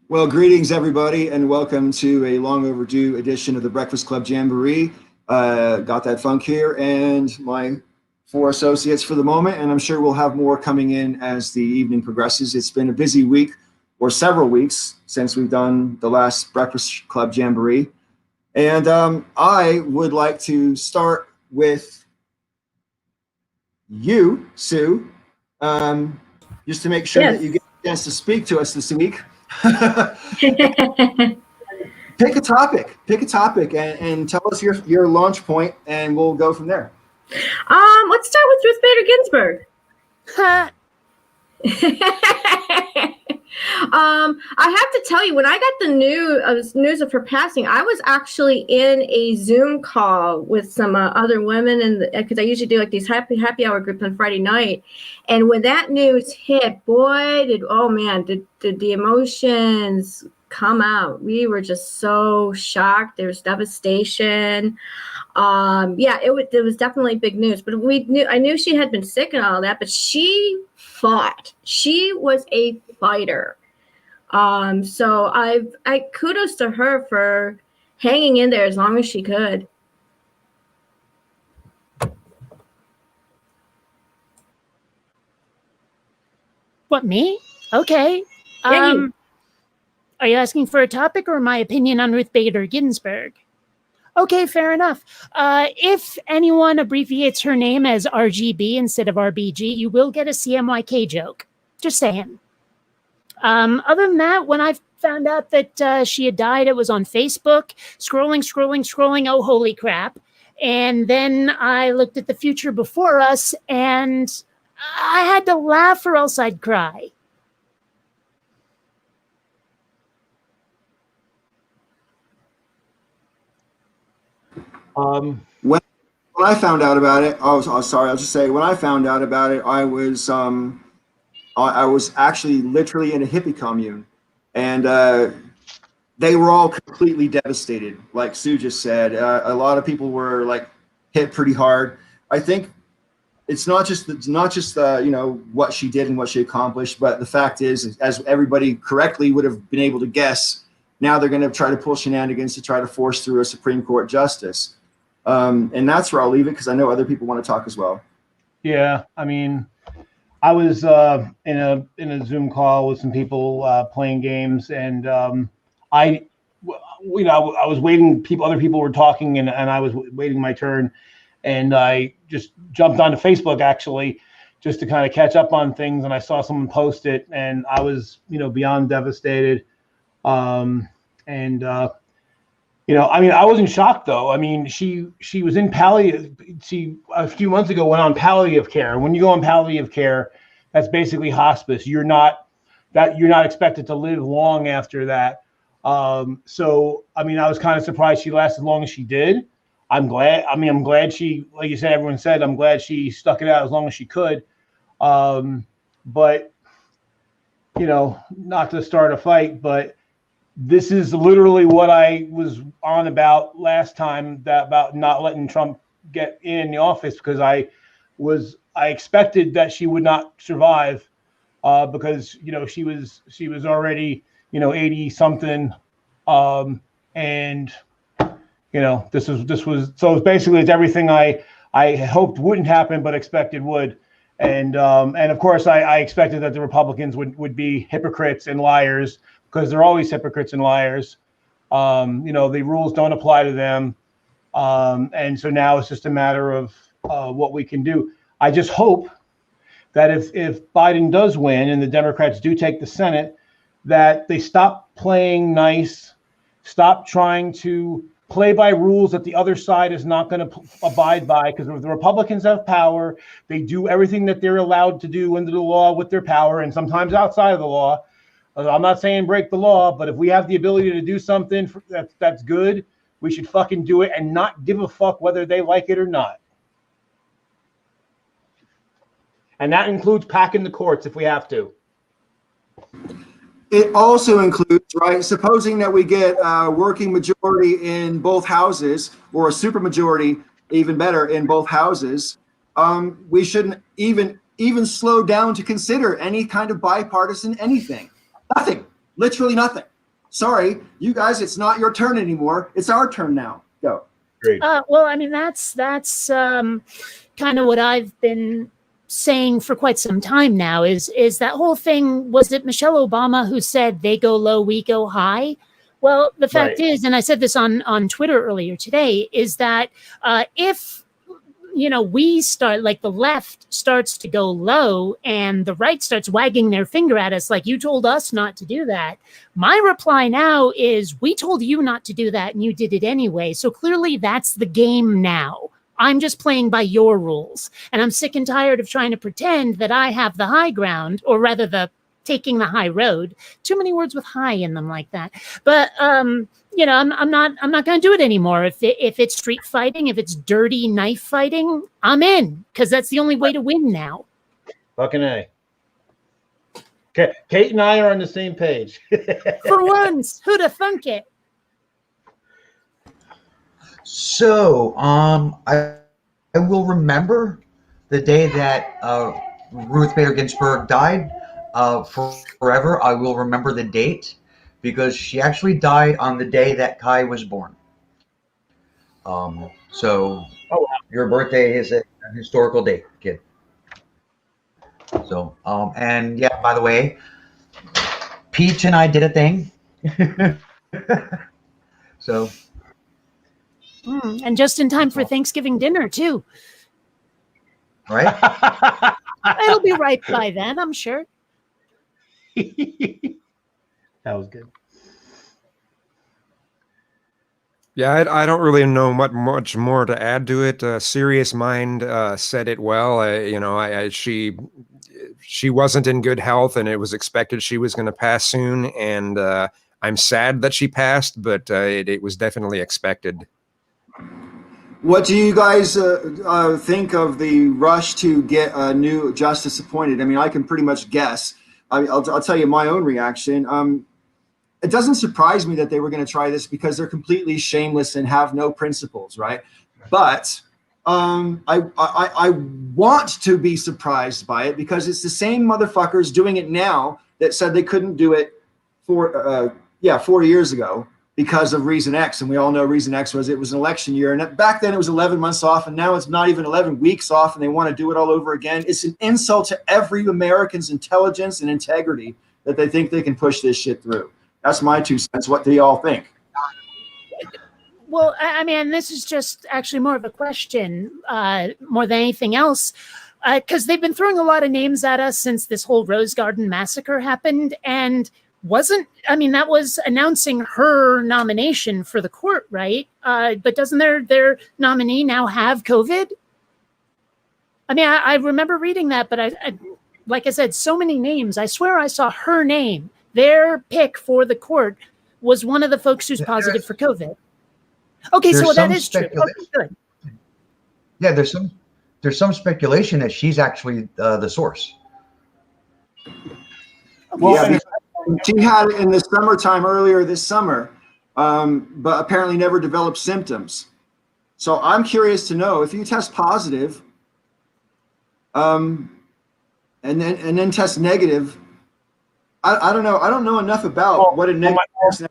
Well, greetings, everybody, and welcome to a long overdue edition of the Breakfast Club Jamboree. Got that funk here and my four associates for the moment, and I'm sure we'll have more coming in as the evening progresses. It's been a busy week or several weeks since we've done the last Breakfast Club Jamboree. And I would like to start with you, Sue, just to make sure that you get a chance to speak to us this week. Pick a topic and tell us your launch point, and we'll go from there. Let's start with Ruth Bader Ginsburg. I have to tell you, when I got the news of her passing, I was actually in a Zoom call with some other women, and because I usually do like these happy hour groups on Friday night, and when that news hit, boy, did the emotions come out. We were just so shocked. There was devastation. It was definitely big news, but I knew she had been sick and all that, but she fought. She was a fighter. So I kudos to her for hanging in there as long as she could. What, me? Okay. Yeah, Are you asking for a topic or my opinion on Ruth Bader Ginsburg? Okay, fair enough. If anyone abbreviates her name as RGB instead of RBG, you will get a CMYK joke. Just saying. Other than that, when I found out that she had died, it was on Facebook, scrolling, oh, holy crap. And then I looked at the future before us, and I had to laugh or else I'd cry. When I found out about it, I was sorry. I'll just say when I found out about it, I was actually literally in a hippie commune, and they were all completely devastated. Like Sue just said, a lot of people were like hit pretty hard. I think it's not just what she did and what she accomplished, but the fact is, as everybody correctly would have been able to guess, now they're going to try to pull shenanigans to try to force through a Supreme Court justice. And that's where I'll leave it, because I know other people want to talk as well. Yeah, I mean, I was in a Zoom call with some people playing games, and I was waiting. Other people were talking, and I was waiting my turn, and I just jumped onto Facebook actually, just to kind of catch up on things. And I saw someone post it, and I was beyond devastated. I wasn't shocked though. I mean, she was in palliative. She a few months ago went on palliative care. And when you go on palliative care, that's basically hospice. You're not expected to live long after that. So I was kind of surprised she lasted as long as she did. I'm glad she, like you said, everyone said, I'm glad she stuck it out as long as she could. But not to start a fight, but this is literally what I was on about last time, about not letting Trump get in the office, because I expected that she would not survive, because she was already 80 something, and this was so basically it's everything I hoped wouldn't happen but expected would, and of course I expected that the Republicans would be hypocrites and liars, because they're always hypocrites and liars. The rules don't apply to them. And so now it's just a matter of what we can do. I just hope that if Biden does win and the Democrats do take the Senate, that they stop playing nice, stop trying to play by rules that the other side is not going to abide by, because if the Republicans have power, they do everything that they're allowed to do under the law with their power, and sometimes outside of the law. I'm not saying break the law, but if we have the ability to do something that's good, we should fucking do it and not give a fuck whether they like it or not. And that includes packing the courts if we have to. It also includes, right, supposing that we get a working majority in both houses, or a supermajority, even better, in both houses, we shouldn't even slow down to consider any kind of bipartisan anything. Nothing. Literally nothing. sorry, you guys, it's not your turn anymore. It's our turn now. Go. Great. Well, I mean, that's kind of what I've been saying for quite some time now. Is that whole thing? Was it Michelle Obama who said they go low, we go high? Well, the fact is, and I said this on Twitter earlier today, is that if we start, like the left starts to go low and the right starts wagging their finger at us like, you told us not to do that. My reply now is, we told you not to do that and you did it anyway. So clearly that's the game now. I'm just playing by your rules. And I'm sick and tired of trying to pretend that I have the high ground, or rather the taking the high road. Too many words with high in them like that. But I'm not going to do it anymore. If it's street fighting, if it's dirty knife fighting, I'm in, because that's the only way to win now. Fucking A. Okay, Kate and I are on the same page. For once, who'd have thunk it? So, I will remember the day that Ruth Bader Ginsburg died forever. I will remember the date, because she actually died on the day that Kai was born. Your birthday is a historical date, kid. So, and yeah, by the way, Peach and I did a thing. So. And just in time for Thanksgiving dinner, too. Right? It'll be right by then, I'm sure. That was good. Yeah, I don't really know much more to add to it. Serious Mind said it well. She wasn't in good health, and it was expected she was going to pass soon. And I'm sad that she passed, but it was definitely expected. What do you guys think of the rush to get a new justice appointed? I mean, I can pretty much guess. I'll tell you my own reaction. It doesn't surprise me that they were going to try this, because they're completely shameless and have no principles, right? But I want to be surprised by it, because it's the same motherfuckers doing it now that said they couldn't do it 4 years ago because of Reason X. And we all know Reason X was an election year. And back then it was 11 months off, and now it's not even 11 weeks off, and they want to do it all over again. It's an insult to every American's intelligence and integrity that they think they can push this shit through. That's my 2 cents. What do y'all think? Well, I mean, this is just actually more of a question, more than anything else, because they've been throwing a lot of names at us since this whole Rose Garden massacre happened, and that was announcing her nomination for the court, right? But doesn't their nominee now have COVID? I mean, I remember reading that, but I like I said, so many names. I swear I saw her name. Their pick for the court was one of the folks who's positive for COVID. Okay, so that is true. Okay, good. Yeah, there's some speculation that she's actually the source. Well, yeah, she had it in the summertime earlier this summer, but apparently never developed symptoms. So I'm curious to know, if you test positive, and then test negative. I don't know. I don't know enough about what a negative test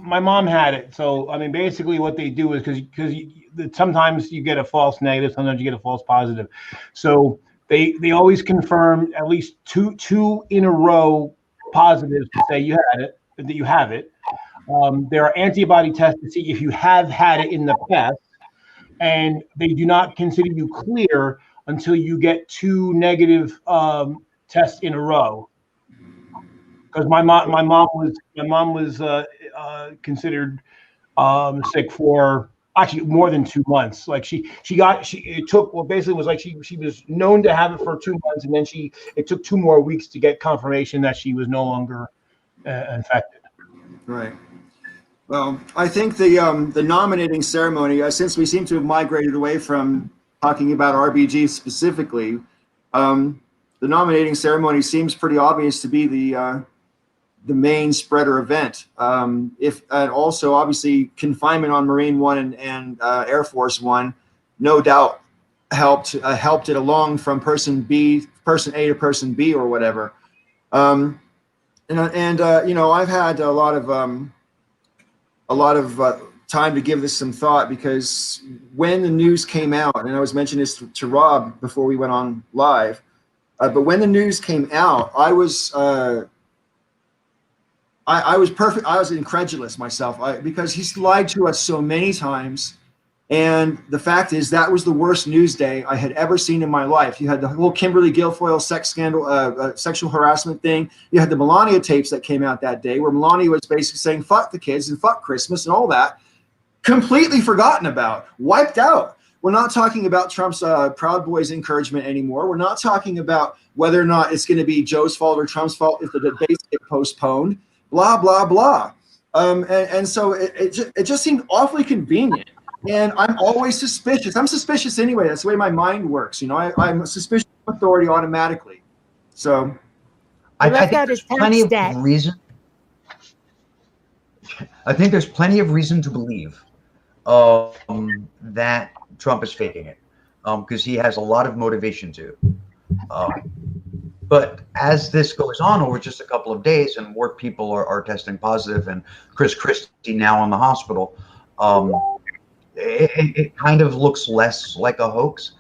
my mom had it. So, I mean, basically what they do is because sometimes you get a false negative, sometimes you get a false positive. So they always confirm at least two in a row positives to say that you have it. There are antibody tests to see if you have had it in the past, and they do not consider you clear until you get 2 negative tests in a row. Because my mom was considered sick for actually more than 2 months. Like it took she was known to have it for 2 months, and then it took 2 more weeks to get confirmation that she was no longer infected. Right. Well, I think the nominating ceremony, since we seem to have migrated away from talking about RBG specifically, the nominating ceremony seems pretty obvious to be the main spreader event. And also obviously confinement on Marine One and Air Force One, no doubt helped it along from person A to person B or whatever. you know, I've had a lot of time to give this some thought, because when the news came out, and I was mentioning this to Rob before we went on live, but when the news came out, I was perfect. I was incredulous myself, because he's lied to us so many times. And the fact is, that was the worst news day I had ever seen in my life. You had the whole Kimberly Guilfoyle sex scandal, sexual harassment thing. You had the Melania tapes that came out that day, where Melania was basically saying, fuck the kids and fuck Christmas and all that. Completely forgotten about, wiped out. We're not talking about Trump's Proud Boys encouragement anymore. We're not talking about whether or not it's going to be Joe's fault or Trump's fault if the debates get postponed, blah, blah, blah. And so it just seemed awfully convenient. And I'm always suspicious. I'm suspicious anyway. That's the way my mind works. You know, I'm a suspicious of authority automatically. So I think there's plenty of reason. I think there's plenty of reason to believe that Trump is faking it, because he has a lot of motivation to. But as this goes on over just a couple of days, and more people are testing positive, and Chris Christie now in the hospital, it kind of looks less like a hoax.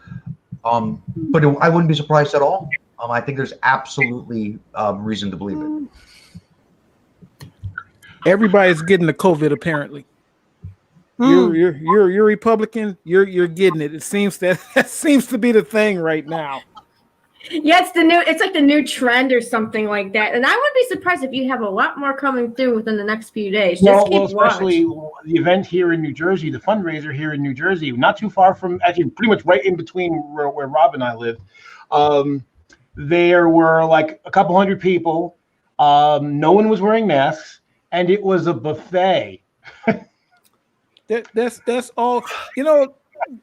But I wouldn't be surprised at all. I think there's absolutely reason to believe it. Everybody's getting the COVID apparently. You're Republican. You're getting it. It seems that seems to be the thing right now. Yeah, it's like the new trend or something like that. And I wouldn't be surprised if you have a lot more coming through within the next few days. Just keep especially watch. the event here in New Jersey, the fundraiser here in New Jersey, not too far from, actually pretty much right in between where Rob and I live. There were like a couple hundred people. No one was wearing masks, and it was a buffet. That's all. You know,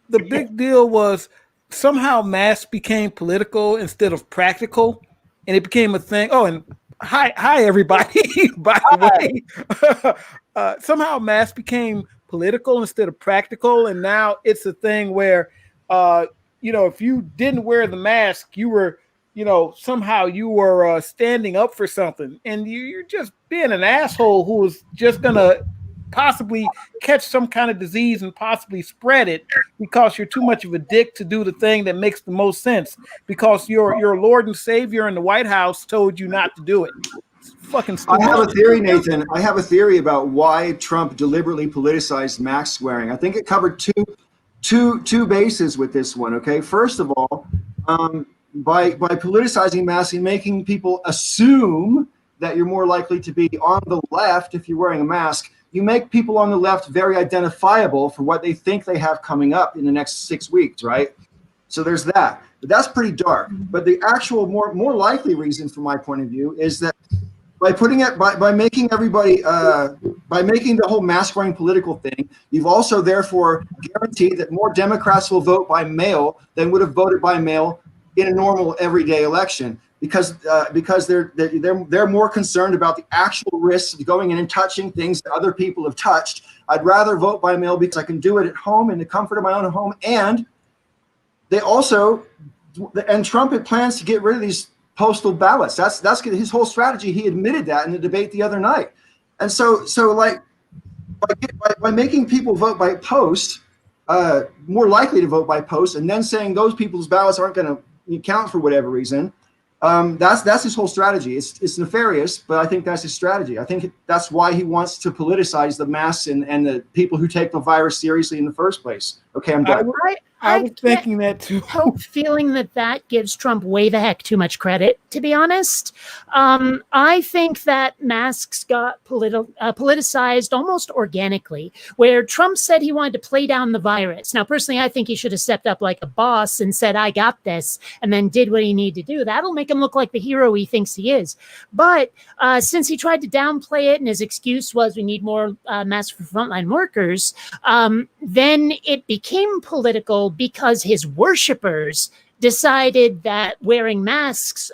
the big deal was somehow masks became political instead of practical, and it became a thing. Oh, and hi everybody. By the way, somehow masks became political instead of practical, and now it's a thing where, you know, if you didn't wear the mask, you were, you know, somehow you were standing up for something, and you're just being an asshole who is just gonna possibly catch some kind of disease and possibly spread it because you're too much of a dick to do the thing that makes the most sense, because your Lord and Savior in the White House told you not to do it. It's fucking stupid. I have a theory, Nathan. I have a theory about why Trump deliberately politicized mask wearing. I think it covered two bases with this one. Okay, first of all, by politicizing masks and making people assume that you're more likely to be on the left if you're wearing a mask, you make people on the left very identifiable for what they think they have coming up in the next 6 weeks, right? So there's that. But that's pretty dark. But the actual more likely reason, from my point of view, is that by making everybody by making the whole mask wearing political thing, you've also therefore guaranteed that more Democrats will vote by mail than would have voted by mail in a normal everyday election. Because they're more concerned about the actual risks of going in and touching things that other people have touched. I'd rather vote by mail because I can do it at home in the comfort of my own home. And Trump had plans to get rid of these postal ballots. That's his whole strategy. He admitted that in the debate the other night. And so like by making people vote by post, more likely to vote by post, and then saying those people's ballots aren't going to count for whatever reason. That's his whole strategy. It's nefarious, but I think that's his strategy. I think that's why he wants to politicize the masks and the people who take the virus seriously in the first place. Okay, I'm done. I was thinking that too. Hope feeling that gives Trump way the heck too much credit, to be honest. I think that masks got politicized almost organically, where Trump said he wanted to play down the virus. Now, personally, I think he should have stepped up like a boss and said, I got this, and then did what he needed to do. That'll make him look like the hero he thinks he is. But since he tried to downplay it and his excuse was we need more masks for frontline workers, then it became political because his worshipers decided that wearing masks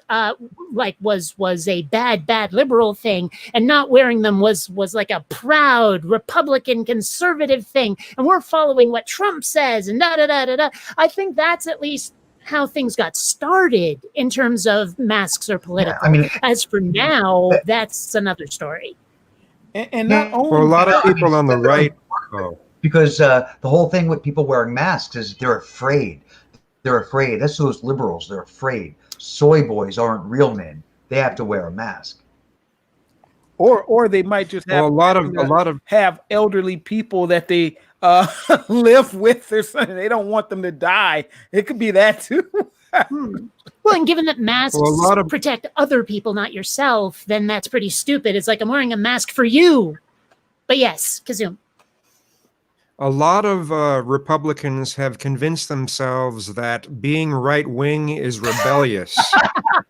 was a bad liberal thing, and not wearing them was like a proud Republican conservative thing, and we're following what Trump says and da da da da da. I think that's at least how things got started in terms of masks or political. I mean, as for now, that's another story. And not only Well, a lot of that, people on the right. Oh, because the whole thing with people wearing masks is they're afraid. They're afraid. That's those liberals. They're afraid. Soy boys aren't real men. They have to wear a mask. or they might just have well, a lot of have elderly people that they live with or something. They don't want them to die. It could be that too. Well, and given that masks Well, a lot of- protect other people, not yourself, then that's pretty stupid. It's like I'm wearing a mask for you. But yes, Kazoom. A lot of Republicans have convinced themselves that being right wing is rebellious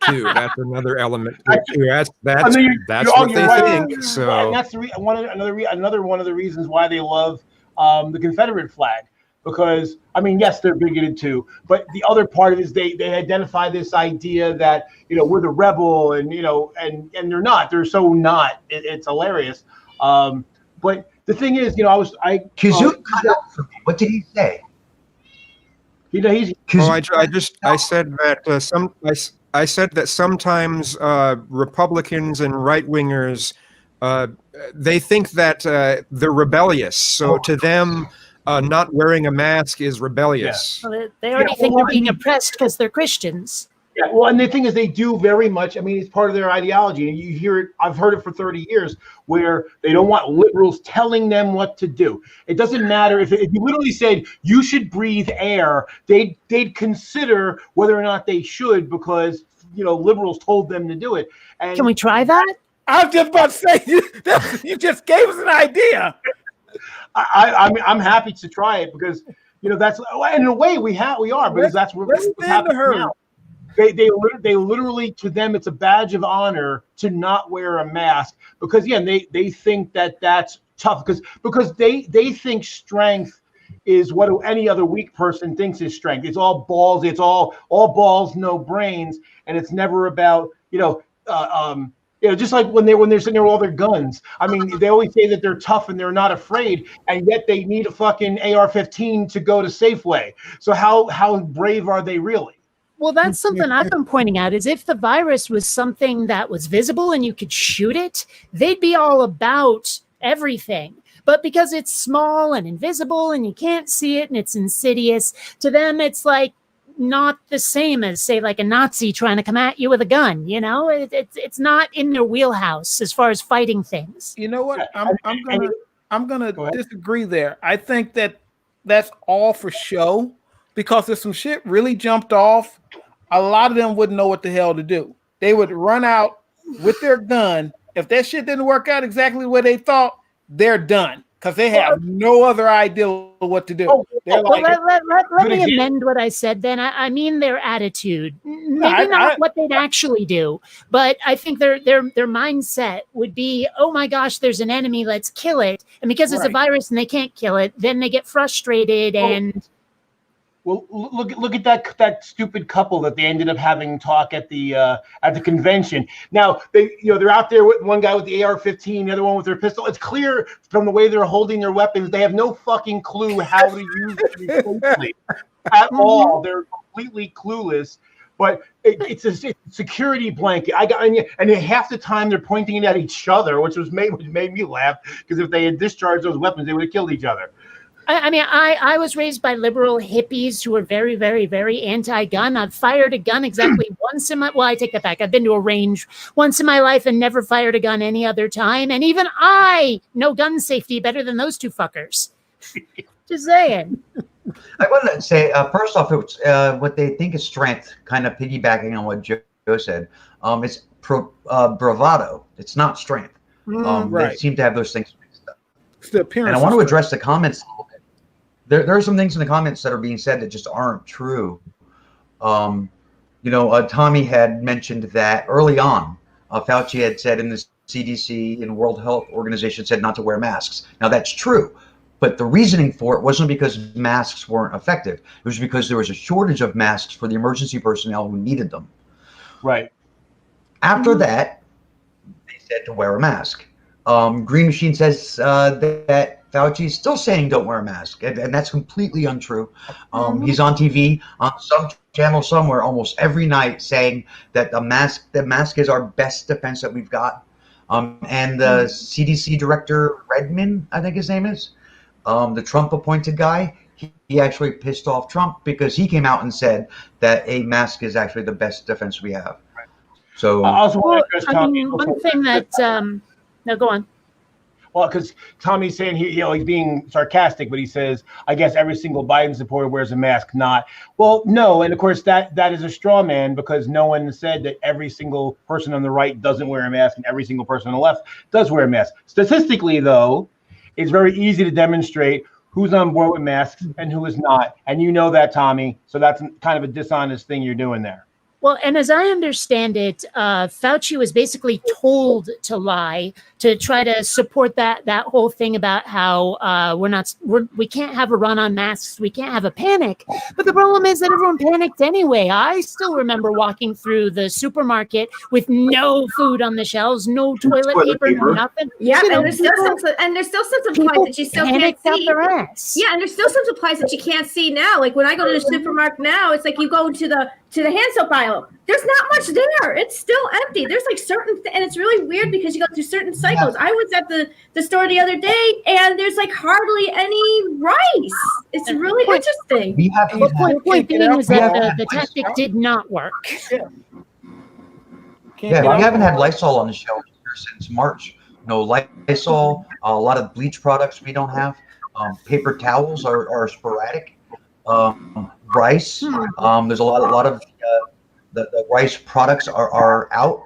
too. That's another element. That's what they think. And So that's another one of the reasons why they love the Confederate flag. Because I mean, yes, they're bigoted too, but the other part of it is they identify this idea that we're the rebel, and and they're not. They're so not. It's hilarious. But the thing is, Kazoo cut out for me. What did he say? I said that I said that sometimes Republicans and right wingers they think that they're rebellious. So to them, not wearing a mask is rebellious. Yeah. Well, they already think they're being oppressed because they're Christians. Yeah, well, and the thing is, they do very much. I mean, it's part of their ideology, and you hear it. I've heard it for 30 years, where they don't want liberals telling them what to do. It doesn't matter if you literally said you should breathe air, they'd consider whether or not they should, because liberals told them to do it. And can we try that? I was just about to say, you just gave us an idea. I'm happy to try it, because that's, in a way we are, because that's what's happening now. They literally, to them, it's a badge of honor to not wear a mask, because again, they think that that's tough, because they think strength is what any other weak person thinks is strength. It's all balls. It's all balls, no brains, and it's never about just like when they're sitting there with all their guns. I mean, they always say that they're tough and they're not afraid, and yet they need a fucking AR-15 to go to Safeway. So how brave are they really? Well, that's something I've been pointing out, is if the virus was something that was visible and you could shoot it, they'd be all about everything. But because it's small and invisible and you can't see it and it's insidious, to them it's like not the same as, say, like a Nazi trying to come at you with a gun. It's not in their wheelhouse as far as fighting things. You know what? I'm gonna disagree there. I think that's all for show, because if some shit really jumped off, a lot of them wouldn't know what the hell to do. They would run out with their gun. If that shit didn't work out exactly the way they thought, they're done, because they have no other idea what to do. Let me amend what I said then. I mean their attitude. Maybe not what they'd actually do, but I think their mindset would be, oh my gosh, there's an enemy, let's kill it. And because it's a virus and they can't kill it, then they get frustrated and... Well, look at that stupid couple that they ended up having talk at the convention. Now they're out there with one guy with the AR-15, the other one with their pistol. It's clear from the way they're holding their weapons, they have no fucking clue how to use them safely at all. They're completely clueless. But it's a security blanket. And half the time they're pointing it at each other, which made me laugh, because if they had discharged those weapons, they would have killed each other. I mean, I was raised by liberal hippies who were very, very, very anti-gun. I've fired a gun exactly once in my... Well, I take that back. I've been to a range once in my life and never fired a gun any other time. And even I know gun safety better than those two fuckers. Just saying. I want to say, first off, it's what they think is strength, kind of piggybacking on what Joe said. It's bravado. It's not strength. They seem to have those things mixed up. It's the appearance. And I want to address the comments. There are some things in the comments that are being said that just aren't true. Tommy had mentioned that early on, Fauci had said in the CDC and World Health Organization said not to wear masks. Now that's true, but the reasoning for it wasn't because masks weren't effective. It was because there was a shortage of masks for the emergency personnel who needed them. Right. After that, they said to wear a mask. Green Machine says that Fauci's still saying don't wear a mask, and that's completely untrue. He's on TV on some channel somewhere almost every night saying that the mask is our best defense that we've got. And the CDC director Redmond, I think his name is, the Trump appointed guy, he actually pissed off Trump because he came out and said that a mask is actually the best defense we have. So I also want to address Tommy. one thing that no, go on. Well, because Tommy's saying he's being sarcastic, but he says, I guess every single Biden supporter wears a mask. Not well, no, and of course that is a straw man because no one said that every single person on the right doesn't wear a mask and every single person on the left does wear a mask. Statistically, though, it's very easy to demonstrate who's on board with masks and who is not, and you know that, Tommy. So that's kind of a dishonest thing you're doing there. Well, and as I understand it, Fauci was basically told to lie to try to support that whole thing about how we can't have a run on masks, we can't have a panic. But the problem is that everyone panicked anyway. I still remember walking through the supermarket with no food on the shelves, no toilet paper, no nothing. Yeah, and there's still some supplies that you still can't see. Their ass. Yeah, and there's still some supplies that you can't see now. Like when I go to the supermarket now, it's like you go to the hand soap aisle. There's not much there. It's still empty. There's like and it's really weird because you go through certain cycles. I was at the store the other day and there's like hardly any rice. It's really interesting. The point being is that the tactic did not work. We haven't had Lysol on the shelf here since March. No Lysol, a lot of bleach products we don't have. Paper towels are sporadic. Rice, there's a lot of the rice products are out.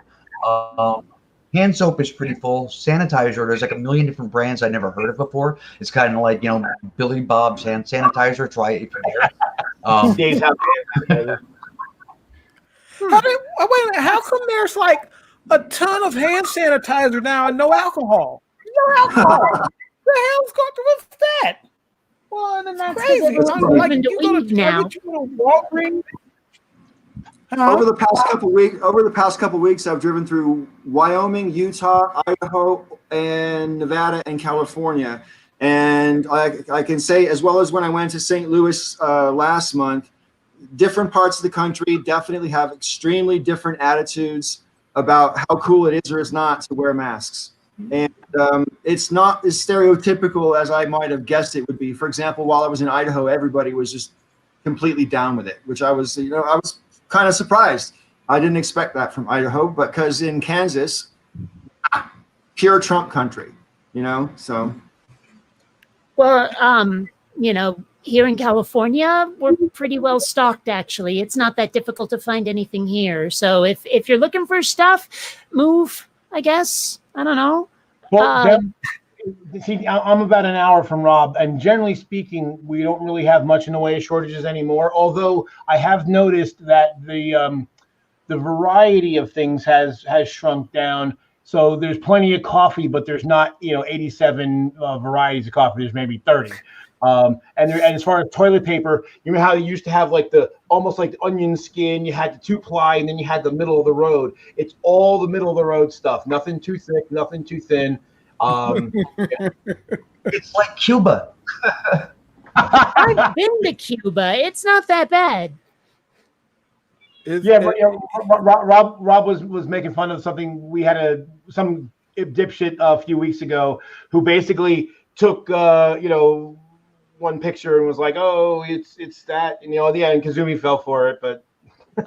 Hand soap is pretty full. Sanitizer, there's like a million different brands I never heard of before. It's kind of like, Billy Bob's hand sanitizer. Try it if you're there. How come there's like a ton of hand sanitizer now and no alcohol? No alcohol. The hell's going to what's that? Well, then that's crazy. It's like to you go to now. Walgreens. Over the past couple weeks, I've driven through Wyoming, Utah, Idaho, and Nevada and California. And I can say, as well as when I went to St. Louis last month, different parts of the country definitely have extremely different attitudes about how cool it is or is not to wear masks. And it's not as stereotypical as I might have guessed it would be. For example, while I was in Idaho, everybody was just completely down with it, which I was kind of surprised. I didn't expect that from Idaho, but because in Kansas, pure Trump country, so. Well, here in California, we're pretty well stocked, actually. It's not that difficult to find anything here. So if you're looking for stuff, move, I guess. I don't know. Well, see, I'm about an hour from Rob, and generally speaking, we don't really have much in the way of shortages anymore. Although I have noticed that the variety of things has shrunk down. So there's plenty of coffee, but there's not 87 varieties of coffee. There's maybe 30. And as far as toilet paper, you know how you used to have like almost like the onion skin, you had the 2-ply, and then you had the middle of the road. It's all the middle of the road stuff. Nothing too thick, nothing too thin. It's like Cuba. I've been to Cuba. It's not that bad. Rob was making fun of something. We had some dipshit a few weeks ago who basically took one picture and was like, "Oh, it's that," and and Kazumi fell for it, but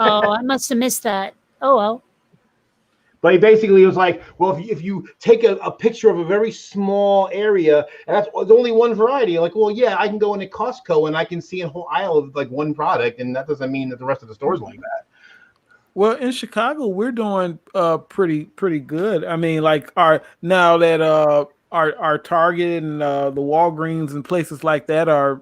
oh, I must have missed that. Oh well. But he basically was like, well, if you take a picture of a very small area, and that's only one variety, like, well, yeah, I can go into Costco and I can see a whole aisle of like one product, and that doesn't mean that the rest of the store's like that. Well, in Chicago, we're doing pretty good. I mean, like our Target and the Walgreens and places like that are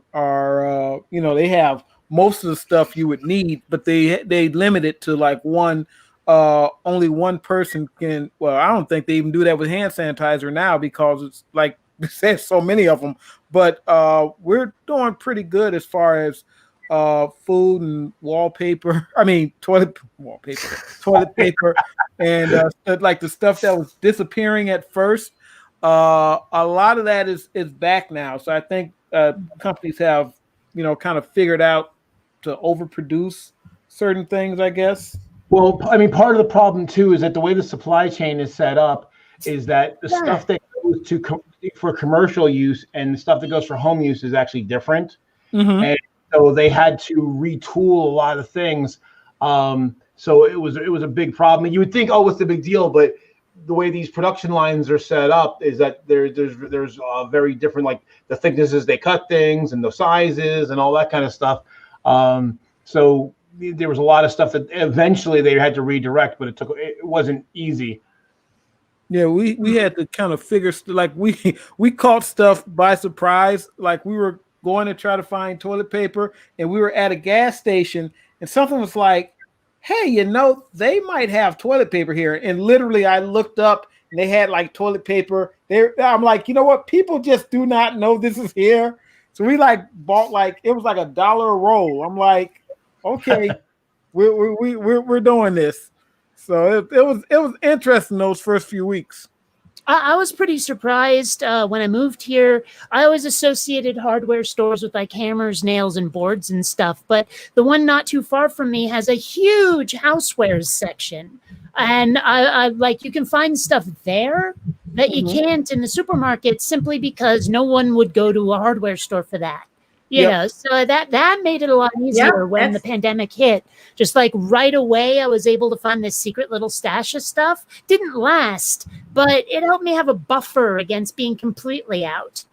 they have most of the stuff you would need, but they limit it to like one. Only one person can. Well, I don't think they even do that with hand sanitizer now because it's like there's so many of them. But we're doing pretty good as far as food and wallpaper. I mean, toilet paper, and like the stuff that was disappearing at first. a lot of that is back now. So I think companies have, kind of figured out to overproduce certain things, I guess. Well, I mean, part of the problem too is that the way the supply chain is set up is that the stuff that goes for commercial use and the stuff that goes for home use is actually different. Mm-hmm. And so they had to retool a lot of things. So it was a big problem. And you would think, oh, what's the big deal? But the way these production lines are set up is that there's very different, like the thicknesses they cut things and the sizes and all that kind of stuff. So there was a lot of stuff that eventually they had to redirect, but it wasn't easy. Yeah, we had to kind of figure, like we caught stuff by surprise. Like we were going to try to find toilet paper, and we were at a gas station, and something was like, hey, they might have toilet paper here. And literally I looked up and they had like toilet paper there. I'm like, you know what? People just do not know this is here. So we bought it was like $1 a roll. I'm like, okay, we're doing this. So it was interesting those first few weeks. I was pretty surprised when I moved here. I always associated hardware stores with like hammers, nails, and boards and stuff. But the one not too far from me has a huge housewares section. And I you can find stuff there that you can't in the supermarket simply because no one would go to a hardware store for that. You know, so that made it a lot easier when the pandemic hit. Just like right away, I was able to find this secret little stash of stuff. Didn't last, but it helped me have a buffer against being completely out.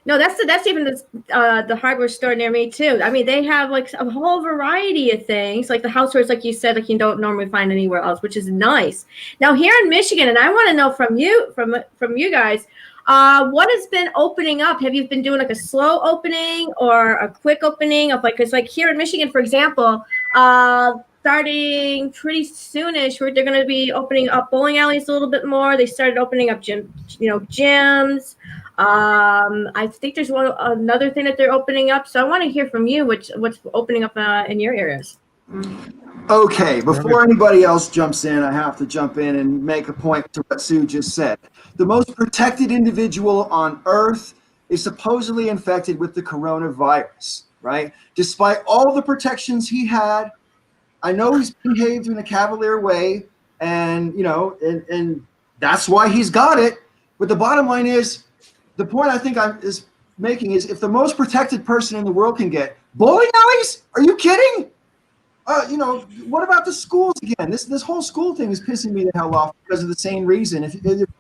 No, that's even the hardware store near me too. I mean, they have like a whole variety of things, like the housewares, like you said, like you don't normally find anywhere else, which is nice. Now here in Michigan, and I want to know from you guys. What has been opening up? Have you been doing like a slow opening or a quick opening of because like here in Michigan, for example, starting pretty soonish, they're going to be opening up bowling alleys a little bit more. They started opening up gyms. I think there's another thing that they're opening up. So I want to hear from you, what's opening up in your areas. Okay, before anybody else jumps in, I have to jump in and make a point to what Sue just said. The most protected individual on Earth is supposedly infected with the coronavirus, right? Despite all the protections he had, I know he's behaved in a cavalier way, and and that's why he's got it. But the bottom line is, the point I think is making is, if the most protected person in the world can get bowling alleys, are you kidding? What about the schools again? This whole school thing is pissing me the hell off because of the same reason. If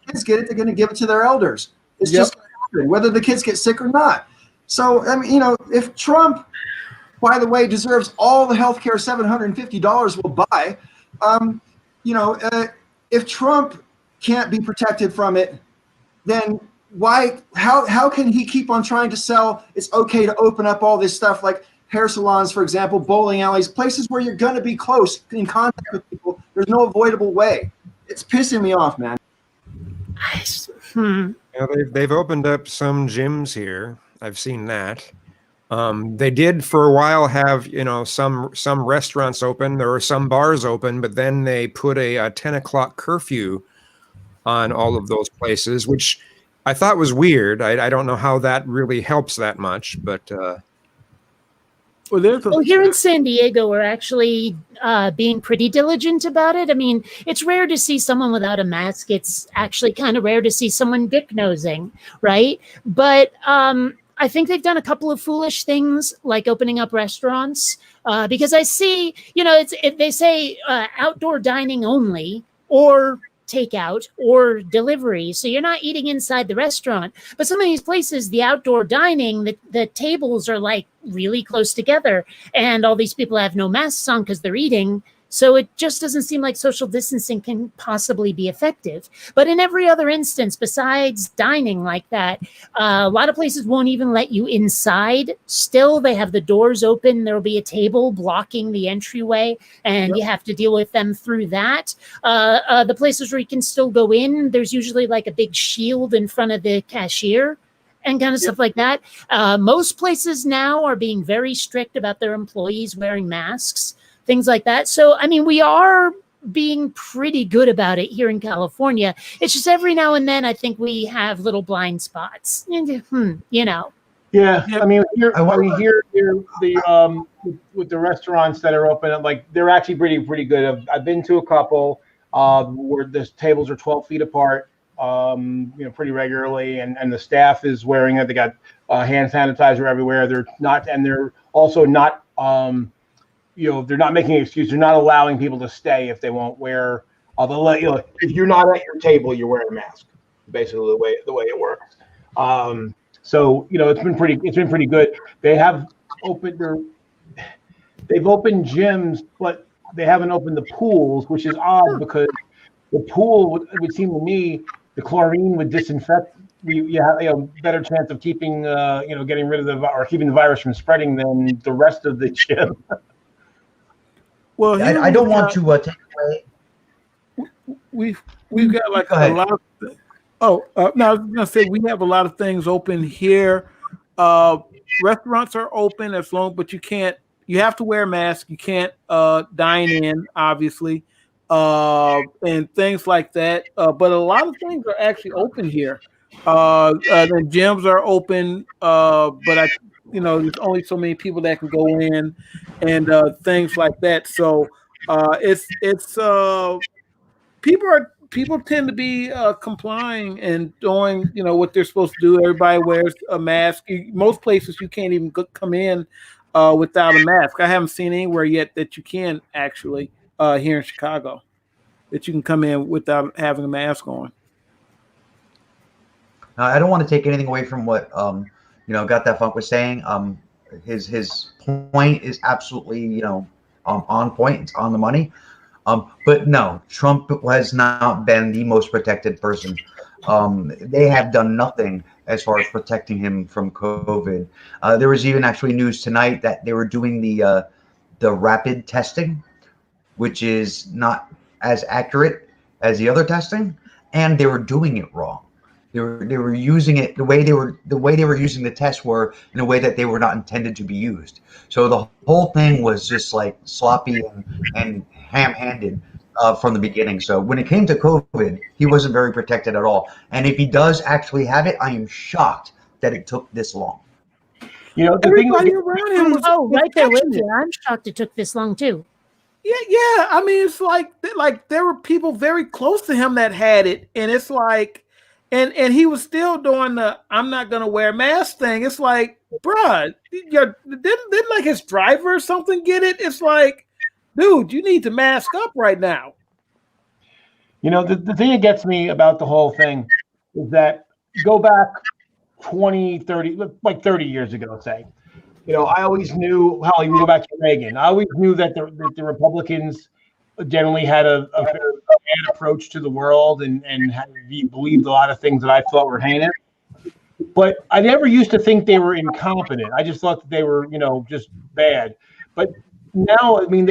kids get it, they're going to give it to their elders. It's just going to happen, whether the kids get sick or not. So, I mean, if Trump, by the way, deserves all the health care $750 will buy, if Trump can't be protected from it, then how can he keep on trying to sell it's okay to open up all this stuff like hair salons, for example, bowling alleys, places where you're going to be close in contact with people? There's no avoidable way. It's pissing me off, man. They've opened up some gyms here. I've seen that. They did for a while have some restaurants open. There were some bars open, but then they put a 10 o'clock curfew on all of those places, which I thought was weird. I don't know how that really helps that much, but. Well, here in San Diego, we're actually being pretty diligent about it. I mean, it's rare to see someone without a mask. It's actually kind of rare to see someone dick-nosing, right? But I think they've done a couple of foolish things, like opening up restaurants, because I see, they say outdoor dining only, or takeout or delivery, so you're not eating inside the restaurant. But some of these places, the outdoor dining, the tables are like really close together, and all these people have no masks on because they're eating. So it just doesn't seem like social distancing can possibly be effective. But in every other instance, besides dining like that, a lot of places won't even let you inside. Still, they have the doors open. There'll be a table blocking the entryway, and you have to deal with them through that. The places where you can still go in, there's usually like a big shield in front of the cashier and kind of stuff like that. Most places now are being very strict about their employees wearing masks, things like that. So, I mean, we are being pretty good about it here in California. It's just every now and then I think we have little blind spots. You know. Yeah, Yeah. I mean, here the with the restaurants that are open, like they're actually pretty good. I've been to a couple where the tables are 12 feet apart, pretty regularly, and the staff is wearing it. They got hand sanitizer everywhere. They're also not, they're not making an excuse. They're not allowing people to stay if they won't wear. If you're not at your table, you're wearing a mask. Basically, the way it works. So it's been pretty good. They've opened gyms, but they haven't opened the pools, which is odd because the pool it would seem to me the chlorine would disinfect. You have a better chance of keeping getting rid of or keeping the virus from spreading than the rest of the gym. Well, I don't want to take away. We've got like a lot of. No, I was gonna say we have a lot of things open here. Restaurants are open but you can't. You have to wear a mask. You can't dine in, obviously, and things like that. But a lot of things are actually open here. The gyms are open, but there's only so many people that can go in, and things like that. So it's people tend to be complying and doing what they're supposed to do. Everybody wears a mask. Most places you can't even come in without a mask. I haven't seen anywhere yet that you can actually here in Chicago that you can come in without having a mask on. I don't want to take anything away from what Got That Funk was saying. His point is absolutely on point. It's on the money. But no, Trump has not been the most protected person. They have done nothing as far as protecting him from COVID. There was even actually news tonight that they were doing the rapid testing, which is not as accurate as the other testing, and they were doing it wrong. They were using it the way they were using the tests were in a way that they were not intended to be used. So the whole thing was just like sloppy and ham-handed from the beginning. So when it came to COVID, he wasn't very protected at all. And if he does actually have it, I am shocked that it took this long. Everybody around him was right there with you. I'm shocked it took this long too. Yeah. I mean, it's like there were people very close to him that had it, and it's like. And he was still doing the "I'm not gonna wear a mask" thing. It's like, bruh, didn't like his driver or something get it? It's like, dude, you need to mask up right now. The thing that gets me about the whole thing is that go back 20, 30 years ago, say. I always knew how you go back to Reagan. I always knew that the Republicans generally had a bad approach to the world and believed a lot of things that I thought were heinous. But I never used to think they were incompetent. I just thought that they were, just bad. But now, I mean,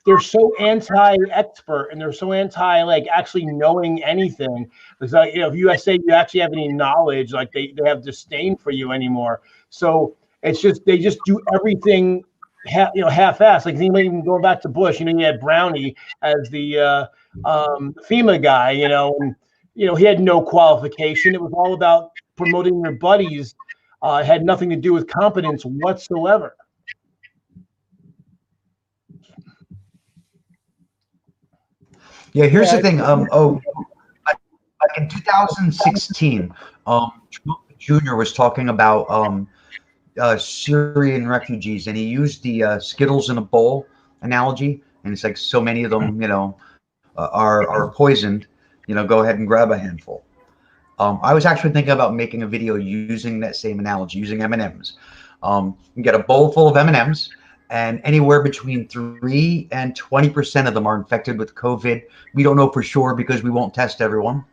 they're so anti-expert and they're so anti, like, actually knowing anything. It's like, if you say you actually have any knowledge, like they have disdain for you anymore. So it's just, they just do everything half-assed. Like even going back to Bush, you had Brownie as the FEMA guy, and he had no qualification. It was all about promoting your buddies. It had nothing to do with competence whatsoever. Yeah, here's the thing. Like in 2016, Trump Jr. was talking about Syrian refugees, and he used the Skittles in a bowl analogy, and it's like so many of them, are poisoned. Go ahead and grab a handful. I was actually thinking about making a video using that same analogy, using M&Ms. You get a bowl full of M&Ms, and anywhere between 3 and 20% of them are infected with COVID. We don't know for sure because we won't test everyone.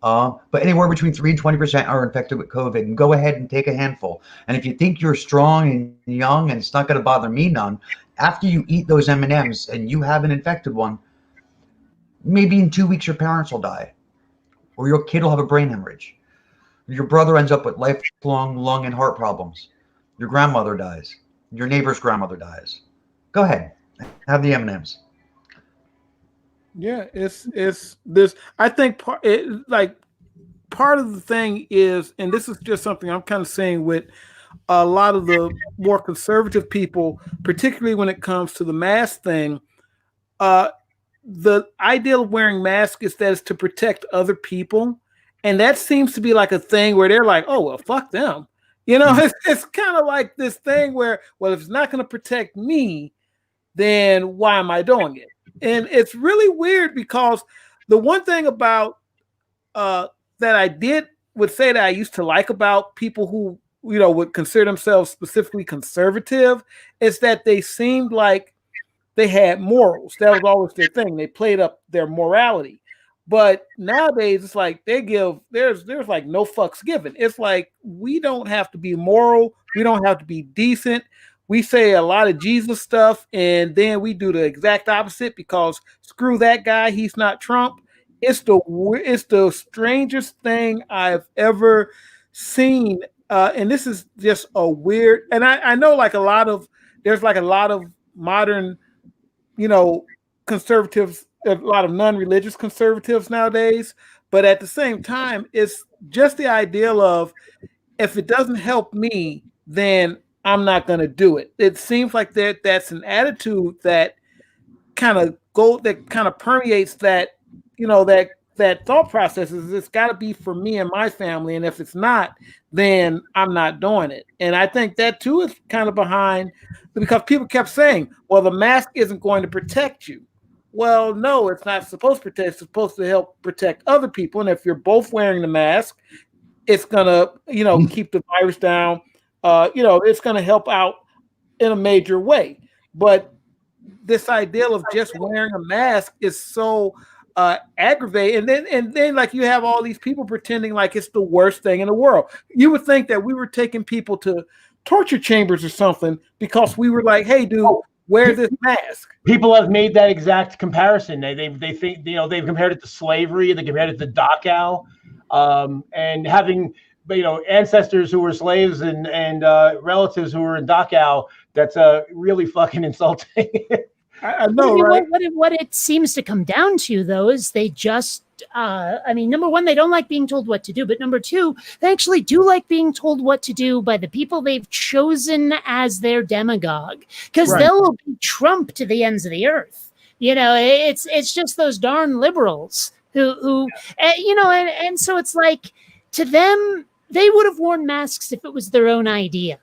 But anywhere between 3 and 20% are infected with COVID. And go ahead and take a handful. And if you think you're strong and young and it's not going to bother me none, after you eat those M&Ms and you have an infected one, maybe in 2 weeks your parents will die. Or your kid will have a brain hemorrhage. Your brother ends up with lifelong lung and heart problems. Your grandmother dies. Your neighbor's grandmother dies. Go ahead. Have the M&Ms. Yeah, it's this. I think part of the thing is, and this is just something I'm kind of saying with a lot of the more conservative people, particularly when it comes to the mask thing. The idea of wearing masks is that it's to protect other people, and that seems to be like a thing where they're like, "Oh well, fuck them." It's kind of like this thing where, well, if it's not going to protect me, then why am I doing it? And it's really weird because the one thing about that would say that I used to like about people who would consider themselves specifically conservative is that they seemed like they had morals. That was always their thing. They played up their morality. But nowadays it's like there's like no fucks given. It's like we don't have to be moral, we don't have to be decent. We say a lot of Jesus stuff and then we do the exact opposite because screw that guy, he's not Trump. It's the strangest thing I've ever seen. And this is just a weird, and I know there's like a lot of modern conservatives, a lot of non-religious conservatives nowadays, but at the same time, it's just the ideal of if it doesn't help me, then I'm not going to do it. It seems like that's an attitude that kind of permeates that that thought process. Is it's got to be for me and my family, and if it's not, then I'm not doing it. And I think that too is kind of behind, because people kept saying, well, the mask isn't going to protect you. Well, no, it's not supposed to protect. It's supposed to help protect other people. And if you're both wearing the mask, it's gonna keep the virus down. It's gonna help out in a major way. But this idea of just wearing a mask is so aggravating. And then like you have all these people pretending like it's the worst thing in the world. You would think that we were taking people to torture chambers or something because we were like, hey, dude, wear this mask. People have made that exact comparison. They think they've compared it to slavery. They compared it to Dachau, and having ancestors who were slaves and relatives who were in Dachau. That's really fucking insulting. I know, right? What it seems to come down to, though, is they just, number one, they don't like being told what to do. But number two, they actually do like being told what to do by the people they've chosen as their demagogue, because they'll be Trump to the ends of the earth. It's just those darn liberals who and so it's like, to them, they would have worn masks if it was their own idea.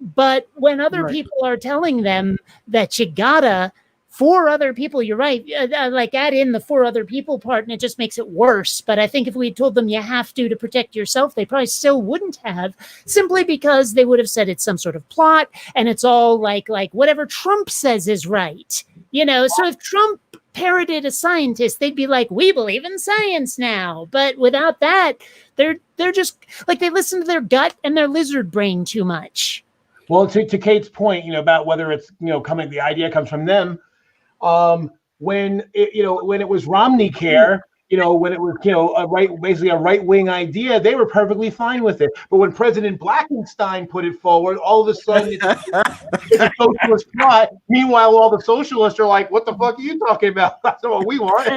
But when other people are telling them that you gotta, for other people, you're right, like add in the for other people part, and it just makes it worse. But I think if we had told them you have to protect yourself, they probably still wouldn't have, simply because they would have said it's some sort of plot, and it's all like whatever Trump says is right. So if Trump parroted a scientist, they'd be like, we believe in science now. But without that, they're just like, they listen to their gut and their lizard brain too much. Well, to Kate's point, about whether it's the idea comes from them. When it was Romney Care, when it was basically a right-wing idea, they were perfectly fine with it. But when President Blackenstein put it forward, all of a sudden it's a socialist plot. Meanwhile, all the socialists are like, "What the fuck are you talking about? That's not what we want."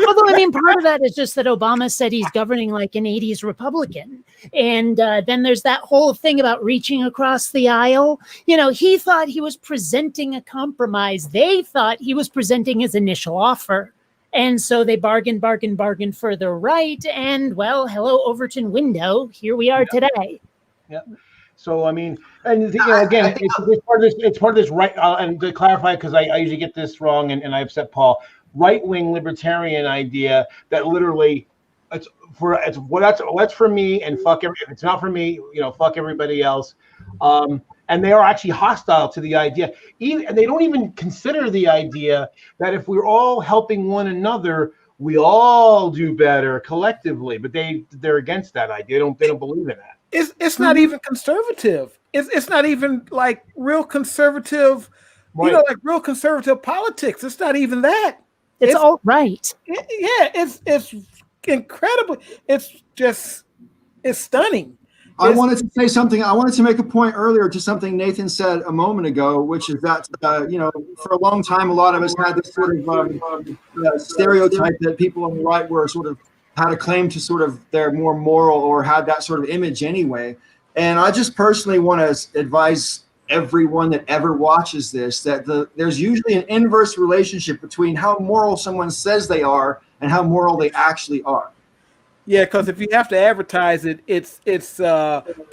Although, part of that is just that Obama said he's governing like an 80s Republican. And then there's that whole thing about reaching across the aisle. He thought he was presenting a compromise. They thought he was presenting his initial offer. And so they bargained further right. And, well, hello, Overton window. Here we are today. Yeah. So, again, it's part of this right. And to clarify, because I usually get this wrong, and I upset Paul, right-wing libertarian idea that literally that's for me, and fuck if it's not for me, fuck everybody else. And they are actually hostile to the idea. And they don't even consider the idea that if we're all helping one another, we all do better collectively. But they're against that idea. They don't believe in that. It's not even conservative. It's not even like real conservative, like real conservative politics. It's not even that. It's all right. It's incredible. It's stunning. I wanted to say something. I wanted to make a point earlier to something Nathan said a moment ago, which is that, for a long time, a lot of us had this sort of stereotype that people on the right were sort of had a claim to sort of they're more moral or had that sort of image anyway. And I just personally want to advise everyone that ever watches this that there's usually an inverse relationship between how moral someone says they are and how moral they actually are. Yeah, because if you have to advertise it, it's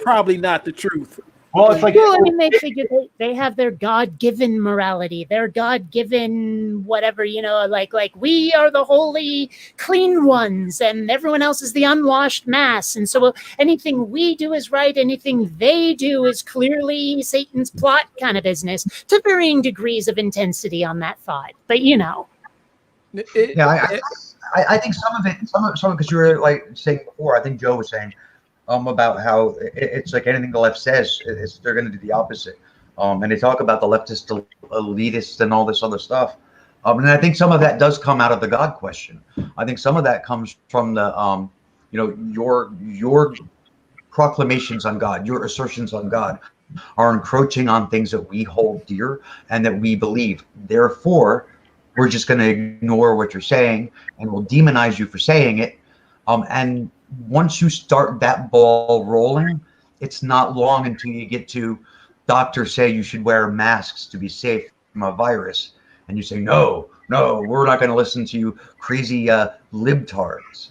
probably not the truth. Well, it's like, well, I mean, they figure they have their God-given morality, their God-given whatever, like we are the holy, clean ones, and everyone else is the unwashed mass. And so anything we do is right, anything they do is clearly Satan's plot kind of business, to varying degrees of intensity on that thought. But I think some of it, because you were like saying before, I think Joe was saying about how it's like anything the left says, they're going to do the opposite. And they talk about the leftist elitists and all this other stuff. And I think some of that does come out of the God question. I think some of that comes from the, your proclamations on God, your assertions on God are encroaching on things that we hold dear and that we believe. Therefore, we're just going to ignore what you're saying and we'll demonize you for saying it. And once you start that ball rolling, it's not long until you get to doctors say you should wear masks to be safe from a virus. And you say, no, we're not going to listen to you crazy libtards.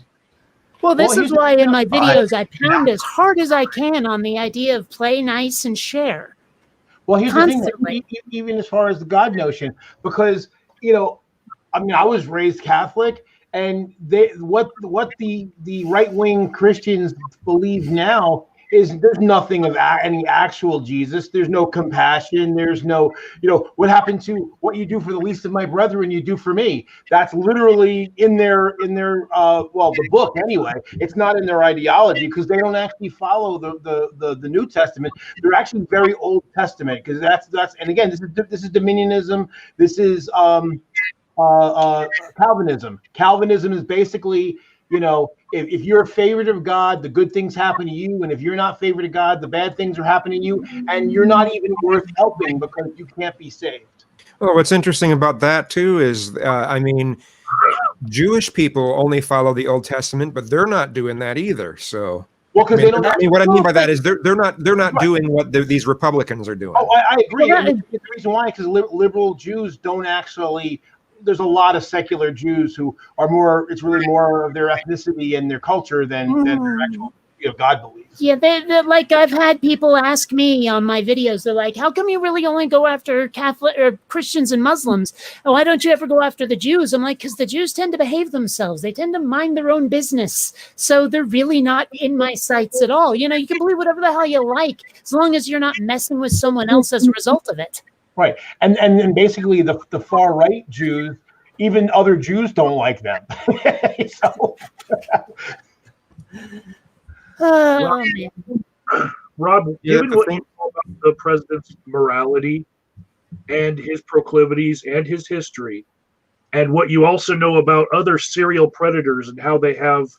Well, this is why in my videos I pound as hard as I can on the idea of play nice and share. Well, here's the thing, even as far as the God notion, because, I was raised Catholic, and what the right-wing Christians believe now is there's nothing of any actual Jesus. There's no compassion. There's no, what happened to what you do for the least of my brethren, you do for me. That's literally in their the book anyway. It's not in their ideology because they don't actually follow the New Testament. They're actually very Old Testament because that's and again this is dominionism. This is Calvinism. Calvinism is basically, if you're a favorite of God, the good things happen to you, and if you're not favorite of God, the bad things are happening to you, and you're not even worth helping because you can't be saved. Well, what's interesting about that too is, Jewish people only follow the Old Testament, but they're not doing that either. So, well, because they don't. What I mean by that is they're not doing what these Republicans are doing. Oh, I agree. Well, the reason why, because liberal Jews don't actually. There's a lot of secular Jews who are more. It's really more of their ethnicity and their culture than their actual God beliefs. Yeah, they're like I've had people ask me on my videos. They're like, "How come you really only go after Catholic or Christians and Muslims? And why don't you ever go after the Jews?" I'm like, "Because the Jews tend to behave themselves. They tend to mind their own business. So they're really not in my sights at all. You can believe whatever the hell you like, as long as you're not messing with someone else as a result of it." Right, and basically the far right Jews, even other Jews don't like them. So. Rob, given what you know about the president's morality and his proclivities and his history, and what you also know about other serial predators and how they have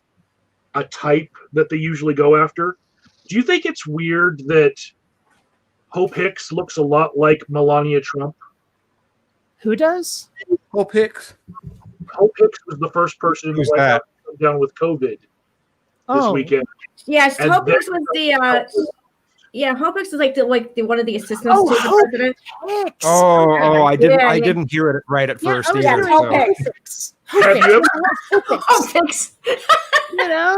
a type that they usually go after, do you think it's weird that Hope Hicks looks a lot like Melania Trump? Who does? Hope Hicks. Hope Hicks was the first person in the White House to come down with COVID this weekend. Yes, Hope Hicks was Hope Hicks was like one of the assistants to the president. Hicks. I didn't hear it right at first either. Hope Hicks. Have you ever Hope Hicks. have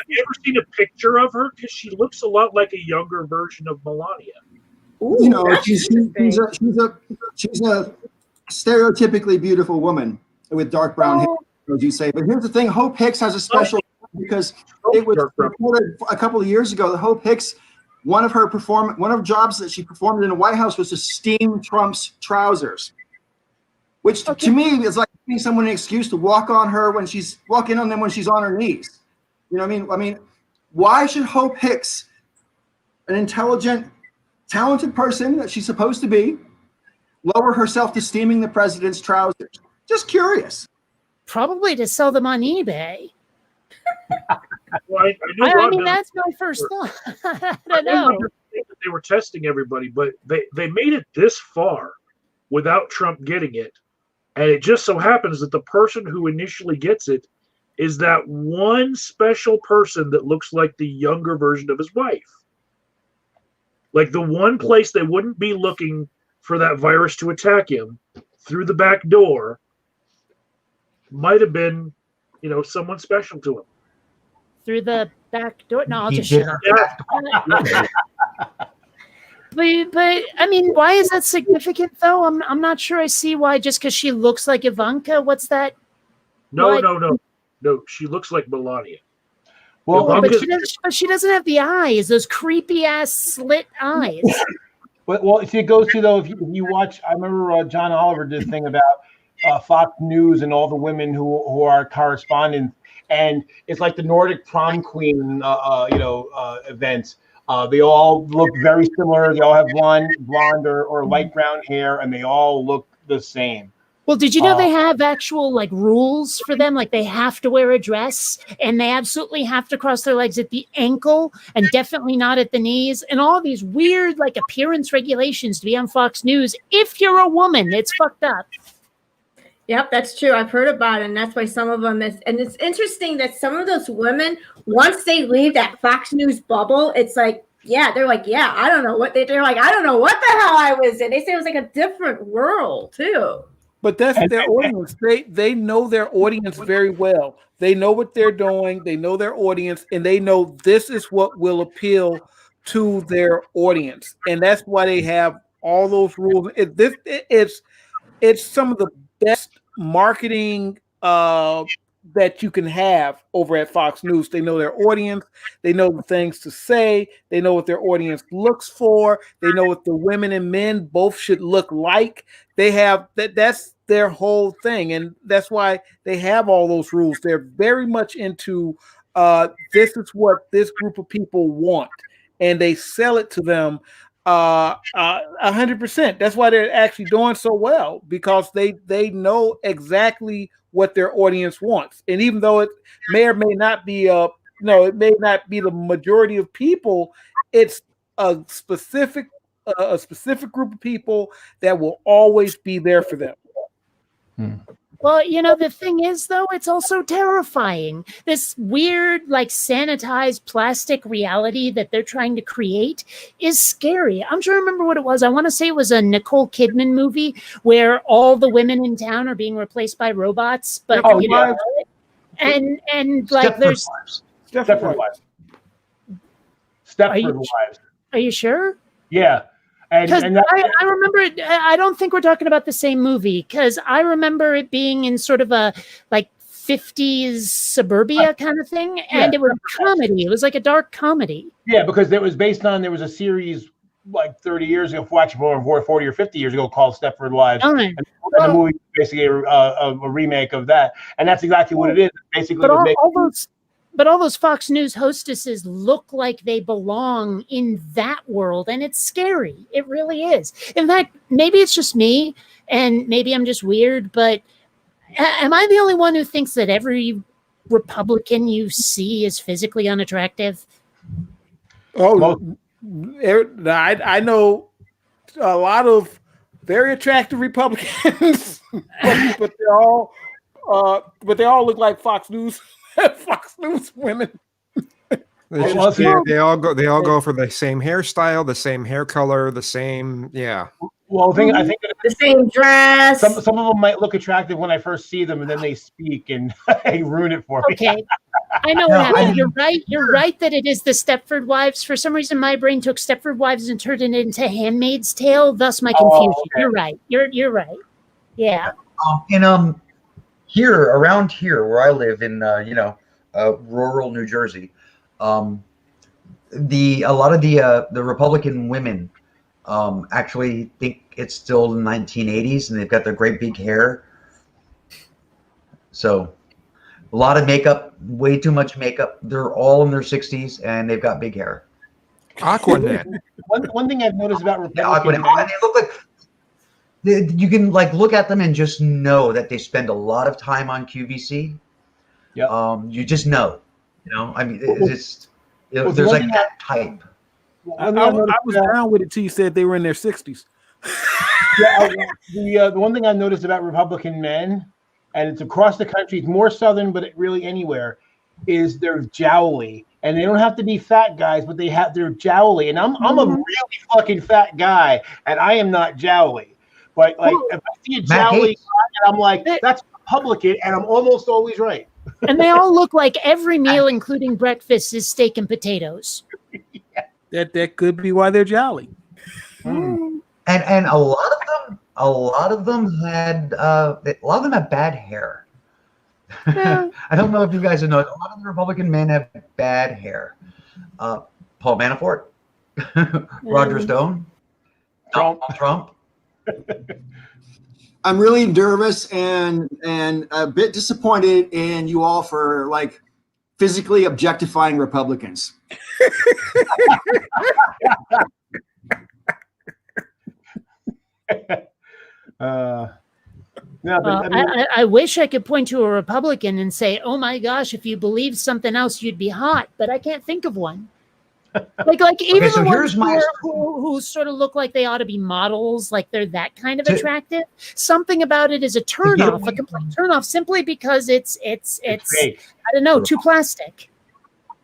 you ever seen a picture of her? Because she looks a lot like a younger version of Melania. Ooh, she's a stereotypically beautiful woman with dark brown hair, as you say. But here's the thing: Hope Hicks has a special because it was reported a couple of years ago that Hope Hicks, one of jobs that she performed in the White House was to steam Trump's trousers, which to me is like giving someone an excuse to walk in on them when she's on her knees. You know what I mean? Why should Hope Hicks, an intelligent, talented person that she's supposed to be, lower herself to steaming the president's trousers? Just curious. Probably to sell them on eBay. Well, I I mean, that's my first thought. I don't know. They were testing everybody, but they made it this far without Trump getting it. And it just so happens that the person who initially gets it is that one special person that looks like the younger version of his wife. Like the one place they wouldn't be looking for that virus to attack him through the back door might have been, someone special to him. Through the back door? No, I'll He just did shut up. But I mean, why is that significant though? I'm not sure I see why. Just because she looks like Ivanka, what's that? No. She looks like Melania. Well, but she doesn't have the eyes, those creepy ass slit eyes. Well, see, it goes to though. If you watch, I remember John Oliver did a thing about Fox News and all the women who are correspondents, and it's like the Nordic prom queen, events. They all look very similar. They all have blonde or light brown hair, and they all look the same. Well, did you know they have actual like rules for them? Like they have to wear a dress and they absolutely have to cross their legs at the ankle and definitely not at the knees, and all these weird like appearance regulations to be on Fox News. If you're a woman, it's fucked up. Yep, that's true. I've heard about it, and that's why some of them is. And it's interesting that some of those women, once they leave that Fox News bubble, it's like, they're like, I don't know what they're like. I don't know what the hell I was in. They say it was like a different world too. But that's their audience. They know their audience very well. They know what they're doing. They know their audience, and they know this is what will appeal to their audience, and that's why they have all those rules. It's some of the best marketing that you can have over at Fox News. They know their audience. They know the things to say. They know what their audience looks for. They know what the women and men both should look like. They have that's their whole thing, and that's why they have all those rules. They're very much into this is what this group of people want, and they sell it to them 100%. That's why they're actually doing so well, because they know exactly what their audience wants. And even though it may or may not be it may not be the majority of people, it's a specific group of people that will always be there for them. Well, the thing is, though, it's also terrifying. This weird, like, sanitized plastic reality that they're trying to create is scary. I'm trying to remember what it was. I want to say it was a Nicole Kidman movie where all the women in town are being replaced by robots. But, and like, there's... Stepford Wives. Stepford Wives. Are you sure? Yeah. Because I remember it, I don't think we're talking about the same movie, because I remember it being in sort of a like 50s suburbia kind of thing, and it was a comedy. It was like a dark comedy. Yeah, because there was a series like 30 years ago, actually more 40 or 50 years ago, called Stepford Wives. And the movie is basically a remake of that, and that's exactly what it is. Basically, but all those Fox News hostesses look like they belong in that world, and it's scary. It really is. In fact, maybe it's just me, and maybe I'm just weird, but am I the only one who thinks that every Republican you see is physically unattractive? Oh, I know a lot of very attractive Republicans, but they all look like Fox News women. They all go for the same hairstyle, the same hair color, the same Well, I think the same dress. Some of them might look attractive when I first see them, and then they speak and they ruin it for me. Okay, I know what happened. You're right. You're right that it is the Stepford Wives. For some reason, my brain took Stepford Wives and turned it into Handmaid's Tale. Thus, my confusion. Okay. You're right. You're right. Yeah. Around here where I live in rural New Jersey, a lot of the Republican women actually think it's still the 1980s, and they've got their great big hair. So a lot of makeup, way too much makeup. They're all in their 60s, and they've got big hair. Aquanet. One thing I've noticed about Republican men, they look like you can like look at them and just know that they spend a lot of time on QVC. Yeah. You just know. I mean, it's just there's the one like thing that type. I was down with it till you said they were in their 60s. The one thing I noticed about Republican men, and it's across the country, it's more southern, but really anywhere, is they're jowly, and they don't have to be fat guys, but they're jowly. And I'm a really fucking fat guy, and I am not jowly. But like if I see a jowly guy, and I'm like, that's Republican, and I'm almost always right. And they all look like every meal, including breakfast, is steak and potatoes. That could be why they're jolly. And a lot of them had bad hair. Yeah. I don't know if you guys have noticed. A lot of the Republican men have bad hair. Paul Manafort, Roger Stone, Trump. I'm really nervous and a bit disappointed in you all for like physically objectifying Republicans. I wish I could point to a Republican and say, "Oh my gosh, if you believed something else, you'd be hot," but I can't think of one. Like even the ones who sort of look like they ought to be models, like they're that kind of attractive. Something about it is a turnoff, a complete turnoff, simply because it's I don't know, too plastic.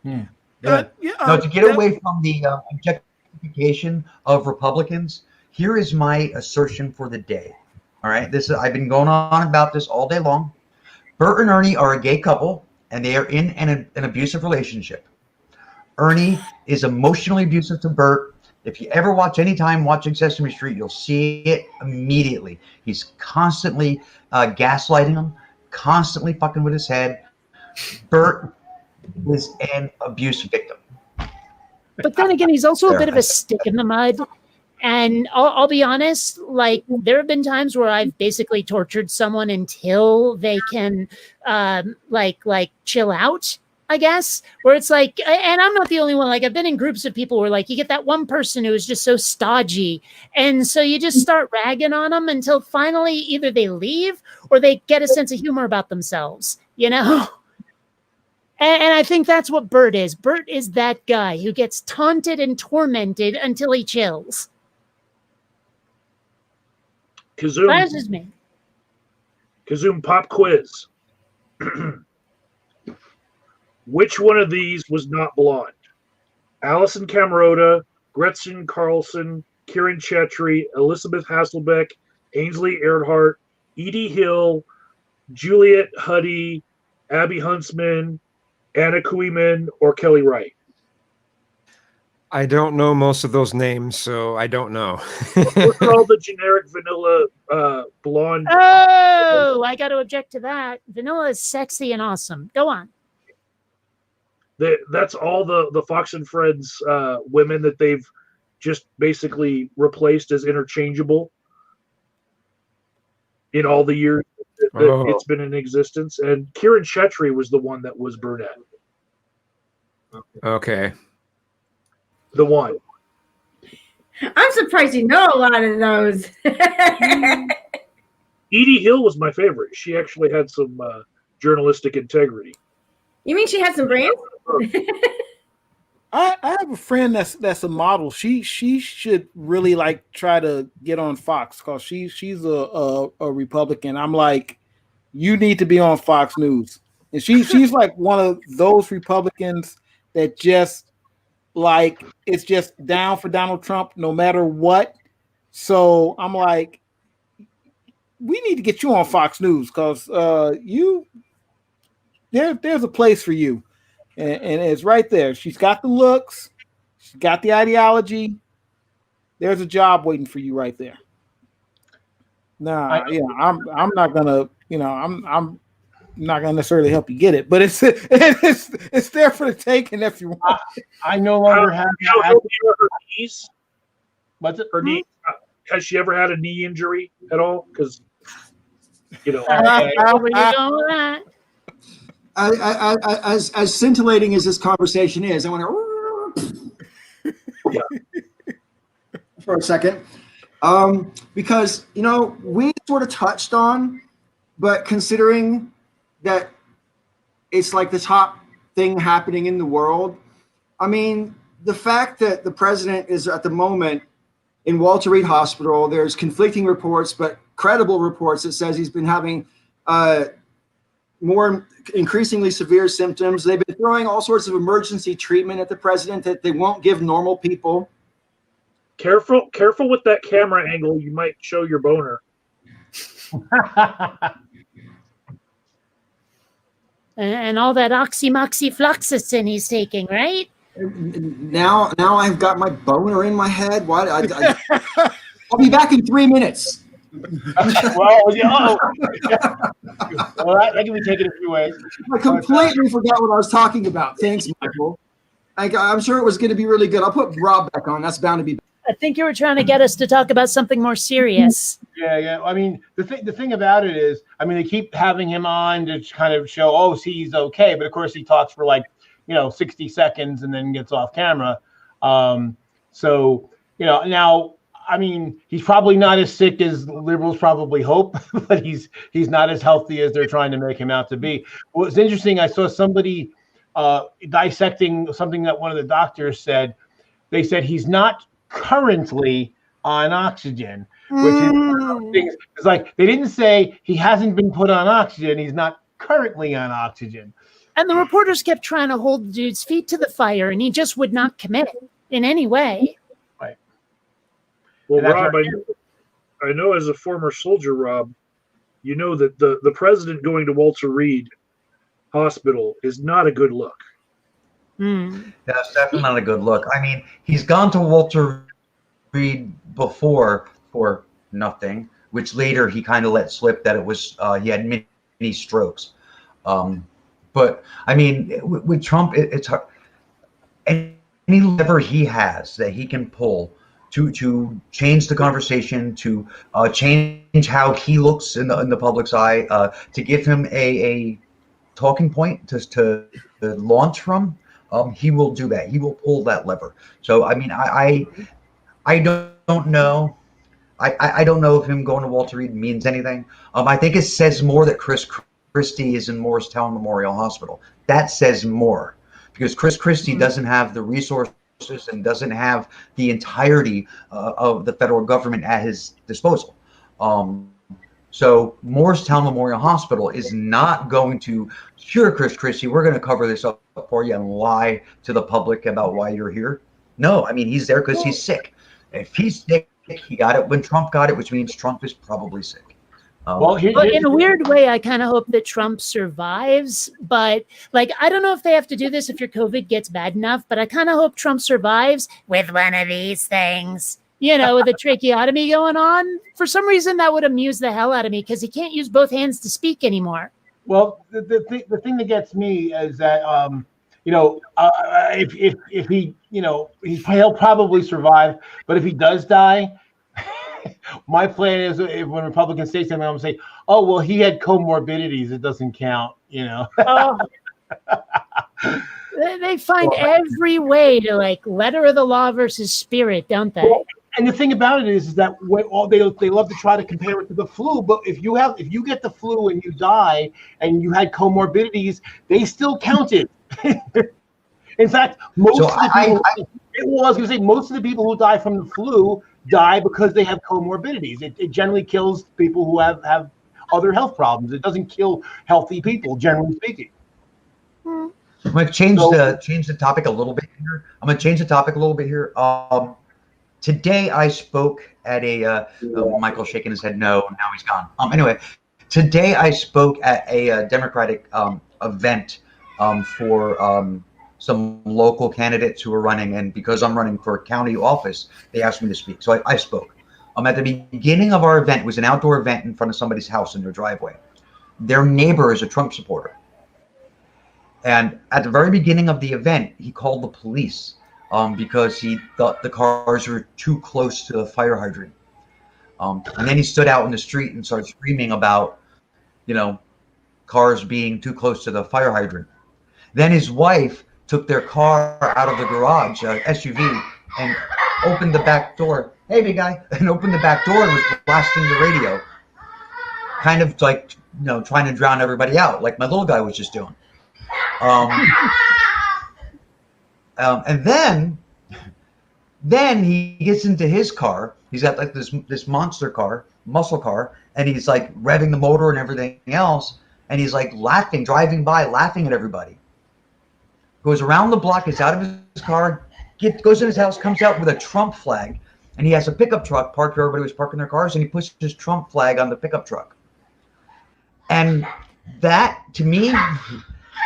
To get away from the objectification of Republicans, here is my assertion for the day. All right, I've been going on about this all day long. Bert and Ernie are a gay couple, and they are in an abusive relationship. Ernie is emotionally abusive to Bert. If you ever watching Sesame Street, you'll see it immediately. He's constantly gaslighting him, constantly fucking with his head. Bert is an abuse victim. But then again, he's also a bit of a stick in the mud. And I'll be honest, like there have been times where I've basically tortured someone until they can like chill out, I guess, where it's like, and I'm not the only one, like I've been in groups of people where like you get that one person who is just so stodgy. And so you just start ragging on them until finally either they leave or they get a sense of humor about themselves, And I think that's what Bert is. Bert is that guy who gets taunted and tormented until he chills. Kazoom pop quiz. Which one of these was not blonde? Alison Camerota, Gretchen Carlson, Kieran Chetry, Elizabeth Hasselbeck, Ainsley Earhart, Edie Hill, Juliet Huddy, Abby Huntsman, Anna Kuiman, or Kelly Wright? I don't know most of those names, so I don't know. We're called the generic vanilla blonde. Oh, I got to object to that. Vanilla is sexy and awesome. Go on. That's all the Fox and Friends women that they've just basically replaced as interchangeable in all the years that it's been in existence. And Kieran Chetry was the one that was brunette. Okay. The one. I'm surprised you know a lot of those. Edie Hill was my favorite. She actually had some journalistic integrity. You mean she had some brains? I have a friend that's a model. She should really like try to get on Fox because she's a Republican. I'm like, you need to be on Fox News. And she's like one of those Republicans that just like it's just down for Donald Trump no matter what. So I'm like, we need to get you on Fox News because there's a place for you. And it's right there. She's got the looks, she's got the ideology. There's a job waiting for you right there. I'm not gonna, I'm not gonna necessarily help you get it, but it's there for the taking if you want. I no longer have her knees. What's it? Her knee? Has she ever had a knee injury at all? Because where you going with that? As scintillating as this conversation is, I want to for a second, because we sort of touched on, but considering that it's like the top thing happening in the world. I mean, the fact that the president is at the moment in Walter Reed Hospital, there's conflicting reports, but credible reports that says he's been having more increasingly severe symptoms. They've been throwing all sorts of emergency treatment at the president that they won't give normal people. Careful with that camera angle. You might show your boner. And all that oxymoxyfloxacin he's taking, right? Now I've got my boner in my head. Why? I'll be back in 3 minutes. Well, that can be taken a few ways. I completely forgot what I was talking about. Thanks, Michael. I'm sure it was going to be really good. I'll put Rob back on. That's bound to be. I think you were trying to get us to talk about something more serious. Yeah. I mean, the thing about it is, I mean, they keep having him on to kind of show, oh, see, he's okay. But of course, he talks for 60 seconds and then gets off camera. Now, I mean, he's probably not as sick as liberals probably hope, but he's not as healthy as they're trying to make him out to be. What was interesting, I saw somebody dissecting something that one of the doctors said. They said he's not currently on oxygen, which is it's like they didn't say he hasn't been put on oxygen. He's not currently on oxygen. And the reporters kept trying to hold the dude's feet to the fire, and he just would not commit in any way. Right. Well, Rob, I know as a former soldier, Rob, you know that the president going to Walter Reed Hospital is not a good look. That's definitely not a good look. I mean, he's gone to Walter Reed before for nothing, which later he kind of let slip that it was he had mini strokes. But I mean, with Trump, it's hard. Any lever he has that he can pull to change the conversation, to change how he looks in the public's eye, to give him a talking point to launch from. He will do that. He will pull that lever. So I mean, I don't know. I don't know if him going to Walter Reed means anything. I think it says more that Chris Christie is in Morristown Memorial Hospital. That says more because Chris Christie doesn't have the resources and doesn't have the entirety of the federal government at his disposal. So Morristown Memorial Hospital is not going to, sure, Chris Christie, we're going to cover this up for you and lie to the public about why you're here. No, I mean, he's there because he's sick. If he's sick, he got it when Trump got it, which means Trump is probably sick. But in a weird way, I kind of hope that Trump survives. But I don't know if they have to do this if your COVID gets bad enough, but I kind of hope Trump survives with one of these things. With a tracheotomy going on. For some reason, that would amuse the hell out of me because he can't use both hands to speak anymore. Well, the thing that gets me is that if he he'll probably survive, but if he does die, my plan is if when Republicans say something, I'm gonna say, oh well, he had comorbidities. It doesn't count. Oh. They find every way to letter of the law versus spirit, don't they? Well, and the thing about it is that they love to try to compare it to the flu. But if you get the flu and you die and you had comorbidities, they still count it. In fact, most of the people who die from the flu die because they have comorbidities. It generally kills people who have other health problems. It doesn't kill healthy people, generally speaking. I'm going to change the topic a little bit here. Today I spoke at a Michael's shaking his head no, now he's gone. Anyway, today I spoke at a Democratic event for some local candidates who were running, and because I'm running for county office, they asked me to speak. So I spoke. At the beginning of our event, it was an outdoor event in front of somebody's house in their driveway. Their neighbor is a Trump supporter. And at the very beginning of the event, he called the police because he thought the cars were too close to the fire hydrant. And then he stood out in the street and started screaming about, cars being too close to the fire hydrant. Then his wife took their car out of the garage, SUV, and opened the back door. Hey, big guy. And opened the back door and was blasting the radio. Kind of trying to drown everybody out, like my little guy was just doing. And then he gets into his car. He's got like this monster car, muscle car, and he's like revving the motor and everything else. And he's like laughing, driving by, laughing at everybody. Goes around the block, gets out of his car, goes in his house, comes out with a Trump flag, and he has a pickup truck parked where everybody was parking their cars, and he puts his Trump flag on the pickup truck. And that, to me,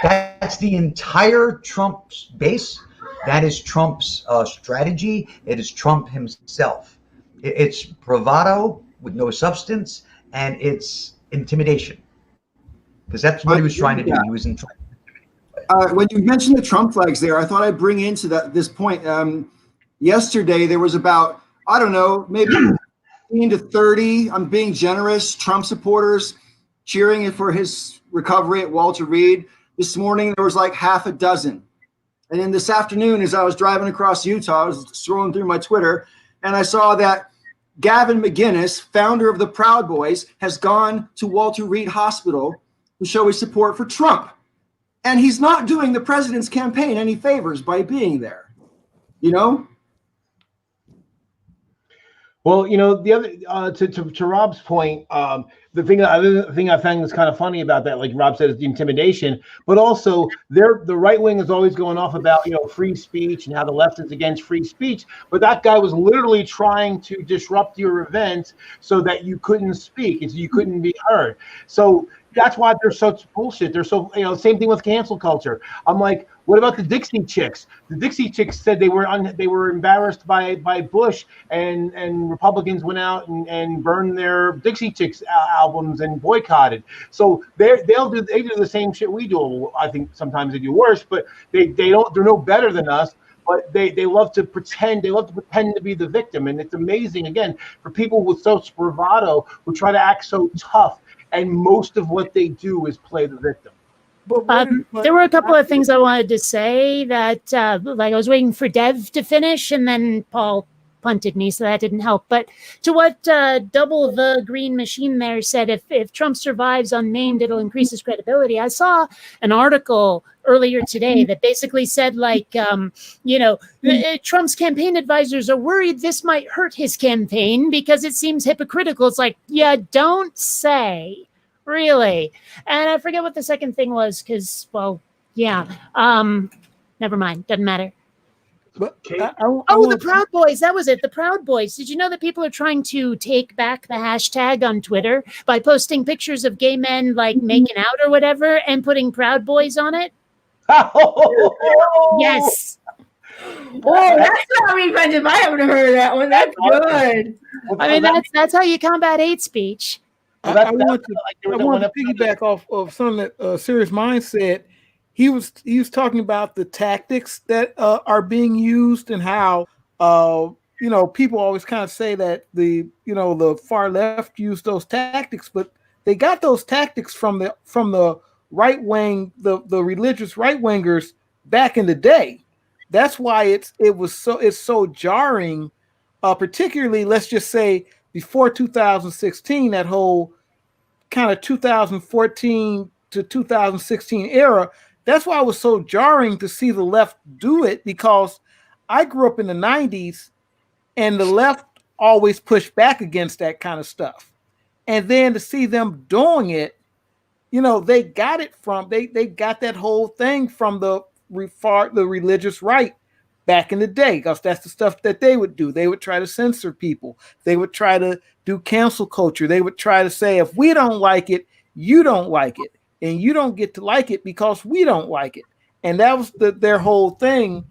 that's the entire Trump's base. That is Trump's strategy. It is Trump himself. It's bravado with no substance, and it's intimidation. Because that's what he was trying to do. He was in. When you mentioned the Trump flags there, I thought I'd bring into this point. Yesterday, there was about, I don't know, maybe 15 to 30, I'm being generous, Trump supporters cheering for his recovery at Walter Reed. This morning, there was like half a dozen. And then this afternoon, as I was driving across Utah, I was scrolling through my Twitter, and I saw that Gavin McInnes, founder of the Proud Boys, has gone to Walter Reed Hospital to show his support for Trump. And he's not doing the president's campaign any favors by being there, you know? Well, you know, the other to Rob's point, the other thing I found was kind of funny about that, like Rob said, is the intimidation. But also, the right wing is always going off about, you know, free speech and how the left is against free speech. But that guy was literally trying to disrupt your event so that you couldn't speak and so you couldn't be heard. So that's why they're such bullshit. They're so, you know, same thing with cancel culture. I'm like, what about the Dixie Chicks? The Dixie Chicks said they were embarrassed by Bush, and Republicans went out and burned their Dixie Chicks albums and boycotted. So they do the same shit we do. I think sometimes they do worse, but they're no better than us. But they love to pretend. They love to pretend to be the victim, and it's amazing again for people with such bravado who try to act so tough. And most of what they do is play the victim. There were a couple of things I wanted to say that, like I was waiting for Dev to finish, and then Paul punted me, so that didn't help. But to what Double the Green Machine there said, if Trump survives unnamed, it'll increase his credibility. I saw an article earlier today that basically said, like, you know, Trump's campaign advisors are worried this might hurt his campaign because it seems hypocritical. It's like, yeah, don't say. Really? And I forget what the second thing was because, well, yeah. Never mind. Doesn't matter. But the Proud Boys. That was it. The Proud Boys. Did you know that people are trying to take back the hashtag on Twitter by posting pictures of gay men like making out or whatever and putting Proud Boys on it? Yes. Oh, that's not repetitive. I haven't heard that one. That's good. I mean, that's how you combat hate speech. I want to piggyback off of something that Serious Mind said. He was talking about the tactics that are being used and how you know, people always kind of say that the far left used those tactics, but they got those tactics from the right wing, the religious right wingers back in the day. That's why it's so jarring, particularly let's just say before 2016, that whole kind of 2014 to 2016 era. That's why it was so jarring to see the left do it, because I grew up in the 90s and the left always pushed back against that kind of stuff. And then to see them doing it, you know, they got it from, they got that whole thing from the religious right back in the day, because that's the stuff that they would do. They would try to censor people. They would try to do cancel culture. They would try to say, if we don't like it, you don't like it. And you don't get to like it because we don't like it. And that was their whole thing.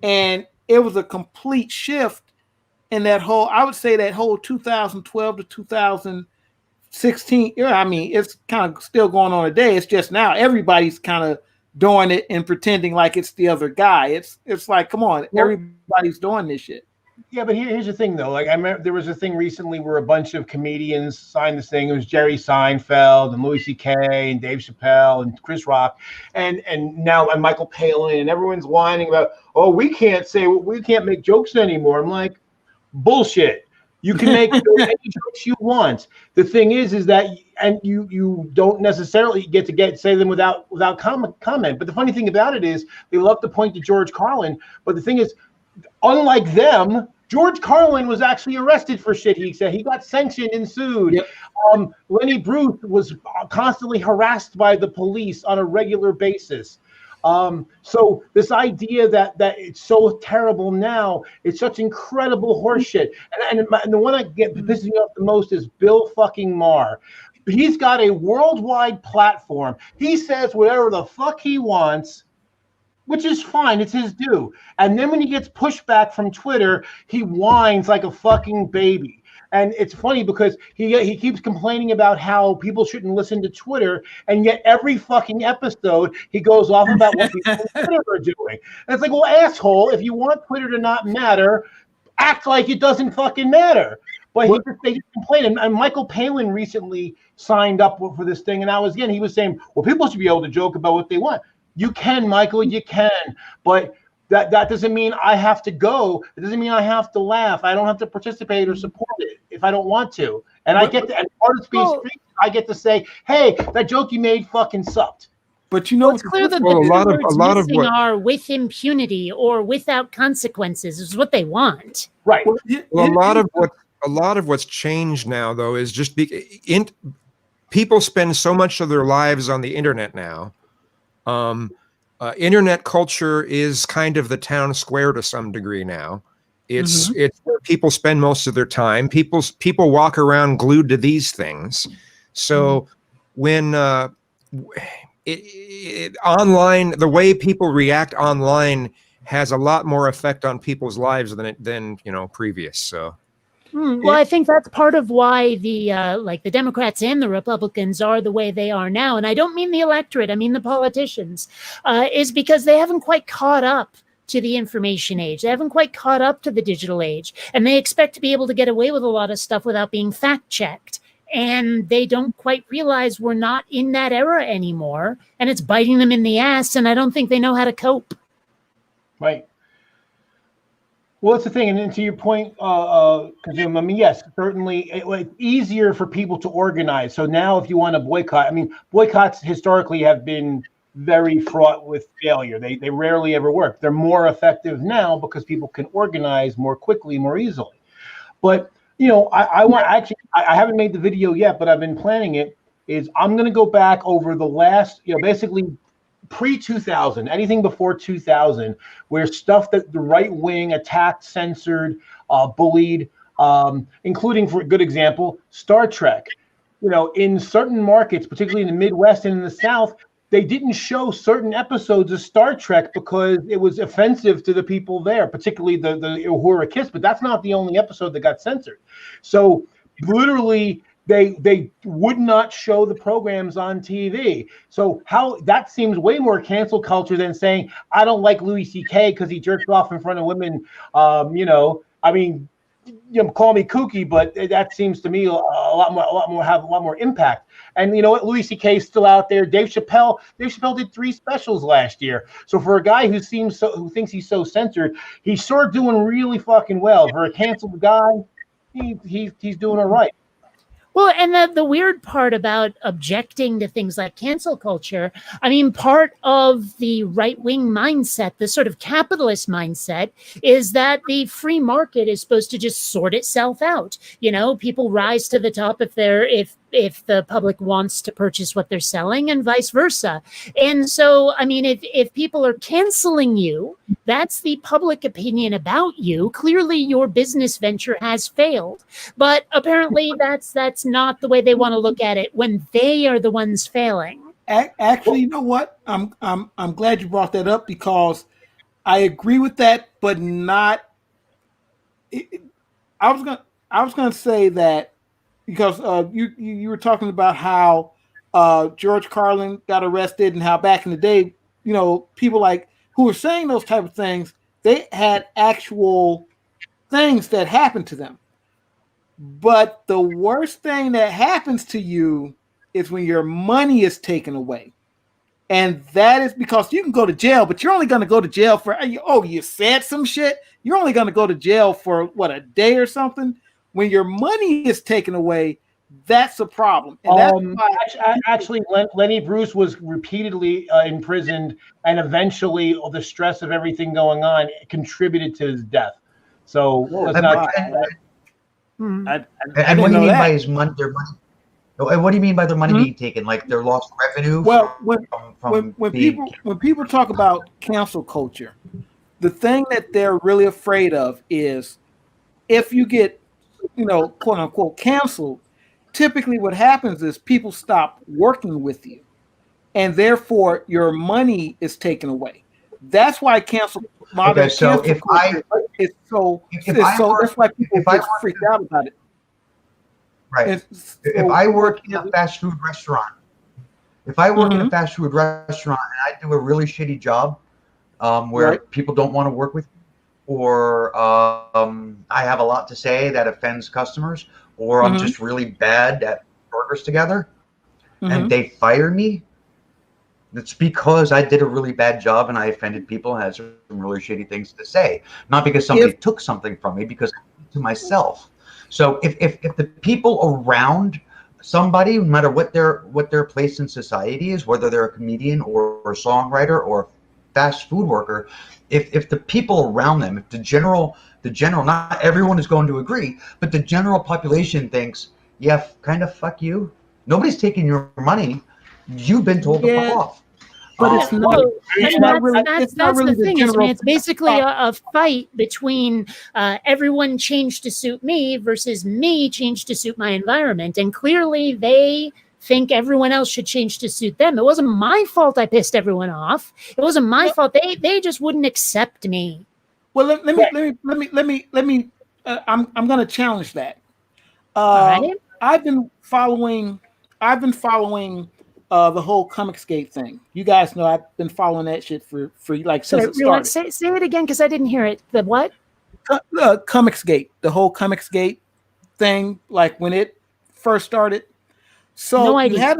And it was a complete shift in that whole, I would say that whole 2012 to 2016 era. I mean, it's kind of still going on today. It's just now everybody's kind of doing it and pretending like it's the other guy. It's like, come on, everybody's doing this shit. Yeah, but here's the thing, though. Like, I remember there was a thing recently where a bunch of comedians signed this thing. It was Jerry Seinfeld and Louis C.K. and Dave Chappelle and Chris Rock, and now Michael Palin, and everyone's whining about, oh, we can't make jokes anymore. I'm like, bullshit. You can make any jokes you want. The thing is that, and you don't necessarily get to say them without comment. But the funny thing about it is they love to point to George Carlin. But the thing is, unlike them, George Carlin was actually arrested for shit he said. He got sanctioned and sued. Yep. Lenny Bruce was constantly harassed by the police on a regular basis. So this idea that it's so terrible now, it's such incredible horseshit. And the one that pisses me off the most is Bill fucking Maher. He's got a worldwide platform. He says whatever the fuck he wants, which is fine. It's his due. And then when he gets pushback from Twitter, he whines like a fucking baby. And it's funny because he keeps complaining about how people shouldn't listen to Twitter, and yet every fucking episode he goes off about what people on Twitter are doing. And it's like, well, asshole, if you want Twitter to not matter, act like it doesn't fucking matter. But they just complain. And Michael Palin recently signed up for this thing, and he was saying, well, people should be able to joke about what they want. You can, Michael, you can, but that doesn't mean I have to go. It doesn't mean I have to laugh. I don't have to participate or support it if I don't want to. And I get to, and part of Space Street, I get to say, hey, that joke you made fucking sucked. But you know, it's clear that the words missing are with impunity or without consequences is what they want. Right. Well, a lot of what's changed now, though, is just people spend so much of their lives on the internet now. Internet culture is kind of the town square to some degree now. It's where people spend most of their time. People walk around glued to these things. So when online, the way people react online has a lot more effect on people's lives than previous. So. Well, I think that's part of why the Democrats and the Republicans are the way they are now. And I don't mean the electorate, I mean the politicians, is because they haven't quite caught up to the information age. They haven't quite caught up to the digital age. And they expect to be able to get away with a lot of stuff without being fact checked. And they don't quite realize we're not in that era anymore. And it's biting them in the ass. And I don't think they know how to cope. Right. Well, that's the thing, and then to your point, Kazum, I mean, yes, certainly it's easier for people to organize. So now if you want to boycott, I mean, boycotts historically have been very fraught with failure. They rarely ever work. They're more effective now because people can organize more quickly, more easily. But, I haven't made the video yet, but I've been planning it, is I'm going to go back over the last, basically pre-2000, anything before 2000, where stuff that the right wing attacked, censored, bullied, including, for a good example, Star Trek. In certain markets, particularly in the Midwest and in the South, they didn't show certain episodes of Star Trek because it was offensive to the people there, particularly the Uhura Kiss. But that's not the only episode that got censored. So literally, they would not show the programs on TV. So how that seems way more cancel culture than saying, I don't like Louis C.K. because he jerks off in front of women. I mean, call me kooky, but that seems to me a lot more impact. And you know what? Louis C.K. is still out there. Dave Chappelle did 3 specials last year. So for a guy who thinks he's so censored, he's sort of doing really fucking well. For a canceled guy, he's doing all right. Well, and the weird part about objecting to things like cancel culture, I mean, part of the right-wing mindset, the sort of capitalist mindset, is that the free market is supposed to just sort itself out. People rise to the top if the public wants to purchase what they're selling, and vice versa. And so, I mean, if people are canceling you, that's the public opinion about you. Clearly, your business venture has failed. But apparently, that's not the way they want to look at it when they are the ones failing. Actually, you know what? I'm glad you brought that up, because I agree with that, but not. I was gonna say that because you were talking about how George Carlin got arrested and how back in the day, people like who were saying those type of things, they had actual things that happened to them. But the worst thing that happens to you is when your money is taken away. And that is because you can go to jail, but you're only going to go to jail for, you said some shit. You're only going to go to jail for, a day or something. When your money is taken away, that's a problem. And that's why actually, Lenny Bruce was repeatedly imprisoned, and eventually the stress of everything going on contributed to his death. So let's not. And what do you mean by his money? Their money? What do you mean by their money being taken? Like their lost revenue? Well, when people talk about cancel culture, the thing that they're really afraid of is if you get, quote unquote, canceled. Typically, what happens is people stop working with you, and therefore your money is taken away. That's why cancel. Okay, so if I that's why people get freaked out about it. Right. If I work in a fast food restaurant, and I do a really shitty job, where people don't want to work with me, or I have a lot to say that offends customers, or I'm just really bad at burgers together, and they fire me, it's because I did a really bad job and I offended people and had some really shitty things to say. Not because somebody took something from me, because I did it to myself. So if the people around somebody, no matter what their place in society is, whether they're a comedian or a songwriter or a fast food worker, if the people around them, if the general, not everyone is going to agree, but the general population thinks, yeah, kind of fuck you. Nobody's taking your money. You've been told to fuck off. But it's not. That's the thing. It's basically a fight between everyone changed to suit me versus me changed to suit my environment. And clearly they think everyone else should change to suit them. It wasn't my fault I pissed everyone off. It wasn't my fault. They just wouldn't accept me. Well, let me. I'm going to challenge that. All right. I've been following the whole Comicsgate thing. You guys know I've been following that shit for like since it started. Say it again because I didn't hear it. The what? Comicsgate, the whole Comicsgate thing, like when it first started. So no idea. You had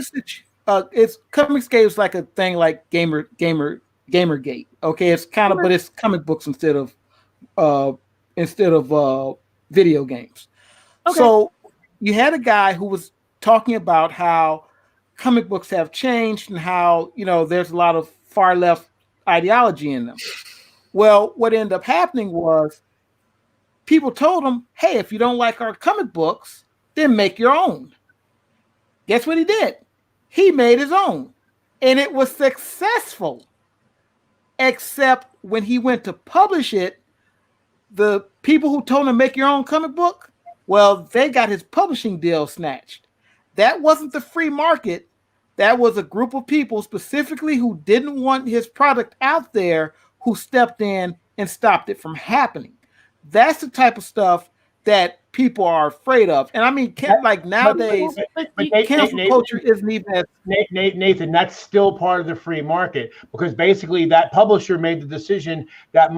it's Comicsgate was like a thing like Gamergate. Okay, it's kind of, but it's comic books instead of video games. Okay. So you had a guy who was talking about how comic books have changed and how, there's a lot of far left ideology in them. Well, what ended up happening was people told him, hey, if you don't like our comic books, then make your own. Guess what he did? He made his own. And it was successful. Except when he went to publish it, the people who told him to make your own comic book, well, they got his publishing deal snatched. That wasn't the free market. That was a group of people specifically who didn't want his product out there who stepped in and stopped it from happening. That's the type of stuff that people are afraid of. And I mean, like nowadays, cancel culture isn't even as... Nathan, that's still part of the free market, because basically that publisher made the decision that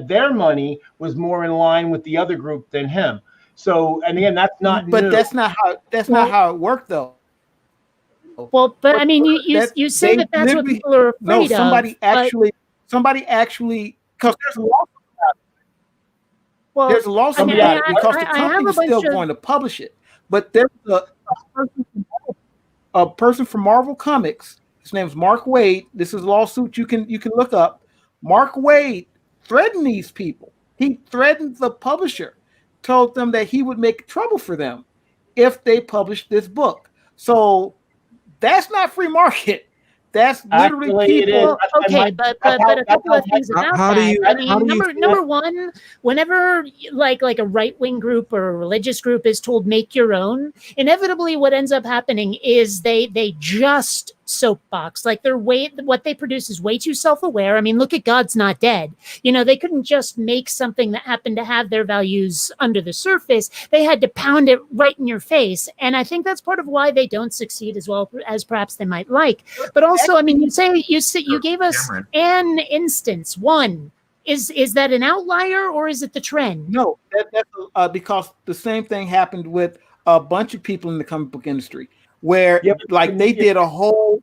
their money was more in line with the other group than him. So, and again, that's not But new. that's not how it worked, though. Well, but I mean, you say that's what people are afraid of. Somebody actually, because there's a lawsuit about it. Well, there's a lawsuit about it because the company is still going to publish it. But there's a person from Marvel Comics. His name is Mark Waid. This is a lawsuit you can look up. Mark Waid threatened these people. He threatened the publisher, told them that he would make trouble for them if they published this book. So that's not free market. That's literally people. Okay, but a couple of things about that. Number one, whenever like a right-wing group or a religious group is told make your own, inevitably what ends up happening is they just soapbox. Like what they produce is way too self-aware. I mean, look at God's Not Dead. They couldn't just make something that happened to have their values under the surface. They had to pound it right in your face. And I think that's part of why they don't succeed as well as perhaps they might like. But also, I mean, you gave us an instance. One. Is that an outlier or is it the trend? No, that's because the same thing happened with a bunch of people in the comic book industry where they did whole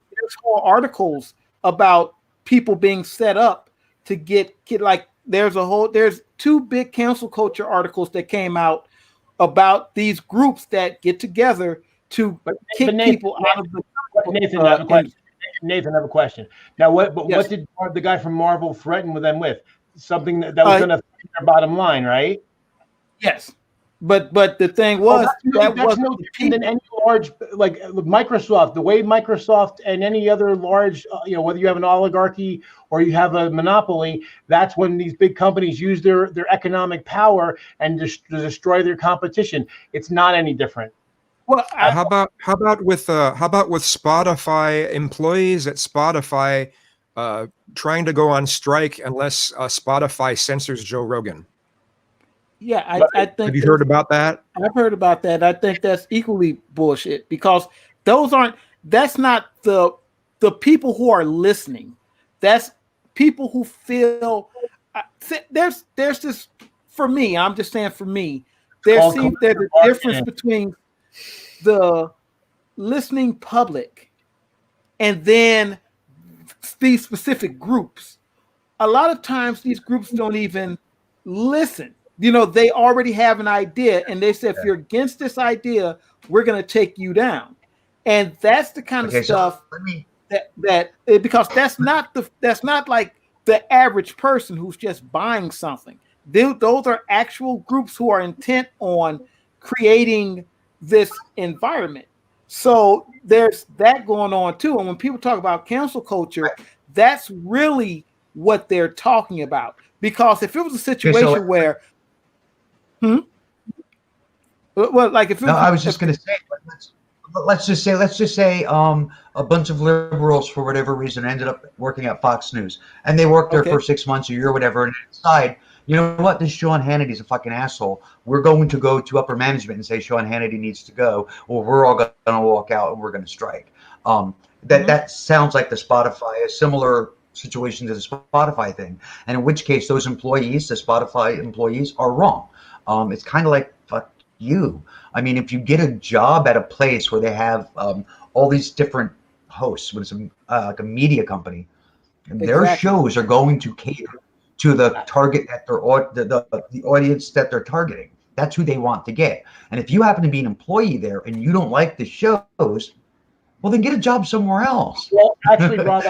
articles about people being set up to get like there's two big cancel culture articles that came out about these groups that get together to kick people out of the. Nathan, I have a question. Now, what did the guy from Marvel threaten with them with? Something that was going to affect their bottom line, right? Yes. But the thing was that's no different than any large, like Microsoft. The way Microsoft and any other large, whether you have an oligarchy or you have a monopoly, that's when these big companies use their economic power and destroy their competition. It's not any different. Well, how about with Spotify employees at Spotify trying to go on strike unless Spotify censors Joe Rogan? Yeah, I think. Have you heard about that? I've heard about that. I think that's equally bullshit because that's not the people who are listening. That's people who feel there's this, for me, I'm just saying for me, there's a difference between the listening public and then these specific groups. A lot of times these groups don't even listen. They already have an idea and they say, if you're against this idea, we're going to take you down. And that's the kind of stuff because that's not like the average person who's just buying something. Those are actual groups who are intent on creating this environment. So there's that going on too. And when people talk about cancel culture, that's really what they're talking about. Because if it was a situation where well, like if it was, I was just going to say, let's just say a bunch of liberals for whatever reason ended up working at Fox News, and they worked there for 6 months, a year, whatever, and decide, you know what, this Sean Hannity's a fucking asshole. We're going to go to upper management and say Sean Hannity needs to go, or we're all going to walk out and we're going to strike. That sounds like the Spotify, a similar situation to the Spotify thing, and in which case those employees, the Spotify employees, are wrong. It's kind of like, fuck you. I mean, if you get a job at a place where they have all these different hosts, when it's like a media company, their shows are going to cater to the target that the audience that they're targeting. That's who they want to get. And if you happen to be an employee there and you don't like the shows, well, then get a job somewhere else. Well, actually, Rob,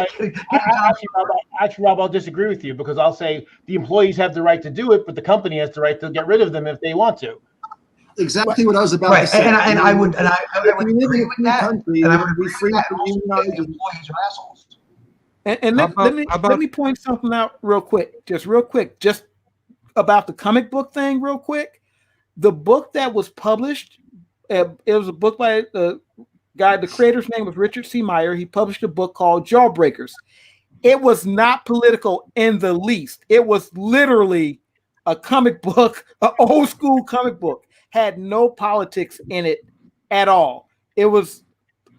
Rob, I'll disagree with you because I'll say the employees have the right to do it, but the company has the right to get rid of them if they want to. Exactly what I was about to say. And I would agree with that. Country, and I would be free to unionize. Employees are assholes. And let me point something out real quick, just about the comic book thing real quick. The book that was published, it was a book by the guy, the creator's name was Richard C. Meyer. He published a book called Jawbreakers. It was not political in the least. It was literally a comic book, an old school comic book, had no politics in it at all. It was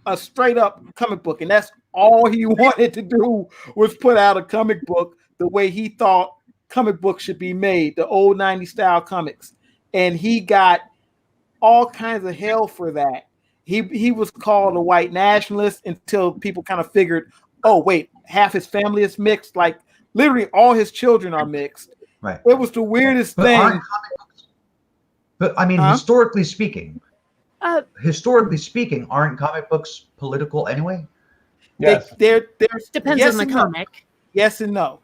a straight up comic book. And that's all he wanted to do was put out a comic book the way he thought comic books should be made, the old 90s style comics. And he got all kinds of hell for that. He was called a white nationalist until people kind of figured, oh, wait, half his family is mixed. Like literally all his children are mixed. Right. It was the weirdest thing. But I mean, historically speaking, aren't comic books political anyway? Yes. They're Depends on the comic. No. Yes and no.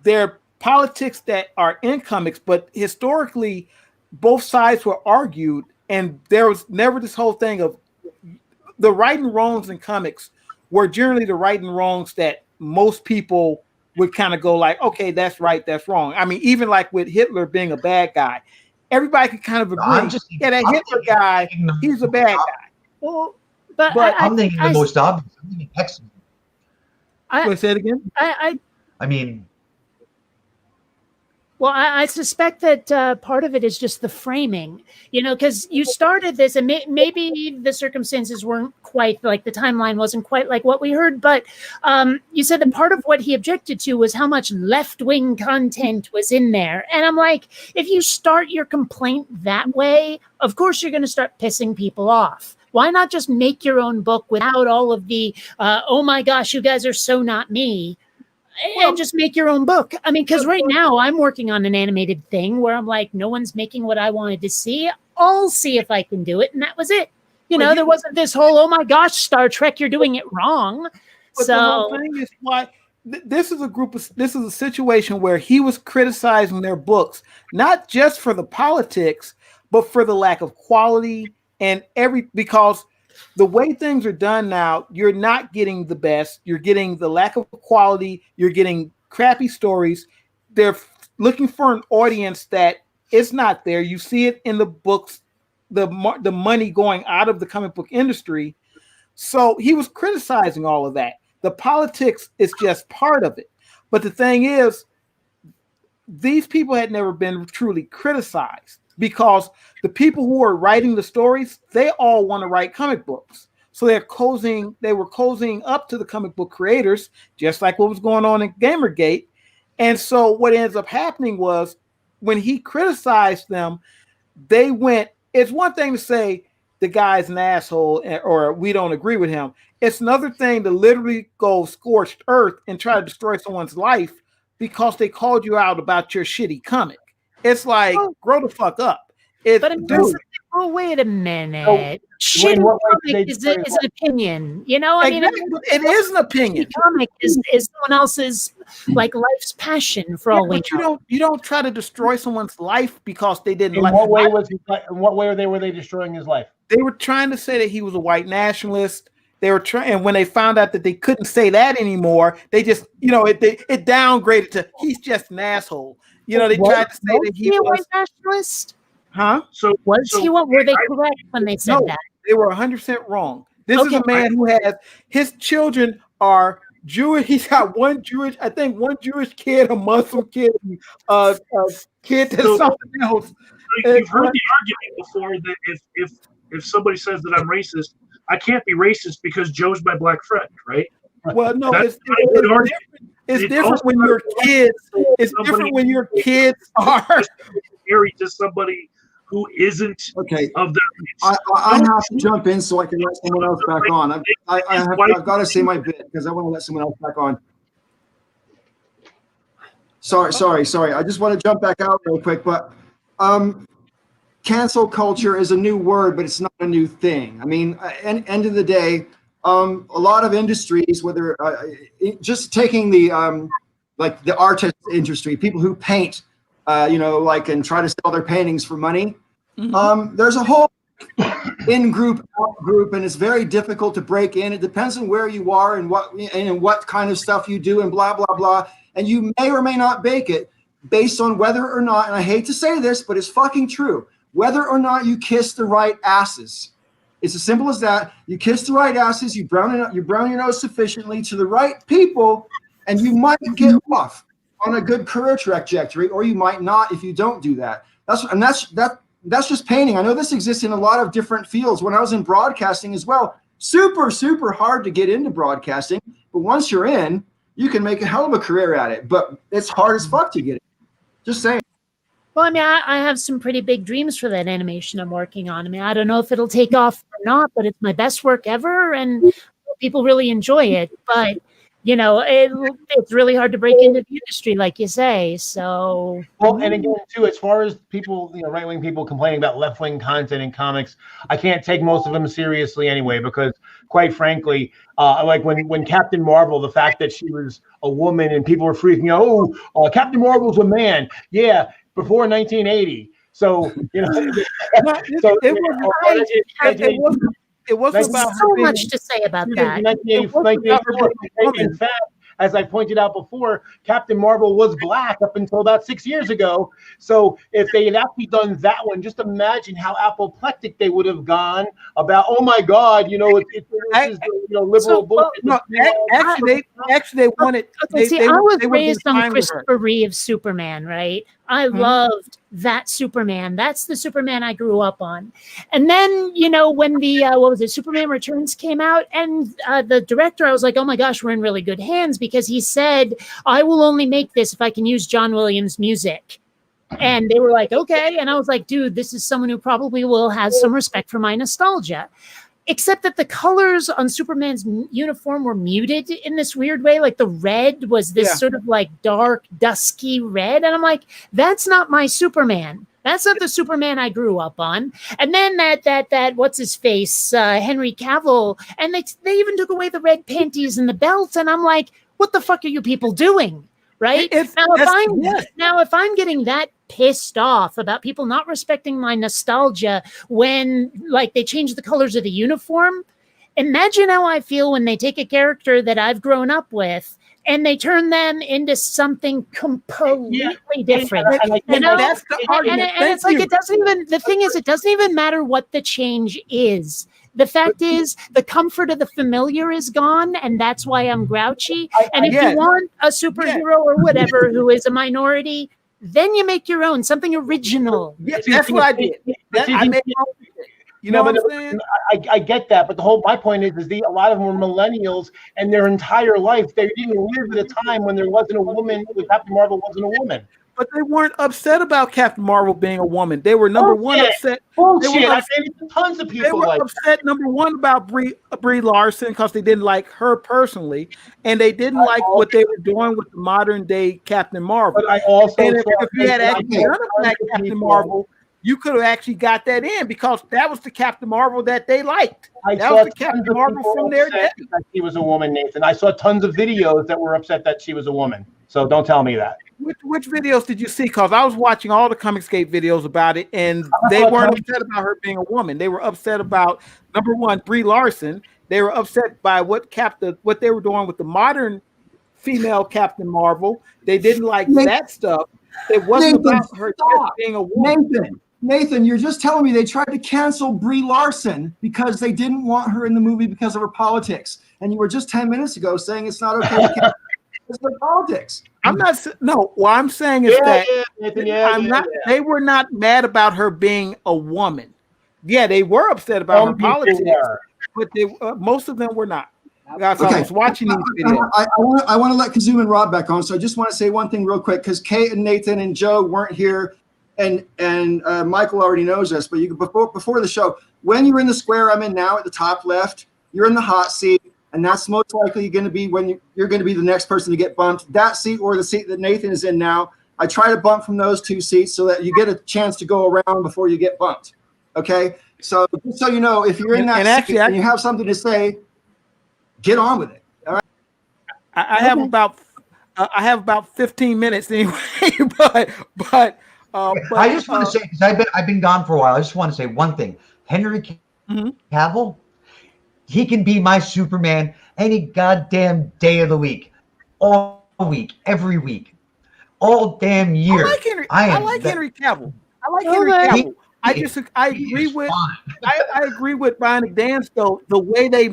They're politics that are in comics, but historically, both sides were argued, and there was never this whole thing of the right and wrongs in comics were generally the right and wrongs that most people would kind of go like, okay, that's right, that's wrong. I mean, even like with Hitler being a bad guy, everybody could kind of agree. That Hitler guy, he's a bad guy. Well, but I'm thinking the most obvious. I'm thinking X-Men. Wait, say it again. I mean, well, I suspect that part of it is just the framing, because you started this and maybe the circumstances weren't quite like the timeline wasn't quite like what we heard. But you said that part of what he objected to was how much left-wing content was in there. And I'm like, if you start your complaint that way, of course, you're going to start pissing people off. Why not just make your own book without all of the, oh my gosh, you guys are so not me. And just make your own book. I mean, because right now I'm working on an animated thing where I'm like, no one's making what I wanted to see. I'll see if I can do it. And that was it. You know, there wasn't this whole, oh my gosh, Star Trek, you're doing it wrong. But the whole thing is why this is a situation where he was criticizing their books, not just for the politics, but for the lack of quality and because the way things are done now, you're not getting the best. You're getting the lack of quality. You're getting crappy stories. They're looking for an audience that is not there. You see it in the books, the money going out of the comic book industry. So he was criticizing all of that. The politics is just part of it. But the thing is, these people had never been truly criticized because the people who are writing the stories, they all want to write comic books. So they were cozying up to the comic book creators, just like what was going on in Gamergate. And so what ends up happening was when he criticized them, they went, it's one thing to say the guy's an asshole or we don't agree with him. It's another thing to literally go scorched earth and try to destroy someone's life because they called you out about your shitty comic. It's like, grow the fuck up. But wait a minute. Shitty comic is an opinion. You know, I mean, it is an opinion. Comic is someone else's like life's passion for all we know. You don't try to destroy someone's life because they didn't. In what way were they destroying his life? They were trying to say that he was a white nationalist. They were trying, and when they found out that they couldn't say that anymore, they just, you know, it downgraded to he's just an asshole. You know, they tried to say that he was a white nationalist. Huh? Were they correct when they said that? They were 100% wrong. This is a man who has his children are Jewish. He's got one Jewish kid, a Muslim kid, a kid that's something else. You've heard the argument before that if somebody says that I'm racist, I can't be racist because Joe's my black friend, right? Well, no, it's different when your kids. It's different when your kids are married to somebody who isn't okay of their race. I have to jump in so I can let someone else back on. I've got to say my bit because I want to let someone else back on. Sorry. I just want to jump back out real quick, but cancel culture is a new word, but it's not a new thing. I mean, end of the day, a lot of industries, whether just taking the like the artist industry, people who paint, and try to sell their paintings for money. Mm-hmm. There's a whole in-group, out-group, and it's very difficult to break in. It depends on where you are and what kind of stuff you do and blah, blah, blah. And you may or may not bake it based on whether or not, and I hate to say this, but it's fucking true, whether or not you kiss the right asses. It's as simple as that. You kiss the right asses, you brown your nose sufficiently to the right people, and you might get off on a good career trajectory, or you might not if you don't do that. That's just painting. I know this exists in a lot of different fields. When I was in broadcasting as well, super, super hard to get into broadcasting. But once you're in, you can make a hell of a career at it. But it's hard as fuck to get it. Just saying. Well, I mean, I have some pretty big dreams for that animation I'm working on. I mean, I don't know if it'll take off or not, but it's my best work ever, and people really enjoy it. But you know, it's really hard to break into the industry, like you say. So, well, and again, too, as far as people, right-wing people complaining about left-wing content in comics, I can't take most of them seriously anyway, because quite frankly, like when Captain Marvel, the fact that she was a woman and people were freaking out, Captain Marvel's a man. Yeah, before 1980. So, it wasn't about so much to say about that. In fact, as I pointed out before, Captain Marvel was black up until about 6 years ago. So if they had actually done that one, just imagine how apoplectic they would have gone about, oh my God, this is liberal bullshit. No, actually, they wanted. I was raised on Christopher Reeve's Superman, right? I loved that Superman. That's the Superman I grew up on. And then, when the Superman Returns came out, and the director, I was like, oh my gosh, we're in really good hands, because he said, I will only make this if I can use John Williams' music. And they were like, okay. And I was like, dude, this is someone who probably will have some respect for my nostalgia. Except that the colors on Superman's uniform were muted in this weird way. Like the red was this sort of like dark, dusky red. And I'm like, that's not my Superman. That's not the Superman I grew up on. And then that what's his face, Henry Cavill, and they even took away the red panties and the belts, and I'm like, what the fuck are you people doing? Right? Now if I'm getting that pissed off about people not respecting my nostalgia when like they change the colors of the uniform, imagine how I feel when they take a character that I've grown up with and they turn them into something completely different. And that's the argument. And it's like, it doesn't even, the thing is, it doesn't even matter what the change is. The fact is, the comfort of the familiar is gone, and that's why I'm grouchy. And if you want a superhero or whatever who is a minority, then you make your own, something original. Yeah, that's what I did. I made my own. You know what I'm saying? I get that, but my point is a lot of them were millennials, and their entire life they didn't live at a time when there wasn't a woman. Captain Marvel wasn't a woman. But they weren't upset about Captain Marvel being a woman. They were number one upset. Bullshit! Tons of people were upset. Number one about Brie Larson because they didn't like her personally, and they didn't like what they were doing with the modern day Captain Marvel. But I also if you had actually done that Captain Marvel, you could have actually got that in because that was the Captain Marvel that they liked. That was the Captain Marvel from their day. That she was a woman, Nathan. I saw tons of videos that were upset that she was a woman. So don't tell me that. Which videos did you see? Because I was watching all the Comicsgate videos about it, and they weren't upset about her being a woman. They were upset about, number one, Brie Larson. They were upset by what they were doing with the modern female Captain Marvel. They didn't like that stuff. It wasn't about her just being a woman. Nathan, you're just telling me they tried to cancel Brie Larson because they didn't want her in the movie because of her politics. And you were just 10 minutes ago saying it's not okay to cancel because of her politics. I'm not. No, what I'm saying is they were not mad about her being a woman. Yeah, they were upset about her politics, but most of them were not. Guys, I was watching these videos. I want to let Kazum and Rob back on, so I just want to say one thing real quick because Kate and Nathan and Joe weren't here. And Michael already knows this, but you before the show, when you're in the square I'm in now at the top left, you're in the hot seat, and that's most likely going to be when you're going to be the next person to get bumped. That seat or the seat that Nathan is in now, I try to bump from those two seats so that you get a chance to go around before you get bumped. Okay, so just so you know, if you're in that seat and you have something to say, get on with it. All right. I have about 15 minutes anyway, but. I just want to say, because I've been gone for a while, I just want to say one thing. Henry Cavill, he can be my Superman any goddamn day of the week, all week, every week, all damn year. I like Henry Cavill. I agree with Brian McDaniels though. The way they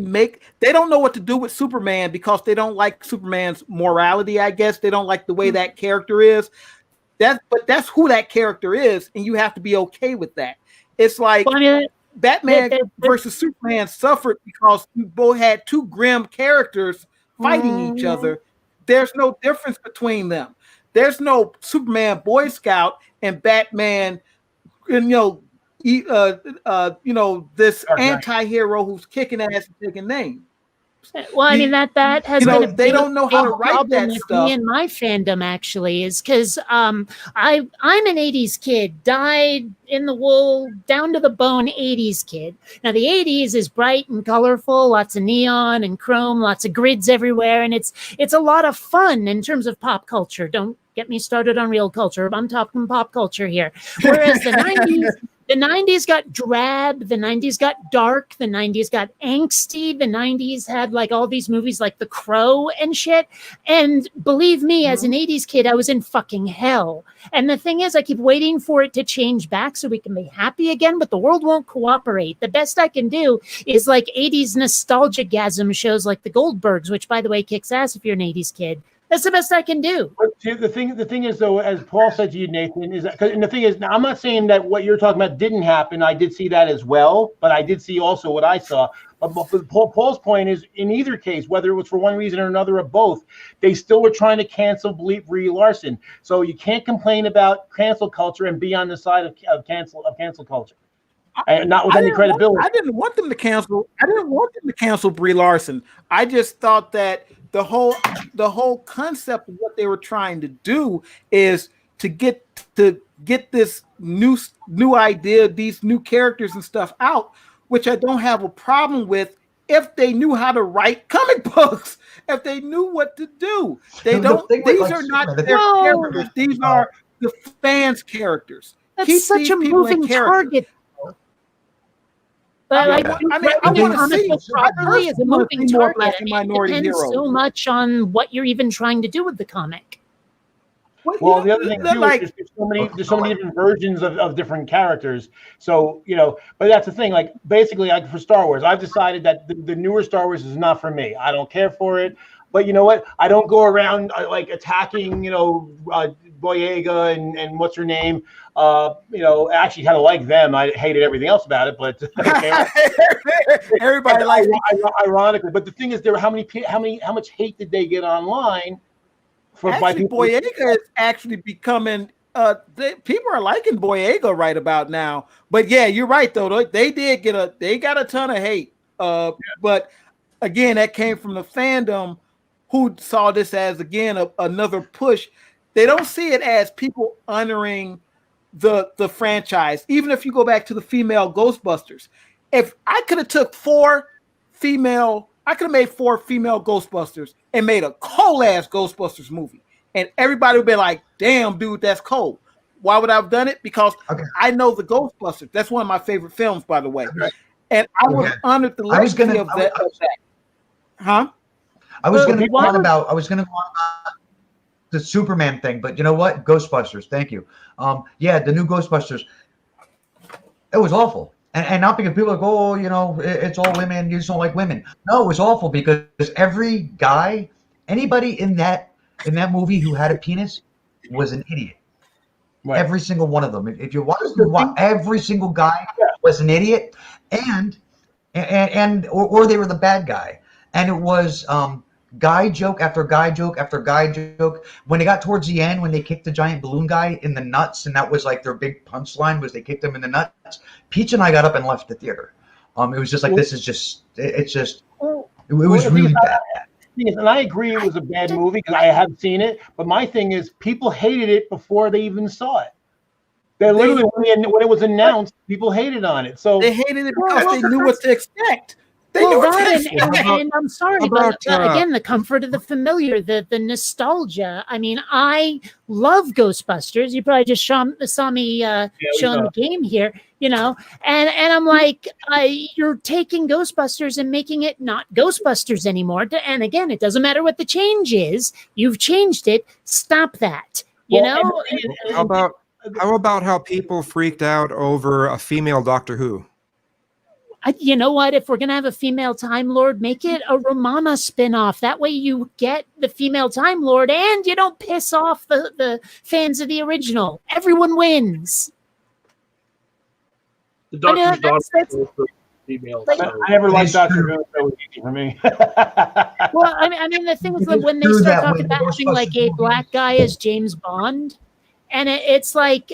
don't know what to do with Superman because they don't like Superman's morality. I guess they don't like the way that character is. But that's who that character is, and you have to be okay with that. It's like Batman versus Superman suffered because you both had two grim characters fighting each other. There's no difference between them. There's no Superman Boy Scout and Batman, this anti-hero who's kicking ass and taking names. Well, I mean that has been a they don't know how to write that stuff. Me and my fandom actually is because I'm an '80s kid, dyed in the wool, down to the bone '80s kid. Now the '80s is bright and colorful, lots of neon and chrome, lots of grids everywhere, and it's a lot of fun in terms of pop culture. Don't get me started on real culture. I'm talking pop culture here. Whereas the '90s. The 90s got drab, the 90s got dark, the 90s got angsty, the 90s had like all these movies like The Crow and shit. And believe me, as an 80s kid, I was in fucking hell. And the thing is, I keep waiting for it to change back so we can be happy again, but the world won't cooperate. The best I can do is like 80s nostalgia-gasm shows like The Goldbergs, which by the way kicks ass if you're an 80s kid. That's the best I can do. But the thing is, though, as Paul said to you, Nathan, is that, and the thing is, now I'm not saying that what you're talking about didn't happen. I did see that as well, but I did see also what I saw. But Paul's point is, in either case, whether it was for one reason or another or both, they still were trying to cancel Brie Larson. So you can't complain about cancel culture and be on the side of cancel culture. And not with any credibility. I didn't want them to cancel Brie Larson. I just thought that the whole concept of what they were trying to do is to get this new idea, these new characters and stuff out, which I don't have a problem with if they knew how to write comic books, if they knew what to do. They don't. These are not their characters. These are the fans' characters. That's such a moving target. But I want to see properly as a moving target. Black and minority depends heroes. so much on what you're even trying to do with the comic. Well, the other thing too is there's so many different versions of different characters. So but that's the thing. Like basically, like for Star Wars, I've decided that the newer Star Wars is not for me. I don't care for it. But you know what? I don't go around like attacking Boyega and what's her name. Actually kind of like them. I hated everything else about it, but everybody likes ironically. But the thing is, how much hate did they get online? Boyega is actually becoming. People are liking Boyega right about now. But yeah, you're right though. They got a ton of hate. But again, that came from the fandom who saw this as again another push. They don't see it as people honoring the franchise. Even if you go back to the female Ghostbusters, if I could have took I could have made 4 female Ghostbusters and made a cold-ass Ghostbusters movie. And everybody would be like, damn, dude, that's cold. Why would I have done it? Because I know the Ghostbusters. That's one of my favorite films, by the way. Okay. And I would have honored the legacy of that. Huh? I was going to go on about the Superman thing, but you know what? Ghostbusters, thank you. The new Ghostbusters, it was awful. And not because people are like, it's all women, you just don't like women. No, it was awful because every guy, anybody in that movie who had a penis was an idiot. Right. Every single one of them. If you watch every single guy was an idiot, and they were the bad guy. And it was guy joke after guy joke after guy joke. When it got towards the end, when they kicked the giant balloon guy in the nuts, and that was like their big punchline was they kicked him in the nuts. Peach and I got up and left the theater. It was just like, it was really bad. And I agree it was a bad movie because I have seen it. But my thing is, people hated it before they even saw it. They literally, when it was announced, people hated on it. So they hated it because they knew what to expect. And I'm sorry, but again, the comfort of the familiar, the nostalgia. I mean, I love Ghostbusters. You probably just saw me showing the game here, and I'm like, you're taking Ghostbusters and making it not Ghostbusters anymore. And again, it doesn't matter what the change is. You've changed it. Stop that. How about how people freaked out over a female Doctor Who? You know what? If we're going to have a female Time Lord, make it a Romana spinoff. That way you get the female Time Lord and you don't piss off the fans of the original. Everyone wins. The Doctor's daughter was female. I never liked Doctor Who. That was easy for me. Well, I mean, the thing is that when they start talking about having like a black guy as James Bond, and it's like,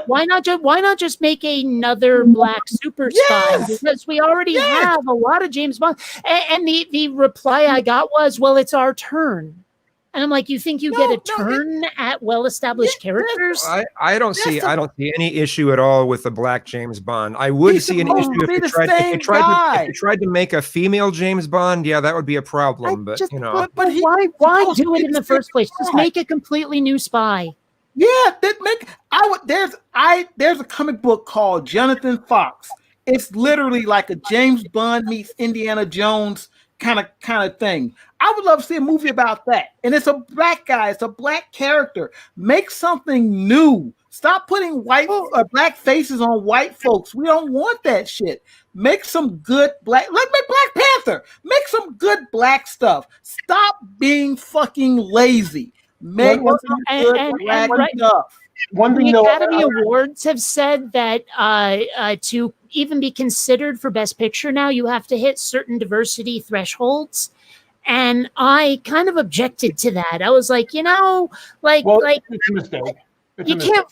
why not just make another black super spy? Because we already have a lot of James Bond. And the reply I got was, well, it's our turn. And I'm like, you think you get a turn at well-established characters? I don't see any issue at all with the black James Bond. I would see an issue if you tried to make a female James Bond. Yeah, that would be a problem. But why do it in the first place? Just make a completely new spy. Yeah, there's a comic book called Jonathan Fox. It's literally like a James Bond meets Indiana Jones kind of thing. I would love to see a movie about that. And it's a black guy, it's a black character. Make something new. Stop putting black faces on white folks. We don't want that shit. Make some good make Black Panther. Make some good black stuff. Stop being fucking lazy. Make black stuff. One thing, the Academy Awards have said that to even be considered for Best Picture now, you have to hit certain diversity thresholds. And I kind of objected to that. I was like, it's a mistake. You can't.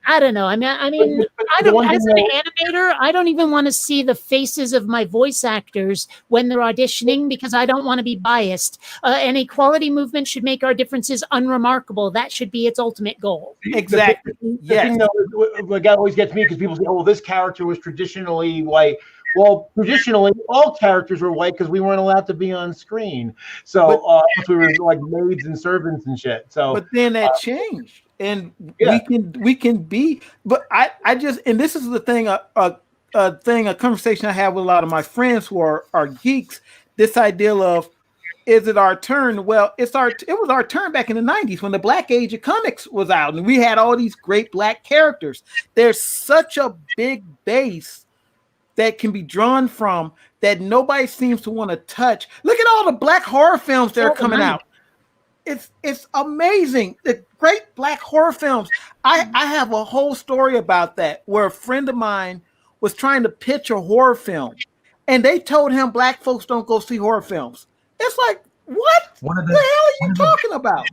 I don't know. I mean, I don't. As an animator, I don't even want to see the faces of my voice actors when they're auditioning because I don't want to be biased. An equality movement should make our differences unremarkable. That should be its ultimate goal. Exactly. The thing, though, what always gets me, because people say, "Oh, well, this character was traditionally white." Well, traditionally, all characters were white because we weren't allowed to be on screen. So we were like maids and servants and shit. So, but then that changed, and yeah. we can be. But I just, and this is the thing, a conversation I have with a lot of my friends who are geeks. This idea of, is it our turn? Well, it was our turn back in the 90s when the Black Age of Comics was out, and we had all these great black characters. There's such a big base that can be drawn from that nobody seems to want to touch. Look at all the black horror films that are coming out. It's amazing. The great black horror films. I have a whole story about that where a friend of mine was trying to pitch a horror film, and they told him black folks don't go see horror films. It's like, what? The hell are you talking about?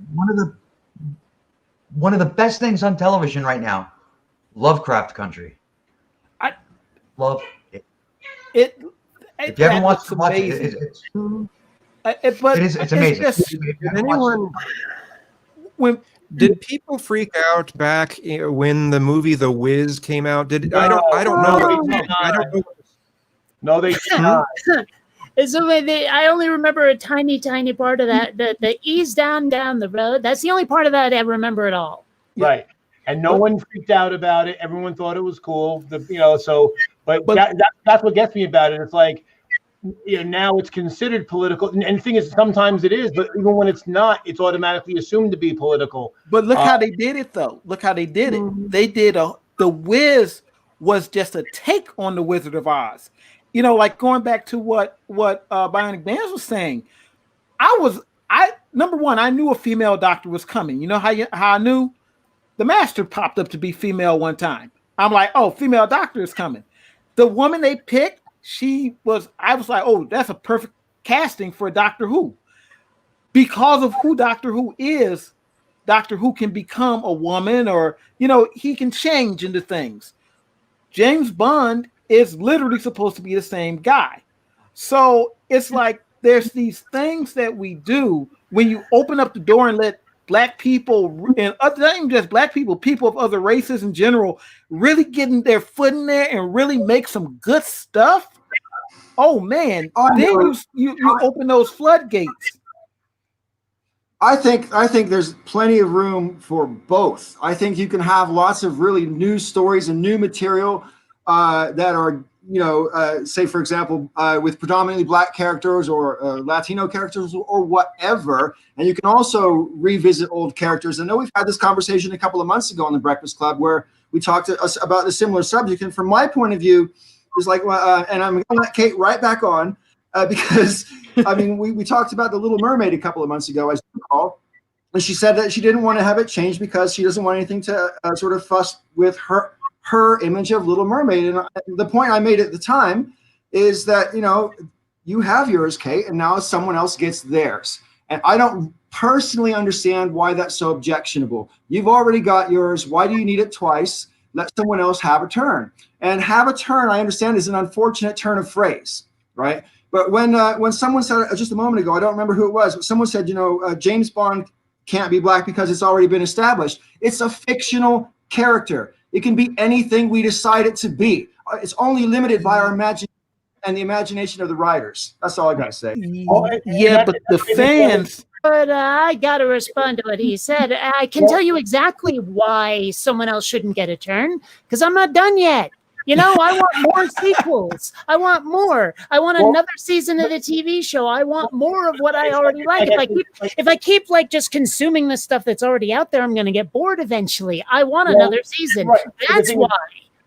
One of the best things on television right now, Lovecraft Country. Love it. If you haven't watched it, watch it. It's amazing. Did people freak out back when the movie The Wiz came out? I don't know. I don't know. No, they did not. So I only remember a tiny part of that. The ease down the road. That's the only part of that I remember at all. Right. And no one freaked out about it. Everyone thought it was cool. But that's what gets me about it. It's like, now it's considered political. And the thing is, sometimes it is, but even when it's not, it's automatically assumed to be political. But look how they did it, though. Look how they did it. They did The Wiz was just a take on The Wizard of Oz. Like going back to what Bionic Bands was saying. Number one, I knew a female doctor was coming. You know how I knew? The Master popped up to be female one time. I'm like, oh, female doctor is coming. The woman they picked, I was like, oh, that's a perfect casting for Doctor Who. Because of who Doctor Who is, Doctor Who can become a woman, or, he can change into things. James Bond is literally supposed to be the same guy. So it's like there's these things that we do when you open up the door and let Black people, and not even just Black people, people of other races in general, really getting their foot in there and really make some good stuff. Oh man, then you open those floodgates. I think there's plenty of room for both. I think you can have lots of really new stories and new material that are, say for example, with predominantly Black characters or Latino characters or whatever. And you can also revisit old characters. I know we've had this conversation a couple of months ago on the Breakfast Club where we talked about a similar subject. And from my point of view, it's like, and I'm going to let Kate right back on because, I mean, we talked about The Little Mermaid a couple of months ago, as you recall. And she said that she didn't want to have it changed because she doesn't want anything to sort of fuss with her image of Little Mermaid. And the point I made at the time is that, you have yours, Kate, and now someone else gets theirs. And I don't personally understand why that's so objectionable. You've already got yours. Why do you need it twice? Let someone else have a turn. And have a turn, I understand, is an unfortunate turn of phrase, right? But when someone said just a moment ago, I don't remember who it was, but someone said, James Bond can't be Black because it's already been established. It's a fictional character. It can be anything we decide it to be. It's only limited by our imagination and the imagination of the writers. That's all I got to say. Yeah, but the fans... But I got to respond to what he said. I can tell you exactly why someone else shouldn't get a turn, because I'm not done yet. I want more sequels. I want more. I want another season of the TV show. I want more of what I already like. If I keep like just consuming the stuff that's already out there, I'm going to get bored eventually. I want another season. Right. That's why.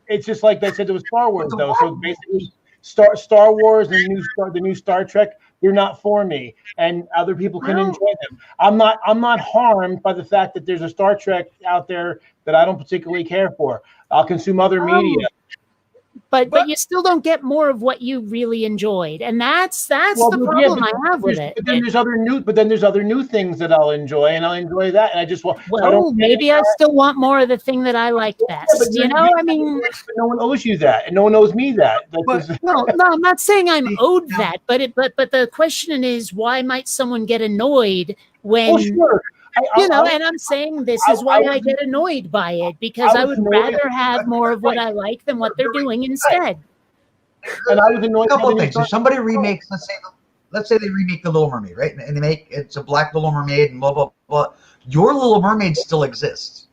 It's just like they said it was Star Wars, though. So basically, Star Wars and the new Star Trek, they're not for me, and other people can enjoy them. I'm not harmed by the fact that there's a Star Trek out there that I don't particularly care for. I'll consume other media. But you still don't get more of what you really enjoyed, and that's the problem I have with it. But then there's other new things that I'll enjoy, and I'll enjoy that. And I just want. Well, maybe I still want more of the thing that I like best. Yeah, I mean, no one owes you that, and no one owes me that. No, I'm not saying I'm owed that, but the question is, why might someone get annoyed when? Oh, sure. And I'm saying this is why I get annoyed by it, because I would rather have more of what I like than what they're doing instead. And I was annoyed. A couple of things. If somebody remakes, let's say they remake the Little Mermaid, right? And they make it's a black Little Mermaid and blah blah blah. Your Little Mermaid still exists,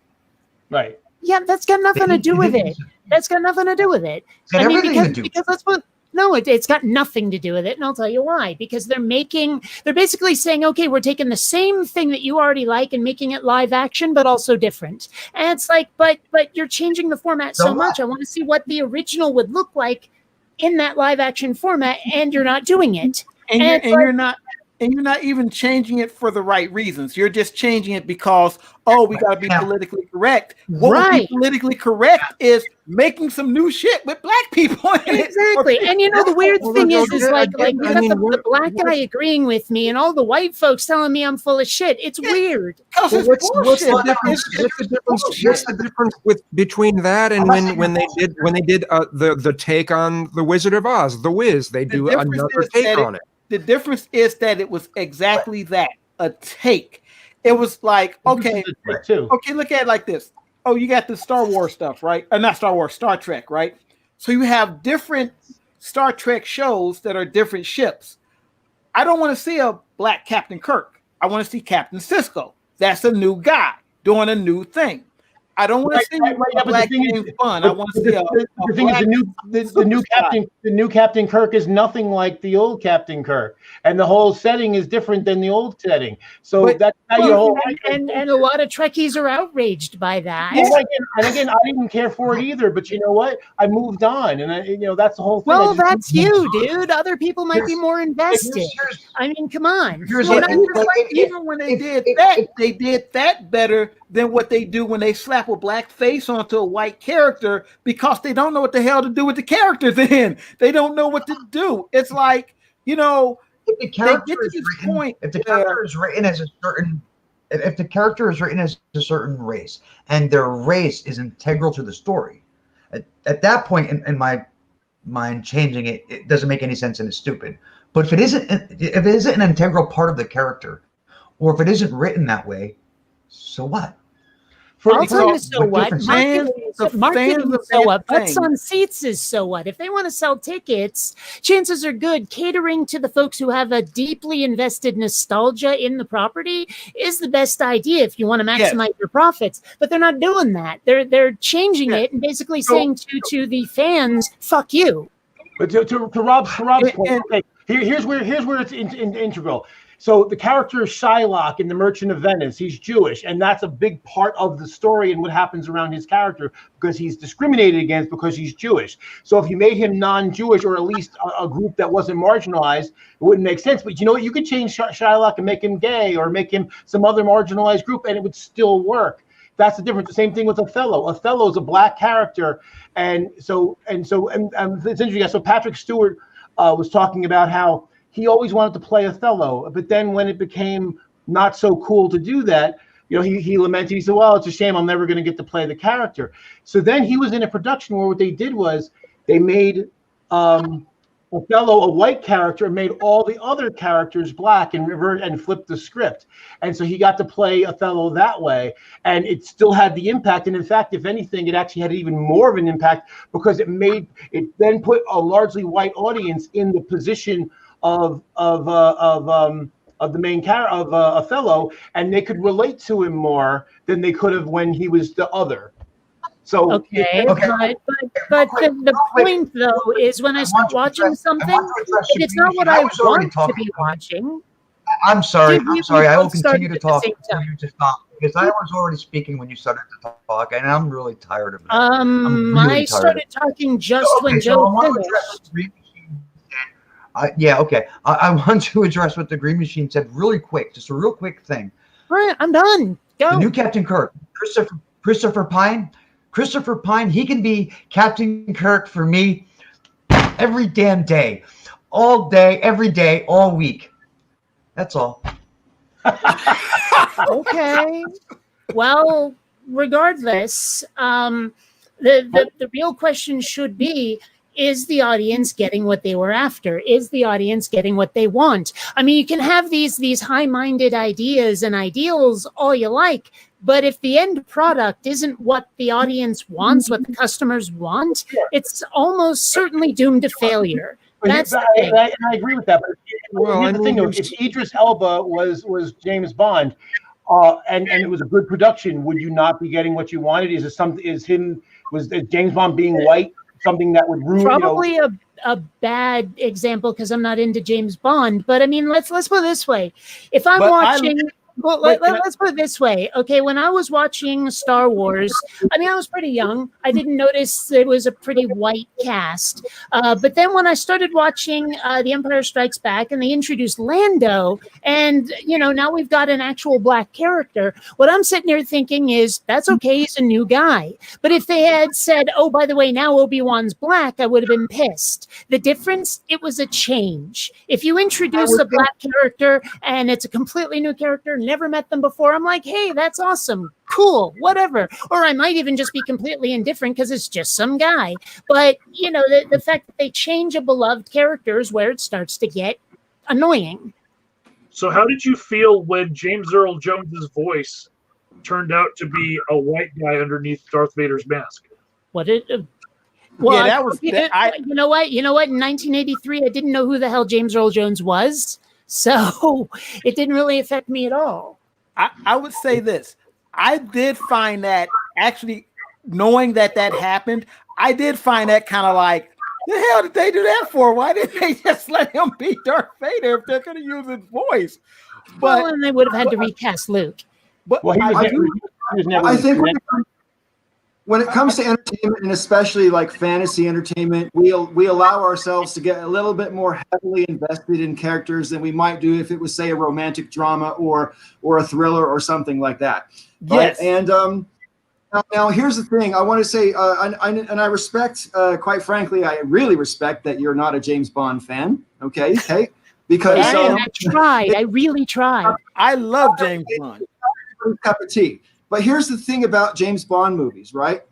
right? Yeah, that's got nothing to do with it. That's got nothing to do with it. I mean, because that's what. No, it's got nothing to do with it, and I'll tell you why. Because they're basically saying, okay, we're taking the same thing that you already like and making it live action, but also different. And it's like, but you're changing the format so much. I want to see what the original would look like in that live action format, and you're not doing it. And you're not even changing it for the right reasons. You're just changing it because, we got to be politically correct. What would be politically correct is making some new shit with black people in it. Exactly. And the weird thing is like you got the black guy agreeing with me and all the white folks telling me I'm full of shit. It's weird. What's the difference between that and when they did the take on the Wizard of Oz, The Wiz? They do another take on it. The difference is that it was exactly that, a take. It was like, okay, look at it like this. Oh, you got the Star Wars stuff, right? Not Star Wars, Star Trek, right? So you have different Star Trek shows that are different ships. I don't want to see a black Captain Kirk. I want to see Captain Sisko. That's a new guy doing a new thing. I don't want to see a black James Bond. I want to see the new Captain Kirk is nothing like the old Captain Kirk, and the whole setting is different than the old setting. So that's how your whole and a lot of Trekkies are outraged by that. Yeah, and again, I didn't care for it either. But you know what? I moved on, and that's the whole thing. Well, that's you, dude. Other people might be more invested. I mean, come on. Even when they did that, they did that better than what they do when they slap a black face onto a white character, because they don't know what the hell to do with the character then. They don't know what to do. It's like, if the character is written as a certain race and their race is integral to the story, at that point in my mind, changing it doesn't make any sense and it's stupid. But if it isn't an integral part of the character, or if it isn't written that way, so what? I'll tell you so what. Marketing is so what. Butts on seats is so what. If they want to sell tickets, chances are good catering to the folks who have a deeply invested nostalgia in the property is the best idea if you want to maximize your profits. But they're not doing that. They're changing it and basically saying to the fans, "Fuck you." But to Rob's point, here's where it's integral. So the character is Shylock in The Merchant of Venice. He's Jewish, and that's a big part of the story and what happens around his character, because he's discriminated against because he's Jewish. So if you made him non-Jewish, or at least a group that wasn't marginalized, it wouldn't make sense. But you know what? You could change Shylock and make him gay, or make him some other marginalized group, and it would still work. That's the difference. The same thing with Othello. Othello is a black character, and it's interesting. So Patrick Stewart was talking about how he always wanted to play Othello, but then when it became not so cool to do that, he lamented. He said, "Well, it's a shame. I'm never going to get to play the character." So then he was in a production where what they did was they made Othello a white character and made all the other characters black and flipped the script. And so he got to play Othello that way, and it still had the impact. And in fact, if anything, it actually had even more of an impact, because it then put a largely white audience in the position of the main character of Othello, and they could relate to him more than they could have when he was the other. So but the point though is, when I start watching something, it's not what I want to be watching. I'm sorry. I will continue to talk until you just stop, because I was already speaking when you started to talk, and I'm really tired of it. I started talking just when Joe finished. I want to address what the Green Machine said really quick. Just a real quick thing. All right, I'm done. Go. The new Captain Kirk, Christopher Pine. Christopher Pine, he can be Captain Kirk for me every damn day, all day, every day, all week. That's all. Okay. Well, regardless, the real question should be, is the audience getting what they were after? Is the audience getting what they want? I mean, you can have these high-minded ideas and ideals all you like, but if the end product isn't what the audience wants, what the customers want, it's almost certainly doomed to failure. That's the thing. I agree with that. But here's the thing, though. If Idris Elba was James Bond, and it was a good production, would you not be getting what you wanted? Was James Bond being white something that would ruin? Probably a bad example because I'm not into James Bond. But I mean, let's put it this way: if I'm watching. Well, let's put it this way. Okay, when I was watching Star Wars, I mean, I was pretty young. I didn't notice it was a pretty white cast. But then when I started watching The Empire Strikes Back and they introduced Lando, and, now we've got an actual black character, what I'm sitting there thinking is, that's okay, he's a new guy. But if they had said, oh, by the way, now Obi-Wan's black, I would have been pissed. The difference, it was a change. If you introduce a black character and it's a completely new character, never met them before, I'm like, hey, that's awesome, cool, whatever. Or I might even just be completely indifferent because it's just some guy. But the fact that they change a beloved character is where it starts to get annoying. So how did you feel when James Earl Jones's voice turned out to be a white guy underneath Darth Vader's mask? Well, yeah, that was. You know what? In 1983, I didn't know who the hell James Earl Jones was. So it didn't really affect me at all. I would say this. I did find that actually, knowing that happened, I did find that kind of like, the hell did they do that for? Why didn't they just let him be Darth Vader if they're going to use his voice? But then they would have had to recast Luke. But I think when it comes to entertainment, and especially like fantasy entertainment, we allow ourselves to get a little bit more heavily invested in characters than we might do if it was, say, a romantic drama or a thriller or something like that. Yes. And now here's the thing. I want to say, and I respect, quite frankly, I really respect that you're not a James Bond fan. Okay, because I tried. I really tried. I love James Bond. Cup of tea. But here's the thing about James Bond movies, right?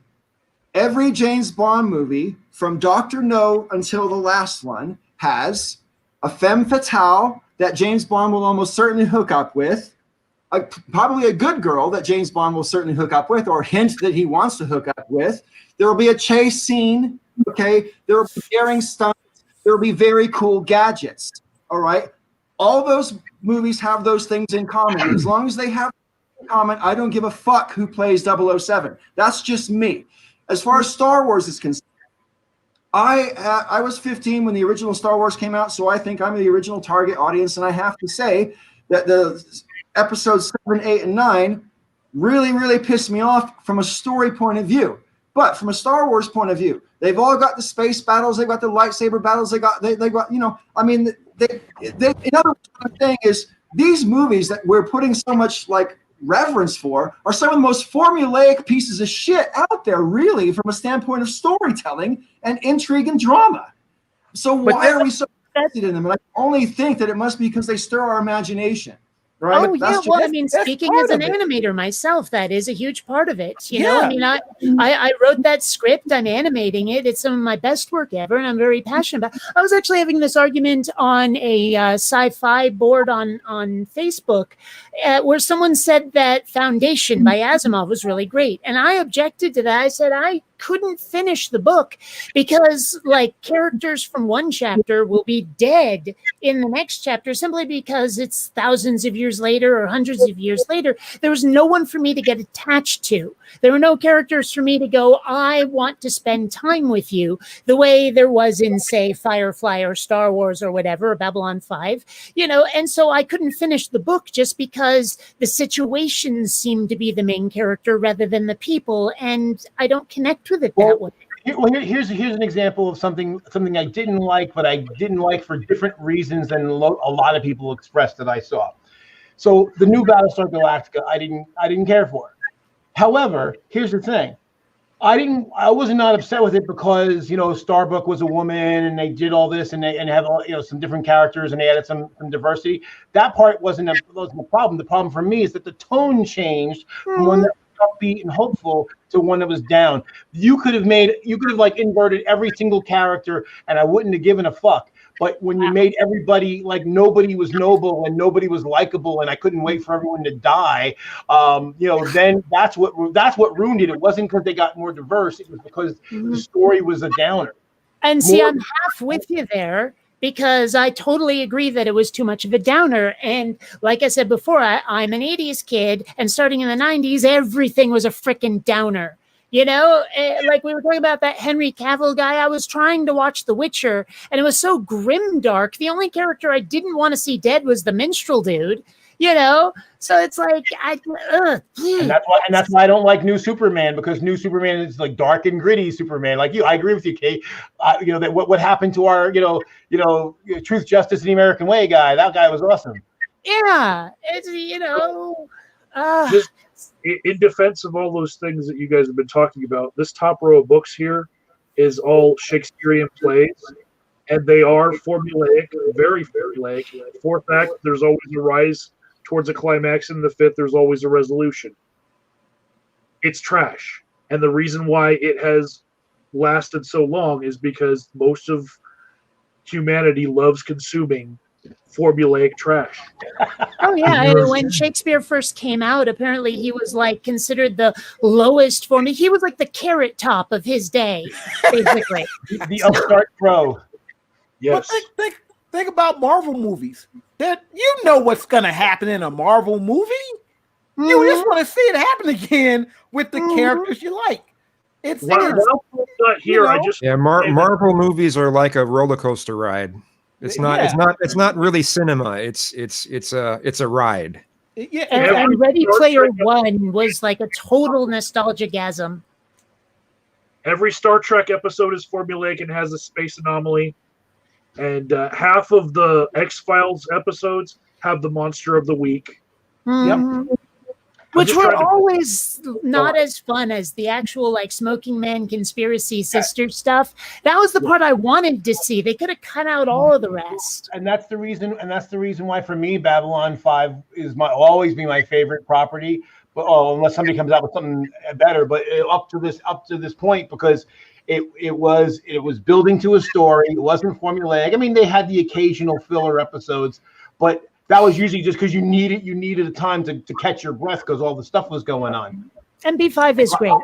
Every James Bond movie, from Dr. No until the last one, has a femme fatale that James Bond will almost certainly hook up with, probably a good girl that James Bond will certainly hook up with, or hint that he wants to hook up with. There will be a chase scene, okay? There will be daring stunts. There will be very cool gadgets, all right? All those movies have those things in common. As long as they have comment, I don't give a fuck who plays 007. That's just me. As far as Star Wars is concerned, I was 15 when the original Star Wars came out, so I think I'm the original target audience, and I have to say that the episodes 7, 8, and 9 really, really pissed me off from a story point of view. But from a Star Wars point of view, they've all got the space battles, they've got the lightsaber battles, they got in other words, what I'm saying is these movies that we're putting so much like reverence for are some of the most formulaic pieces of shit out there, really, from a standpoint of storytelling and intrigue and drama. So why are we so invested in them? And I only think that it must be because they stir our imagination. Right? Oh, yeah. Well, I mean, speaking as an animator myself, that is a huge part of it. You know, I mean, I wrote that script. I'm animating it. It's some of my best work ever, and I'm very passionate about it. I was actually having this argument on a sci-fi board on Facebook where someone said that Foundation by Asimov was really great. And I objected to that. I said, I couldn't finish the book because like characters from one chapter will be dead in the next chapter simply because it's thousands of years later or hundreds of years later. There was no one for me to get attached to. There were no characters for me to go, I want to spend time with you the way there was in, say, Firefly or Star Wars or whatever, or Babylon 5, you know, and so I couldn't finish the book just because the situations seemed to be the main character rather than the people, and I don't connect with it that way. Here's an example of something I didn't like, but I didn't like for different reasons than a lot of people expressed that I saw. So the new Battlestar Galactica, I didn't care for. However, here's the thing. I was not upset with it because, Starbuck was a woman and they did all this and they have all, some different characters and they added some diversity. That part wasn't the problem. The problem for me is that the tone changed from one that was upbeat and hopeful to one that was down. You could have like inverted every single character and I wouldn't have given a fuck. But when you made everybody like nobody was noble and nobody was likable and I couldn't wait for everyone to die, then that's what ruined it. It wasn't because they got more diverse. It was because the story was a downer. And see, I'm half with you there because I totally agree that it was too much of a downer. And like I said before, I'm an 80s kid, and starting in the 90s, everything was a freaking downer. Like we were talking about that Henry Cavill guy. I was trying to watch The Witcher, and it was so grim dark. The only character I didn't want to see dead was the minstrel dude. So it's like and that's why I don't like New Superman, because New Superman is like dark and gritty Superman. Like I agree with you, Kate. That what happened to our Truth, Justice, and the American Way guy. That guy was awesome. Yeah, it's Just in defense of all those things that you guys have been talking about, this top row of books here is all Shakespearean plays, and they are formulaic, very formulaic. Fourth act, there's always a rise towards a climax, and in the fifth, there's always a resolution. It's trash. And the reason why it has lasted so long is because most of humanity loves consuming formulaic trash. Oh yeah, when Shakespeare first came out, apparently he was like considered the lowest form. He was like the Carrot Top of his day, basically. the upstart pro. Yes. But think about Marvel movies. That what's gonna happen in a Marvel movie. You just want to see it happen again with the characters you like. It's not here. Marvel movies are like a roller coaster ride. It's not really cinema. It's a ride. Yeah, and Ready Player One was like a total nostalgia-gasm. Every Star Trek episode is formulaic and has a space anomaly, and half of the X-Files episodes have the monster of the week. Mm-hmm. Yep. Which were always not as fun as the actual like Smoking Man conspiracy sister stuff. That was the part I wanted to see. They could have cut out all of the rest. And that's the reason. And that's the reason why, for me, Babylon 5 will always be my favorite property. But unless somebody comes out with something better. But up to this point, because it was building to a story. It wasn't formulaic. I mean, they had the occasional filler episodes, but that was usually just because you needed a time to catch your breath because all the stuff was going on. MB5 is great.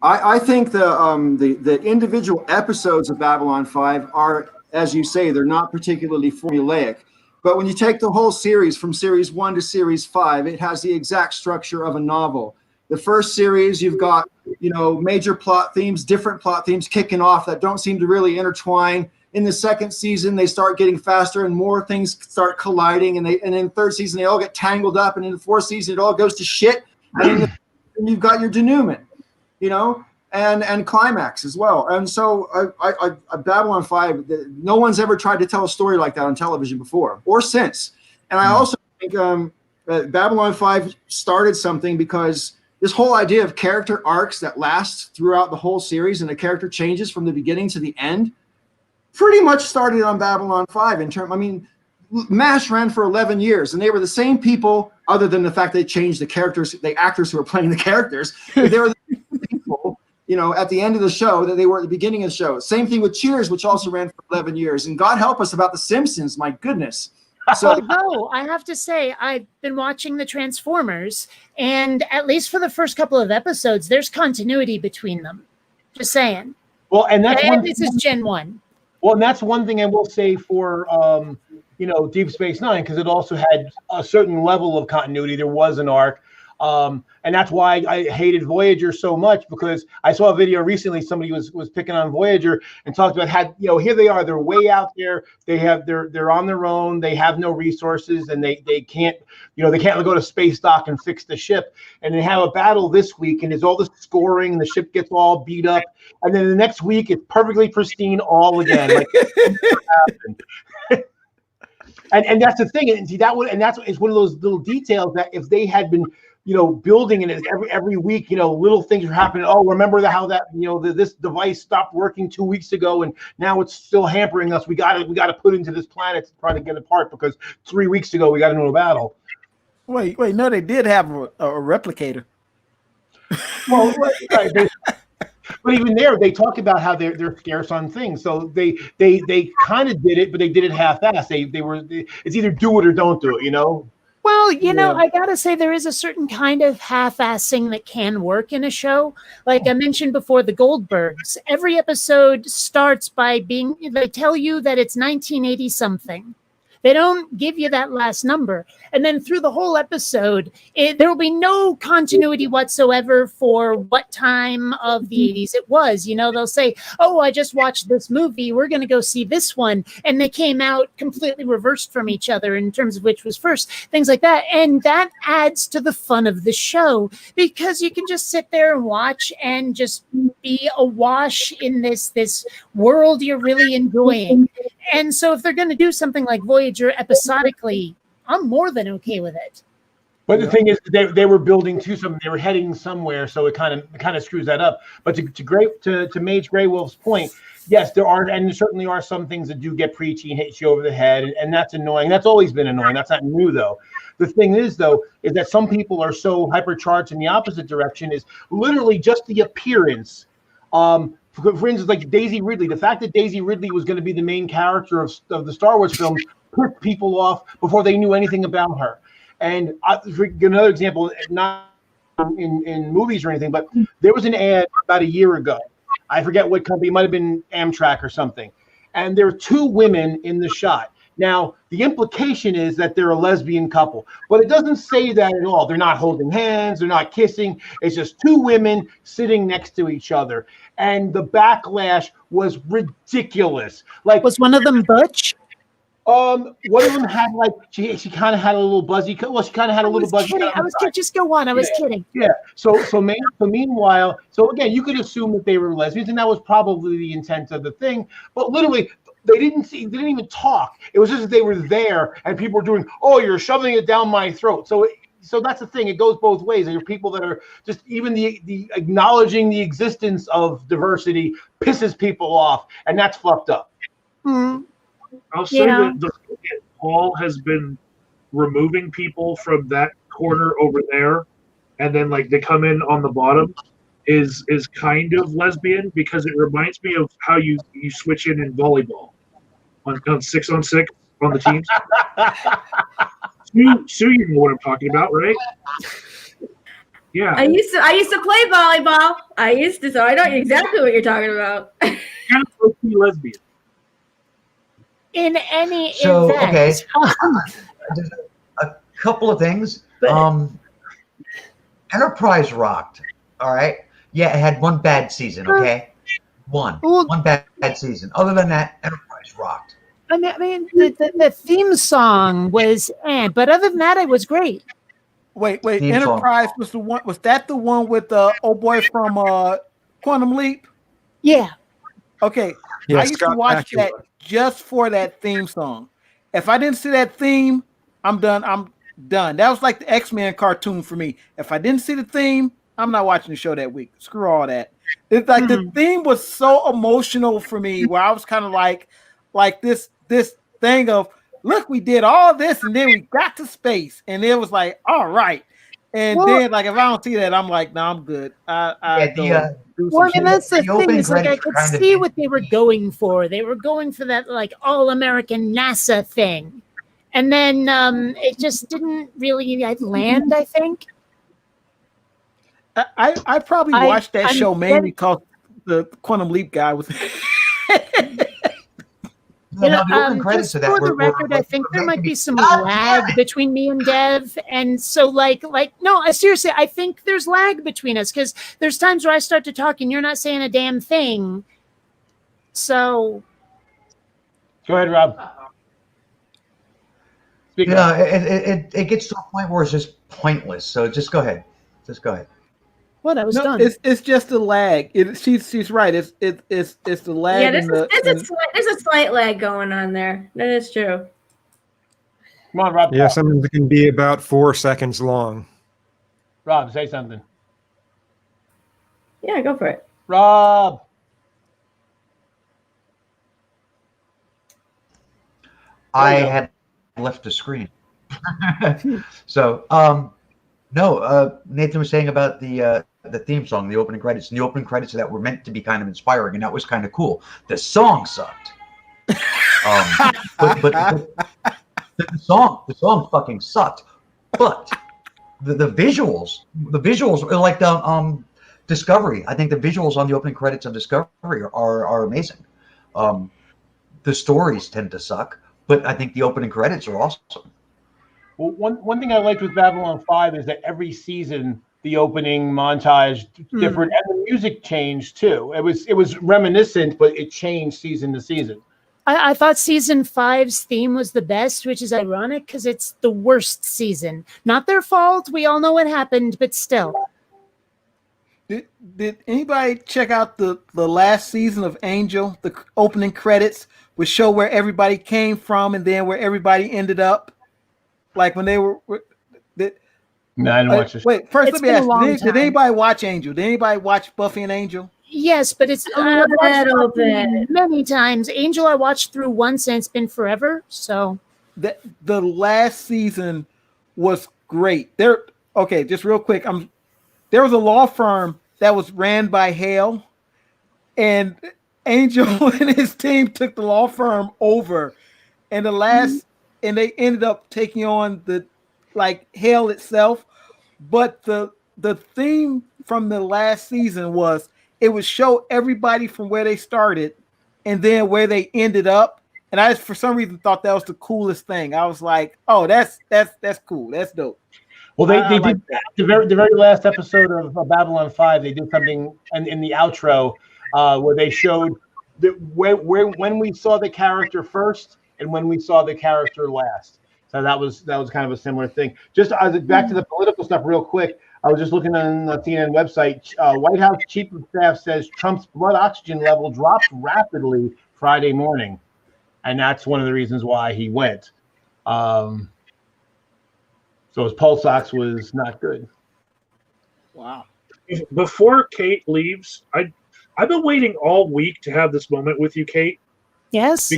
I think the individual episodes of Babylon 5 are, as you say, they're not particularly formulaic. But when you take the whole series from series 1 to series 5, it has the exact structure of a novel. The first series, you've got major plot themes, different plot themes kicking off that don't seem to really intertwine. In the second season, they start getting faster and more things start colliding. And in the third season, they all get tangled up. And in the fourth season, it all goes to shit. And you've got your denouement, and climax as well. And so Babylon 5, no one's ever tried to tell a story like that on television before or since. And I also think Babylon 5 started something because this whole idea of character arcs that last throughout the whole series and the character changes from the beginning to the end pretty much started on Babylon 5 MASH ran for 11 years and they were the same people, other than the fact they changed the actors who were playing the characters. They were the same people, at the end of the show that they were at the beginning of the show. Same thing with Cheers, which also ran for 11 years. And God help us about The Simpsons, my goodness. So, although I have to say, I've been watching the Transformers, and at least for the first couple of episodes, there's continuity between them. Just saying. Well, and this is Gen 1. Well, and that's one thing I will say for, Deep Space Nine, because it also had a certain level of continuity. There was an arc. And that's why I hated Voyager so much, because I saw a video recently, somebody was picking on Voyager and talked about how, here they are, they're way out there. They're on their own. They have no resources and they can't go to space dock and fix the ship. And they have a battle this week and there's all this scoring and the ship gets all beat up. And then the next week it's perfectly pristine all again. Like, and that's the thing. And see, that's one of those little details that if they had been building, and every week, little things are happening. Oh, remember how that, this device stopped working 2 weeks ago, and now it's still hampering us. We got to put into this planet to try to get apart because 3 weeks ago we got into a battle. Wait, no, they did have a replicator. Well, right, but even there, they talk about how they're scarce on things. So they kind of did it, but they did it half-assed. It's either do it or don't do it. Well, I gotta say there is a certain kind of half-assing that can work in a show. Like I mentioned before, the Goldbergs. Every episode starts by they tell you that it's 1980 something. They don't give you that last number. And then through the whole episode, there will be no continuity whatsoever for what time of the 80s it was. They'll say, oh, I just watched this movie. We're going to go see this one. And they came out completely reversed from each other in terms of which was first, things like that. And that adds to the fun of the show because you can just sit there and watch and just be awash in this world you're really enjoying. And so if they're going to do something like Voyager episodically, I'm more than okay with it. But the thing is, they were building to something. They were heading somewhere, so it kind of screws that up. But to Mage Grey Wolf's point, yes, there certainly are some things that do get preachy and hit you over the head, and that's annoying. That's always been annoying. That's not new, though. The thing is, though, is that some people are so hypercharged in the opposite direction is literally just the appearance. For instance, like Daisy Ridley, the fact that Daisy Ridley was going to be the main character of the Star Wars films put people off before they knew anything about her. And another example, not in movies or anything, but there was an ad about a year ago. I forget what company, it might have been Amtrak or something. And there were two women in the shot. Now, the implication is that they're a lesbian couple, but it doesn't say that at all. They're not holding hands. They're not kissing. It's just two women sitting next to each other. And the backlash was ridiculous. Like, was one of them butch? One of them had she kind of had a little buzzy. Well, she kind of had a little buzzy. Kidding. I was kidding. Just go on. I was kidding. Yeah. So meanwhile, again, you could assume that they were lesbians, and that was probably the intent of the thing. But literally, they didn't even talk. It was just that they were there, and people were doing, "Oh, you're shoving it down my throat." So that's the thing. It goes both ways. There are people that are just even the acknowledging the existence of diversity pisses people off, and that's fucked up. Mm. I'll say that Paul has been removing people from that corner over there, and then they come in on the bottom is kind of lesbian because it reminds me of how you switch in volleyball on 6-on-6 on the teams. Sue, you know what I'm talking about, right? Yeah. I used to play volleyball. So I know exactly what you're talking about. Kind of lesbian. In any event. Okay. There's a couple of things. Enterprise rocked. All right. Yeah, it had one bad season. Okay. One bad season. Other than that, Enterprise rocked. I mean, the theme song was, but other than that, it was great. Wait. Theme Enterprise song. Was the one? Was that the one with the old boy from Quantum Leap? Yeah. Okay. Yeah, I used to watch that just for that theme song. If I didn't see that theme, I'm done. That was like the X-Men cartoon for me. If I didn't see the theme, I'm not watching the show that week. Screw all that. It's like the theme was so emotional for me where I was kind of like this thing of, look, we did all this and then we got to space. And it was like, all right. And then if I don't see that, I'm like, no, I'm good. That's the thing is I could see what they were going for. They were going for that all-American NASA thing. And then it just didn't really land, I think. I probably watched that show mainly because the Quantum Leap guy was. Just for the record, I think there might be some lag between me and Dev, and so no, seriously, I think there's lag between us because there's times where I start to talk and you're not saying a damn thing. So, go ahead, Rob. It gets to a point where it's just pointless. So just go ahead. Well, that was done. It's just a lag. She's right. It's the lag. Yeah, there's a slight lag going on there. That is true. Come on, Rob. Yeah, something that can be about 4 seconds long. Rob, say something. Yeah, go for it. Rob. I had left the screen. So, no, Nathan was saying about the theme song, the opening credits, and the opening credits that were meant to be kind of inspiring, and that was kind of cool. The song sucked. But the song fucking sucked. But the visuals are like the Discovery. I think the visuals on the opening credits of Discovery are amazing. The stories tend to suck, but I think the opening credits are awesome. Well, one thing I liked with Babylon 5 is that every season the opening montage different, and the music changed too. It was reminiscent, but it changed season to season. I thought season 5's theme was the best, which is ironic because it's the worst season. Not their fault. We all know what happened, but still. Did anybody check out the last season of Angel? The opening credits would show where everybody came from and then where everybody ended up. Like when they were. No, I didn't watch this. Wait, first It's let me been a long ask: Did anybody watch Angel? Did anybody watch Buffy and Angel? Yes, but it's A little bit. many times. Angel I watched through once, and it's been forever. So The last season was great. Okay, just real quick. There was a law firm that was ran by Hale, and Angel and his team took the law firm over, and and they ended up taking on Hale itself. But the theme from the last season was it would show everybody from where they started and then where they ended up. And I just, for some reason, thought that was the coolest thing. I was like, "Oh, that's cool. That's dope." Well, they did the very last episode of Babylon 5. They did something in the outro where they showed when we saw the character first and when we saw the character last. So that was kind of a similar thing. Just back to the political stuff real quick. I was just looking on the CNN website. White House Chief of Staff says Trump's blood oxygen level dropped rapidly Friday morning, and that's one of the reasons why he went. So his pulse ox was not good. Wow. Before Kate leaves, I've been waiting all week to have this moment with you, Kate. yes,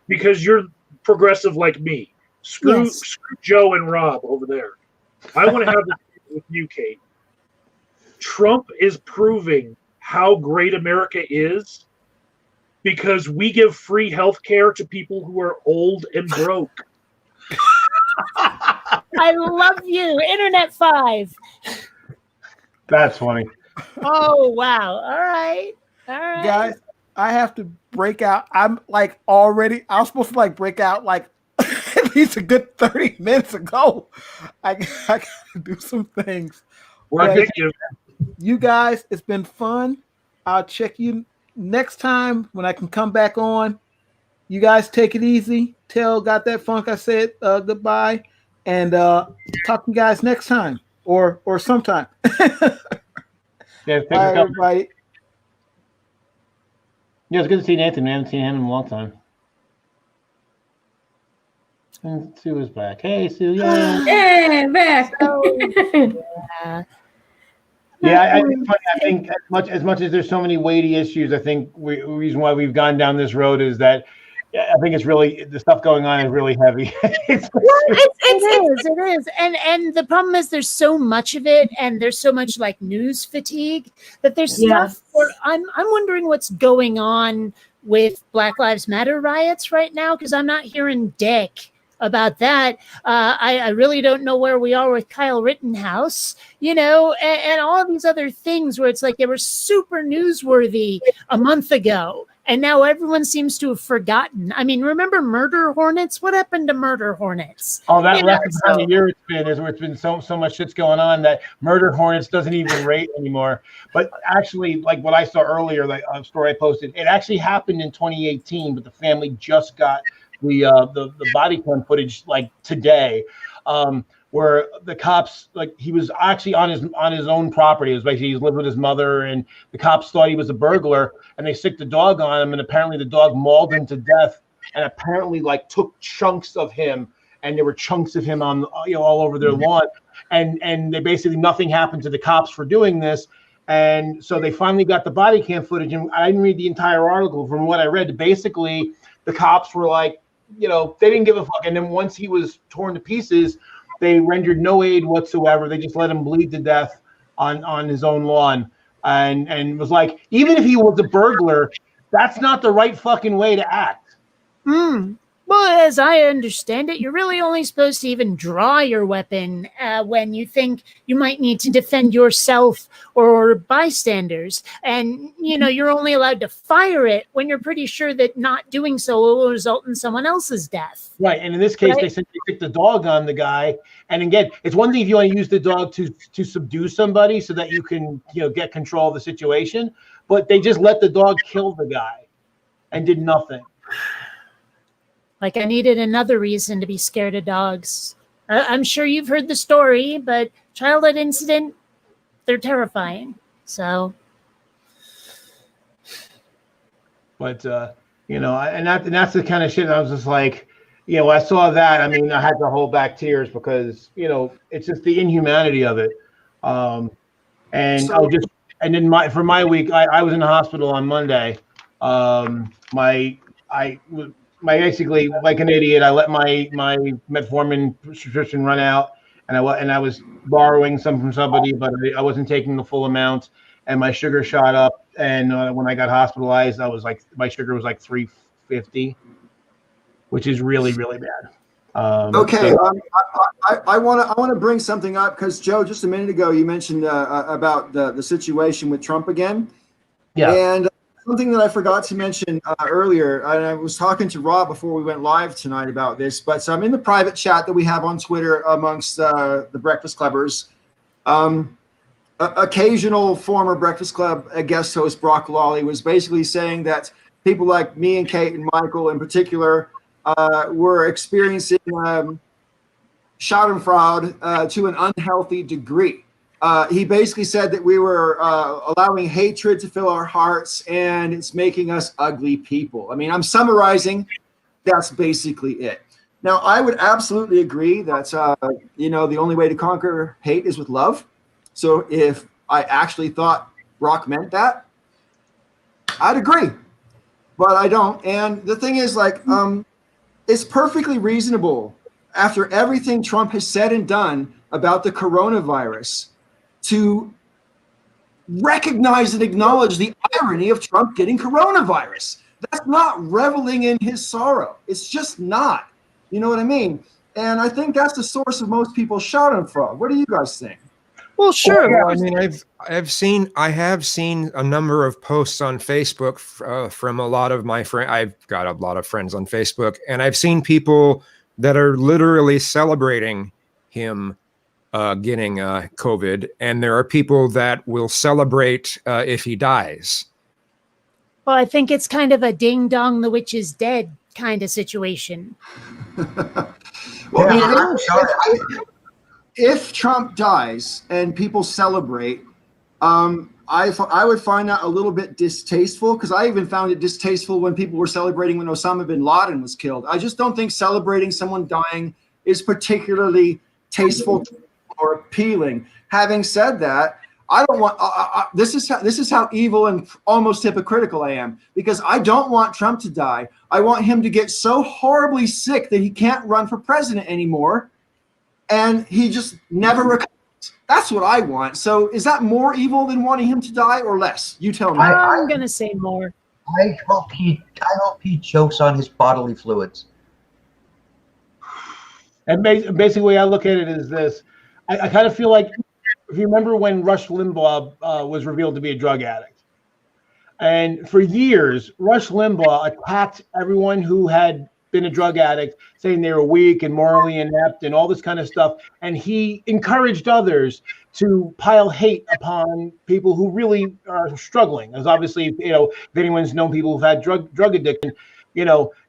Because you're progressive like me. Screw Joe and Rob over there. I want to have this with you, Kate. Trump is proving how great America is because we give free health care to people who are old and broke. I love you, Internet 5. That's funny. Oh wow! All right. Guys, I have to break out. I'm I was supposed to break out at least a good 30 minutes ago. I gotta do some things. You guys, it's been fun. I'll check you next time when I can come back on. You guys take it easy. Tell Got That Funk I said goodbye, and talk to you guys next time or sometime. Yeah, bye, everybody. Yeah, it's good to see Nathan. We haven't seen him in a long time. And Sue is back. Hey, Sue. Yeah. Hey, back. Yeah, I think as much as there's so many weighty issues, I think the reason why we've gone down this road is that I think it's really the stuff going on is really heavy. It is. And the problem is there's so much of it and there's so much news fatigue that there's stuff where I'm wondering what's going on with Black Lives Matter riots right now because I'm not hearing dick about that. I really don't know where we are with Kyle Rittenhouse, and all of these other things where it's they were super newsworthy a month ago. And now everyone seems to have forgotten. I mean, remember Murder Hornets? What happened to Murder Hornets? Oh, that's the time of year it's been, is where it's been so much shit's going on that Murder Hornets doesn't even rate anymore. But actually, what I saw earlier, a story I posted, it actually happened in 2018, but the family just got the body cam footage today, where the cops he was actually on his own property. It was basically he's lived with his mother, and the cops thought he was a burglar, and they sicked the dog on him, and apparently the dog mauled him to death, and apparently took chunks of him, and there were chunks of him on all over their lawn. and they basically nothing happened to the cops for doing this. And so they finally got the body cam footage, and I didn't read the entire article. From what I read, basically the cops were like, they didn't give a fuck. And then once he was torn to pieces, they rendered no aid whatsoever. They just let him bleed to death on his own lawn, and was like, even if he was a burglar, that's not the right fucking way to act. Well, as I understand it, you're really only supposed to even draw your weapon when you think you might need to defend yourself or bystanders. And, you're only allowed to fire it when you're pretty sure that not doing so will result in someone else's death. Right. And in this case, They said they picked the dog on the guy. And again, it's one thing if you want to use the dog to subdue somebody so that you can, get control of the situation. But they just let the dog kill the guy and did nothing. Like, I needed another reason to be scared of dogs. I'm sure you've heard the story, but childhood incident, they're terrifying. So. But, and that's the kind of shit I was just like, when I saw that, I mean, I had to hold back tears because, it's just the inhumanity of it. And for my week, I was in the hospital on Monday. Basically, like an idiot, I let my metformin prescription run out, and I was borrowing some from somebody, but I wasn't taking the full amount, and my sugar shot up. And when I got hospitalized, my sugar was like 350, which is really, really bad. Okay, I want to bring something up because Joe, just a minute ago, you mentioned about the situation with Trump again. Yeah. And something that I forgot to mention earlier, and I was talking to Rob before we went live tonight about this, but I'm in the private chat that we have on Twitter amongst the Breakfast Clubbers. Occasional former Breakfast Club guest host Brock Lawley was basically saying that people like me and Kate and Michael in particular were experiencing schadenfreude to an unhealthy degree. He basically said that we were allowing hatred to fill our hearts, and it's making us ugly people. I mean, I'm summarizing. That's basically it. Now, I would absolutely agree that, the only way to conquer hate is with love. So if I actually thought Brock meant that, I'd agree. But I don't. And the thing is, it's perfectly reasonable after everything Trump has said and done about the coronavirus to recognize and acknowledge the irony of Trump getting coronavirus. That's not reveling in his sorrow. It's just not. You know what I mean? And I think that's the source of most people's schadenfreude. What do you guys think? Well, sure. Well, I mean, I have seen a number of posts on Facebook from a lot of my friends. I've got a lot of friends on Facebook, and I've seen people that are literally celebrating him getting COVID, and there are people that will celebrate if he dies. Well, I think it's kind of a ding dong, the witch is dead kind of situation. Well, if Trump dies and people celebrate, I would find that a little bit distasteful, because I even found it distasteful when people were celebrating when Osama bin Laden was killed. I just don't think celebrating someone dying is particularly tasteful or appealing. Having said that, I don't want. This is how evil and almost hypocritical I am, because I don't want Trump to die. I want him to get so horribly sick that he can't run for president anymore, and he just never recovers. That's what I want. So is that more evil than wanting him to die, or less? You tell me. I'm gonna say more. I hope he chokes on his bodily fluids. And basically, the way I look at it is this: I kind of feel like, if you remember when Rush Limbaugh was revealed to be a drug addict, and for years Rush Limbaugh attacked everyone who had been a drug addict, saying they were weak and morally inept and all this kind of stuff, and he encouraged others to pile hate upon people who really are struggling. As obviously, if anyone's known people who've had drug addiction,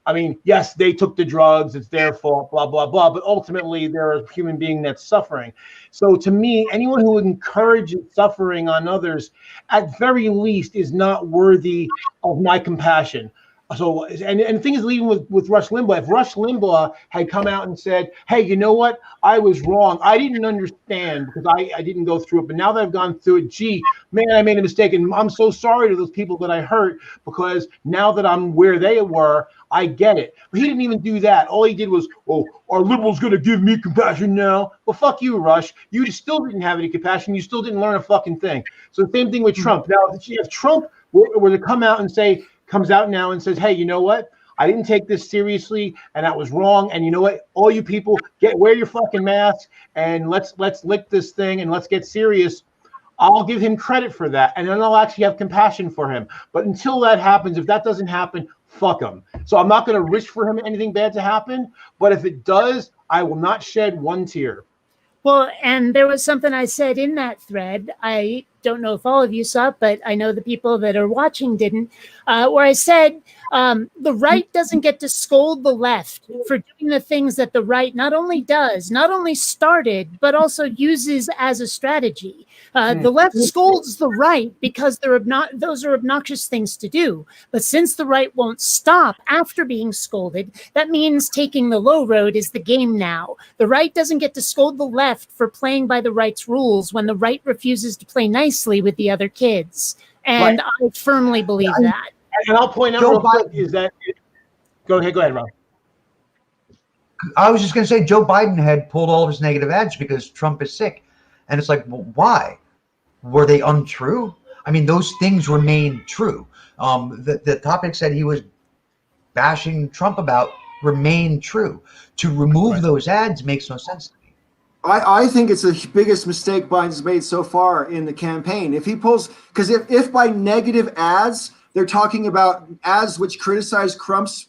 I mean, yes, they took the drugs, it's their fault, blah, blah, blah, but ultimately they're a human being that's suffering. So to me, anyone who encourages suffering on others, at very least, is not worthy of my compassion. So, and the thing is, even with Rush Limbaugh, if Rush Limbaugh had come out and said, hey, you know what? I was wrong. I didn't understand because I didn't go through it. But now that I've gone through it, gee, man, I made a mistake. And I'm so sorry to those people that I hurt because now that I'm where they were, I get it. But he didn't even do that. All he did was, oh, are liberals going to give me compassion now? Well, fuck you, Rush. You still didn't have any compassion. You still didn't learn a fucking thing. So the same thing with Trump. Now, if Trump were to come out and comes out now and says, hey, you know what? I didn't take this seriously and that was wrong. And you know what? All you people wear your fucking masks and let's lick this thing and let's get serious. I'll give him credit for that. And then I'll actually have compassion for him. But until that happens, if that doesn't happen, fuck him. So I'm not going to wish for him anything bad to happen. But if it does, I will not shed one tear. Well, and there was something I said in that thread. I don't know if all of you saw it, but I know the people that are watching didn't, where I said the right doesn't get to scold the left for doing the things that the right not only started, but also uses as a strategy. The left scolds the right because those are obnoxious things to do. But since the right won't stop after being scolded, that means taking the low road is the game now. The right doesn't get to scold the left for playing by the right's rules when the right refuses to play nicely with the other kids. And I firmly believe that. And I'll point out real quick is that go ahead, Rob. I was just going to say Joe Biden had pulled all of his negative ads because Trump is sick. And it's like, well, why? Were they untrue? I mean, those things remain true. The topics that he was bashing Trump about remain true. To remove those ads makes no sense to me. I think it's the biggest mistake Biden's made so far in the campaign. If he pulls, because if by negative ads, they're talking about ads which criticize Trump's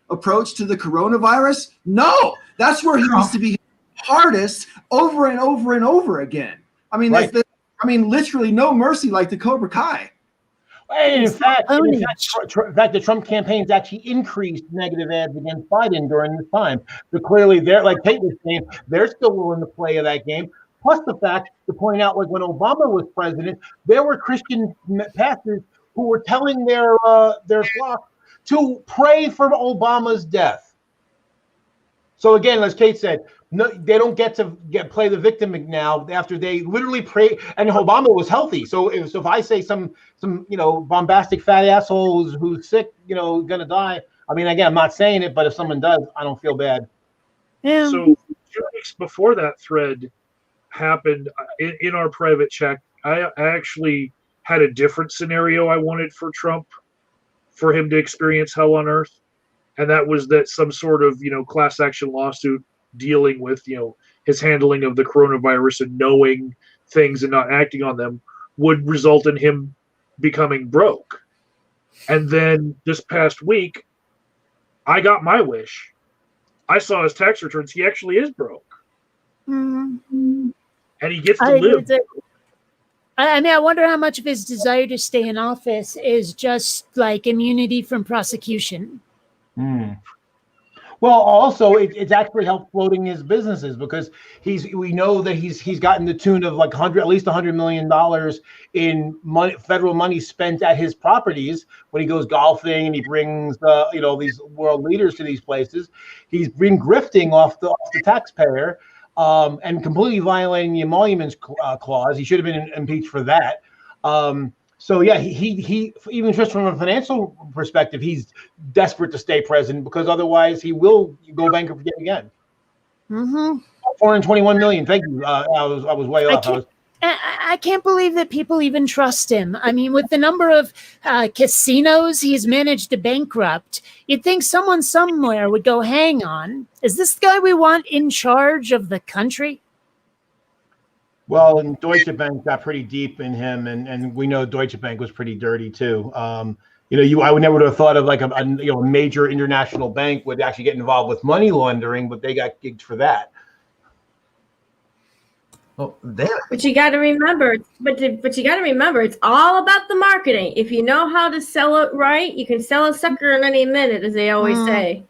approach to the coronavirus, no, that's where he needs to be hardest over and over and over again. I mean, literally no mercy like the Cobra Kai. And in fact, the Trump campaign's actually increased negative ads against Biden during this time. So clearly, they're like Tate was saying, they're still willing to play that game. Plus the fact to point out, like when Obama was president, there were Christian pastors who were telling their flock to pray for Obama's death. So again, as Kate said, no, they don't get to play the victim now after they literally pray. And Obama was healthy. So if I say some bombastic fat asshole who's sick, gonna die. I mean, again, I'm not saying it, but if someone does, I don't feel bad. Yeah. So 2 weeks before that thread happened in our private chat, I actually had a different scenario I wanted for Trump, for him to experience hell on earth. And that was that some sort of, class action lawsuit dealing with, his handling of the coronavirus and knowing things and not acting on them would result in him becoming broke. And then this past week, I got my wish. I saw his tax returns. He actually is broke. Mm-hmm. And he gets to live. I mean, I wonder how much of his desire to stay in office is just like immunity from prosecution. Well, also it's actually helped floating his businesses because we know that he's gotten the tune of like at least $100 million in federal money spent at his properties when he goes golfing and he brings these world leaders to these places. He's been grifting off the taxpayer and completely violating the emoluments clause. He should have been impeached for that. So yeah, he even just from a financial perspective, he's desperate to stay president because otherwise he will go bankrupt again. Mm-hmm. 421 million. Thank you. I was way off. I can't believe that people even trust him. I mean, with the number of casinos he's managed to bankrupt, you'd think someone somewhere would go, hang on, is this the guy we want in charge of the country? Well, and Deutsche Bank got pretty deep in him, and we know Deutsche Bank was pretty dirty too. I would never have thought of like a major international bank would actually get involved with money laundering, but they got gigged for that. Well, but you got to remember, it's all about the marketing. If you know how to sell it right, you can sell a sucker in any minute, as they always say.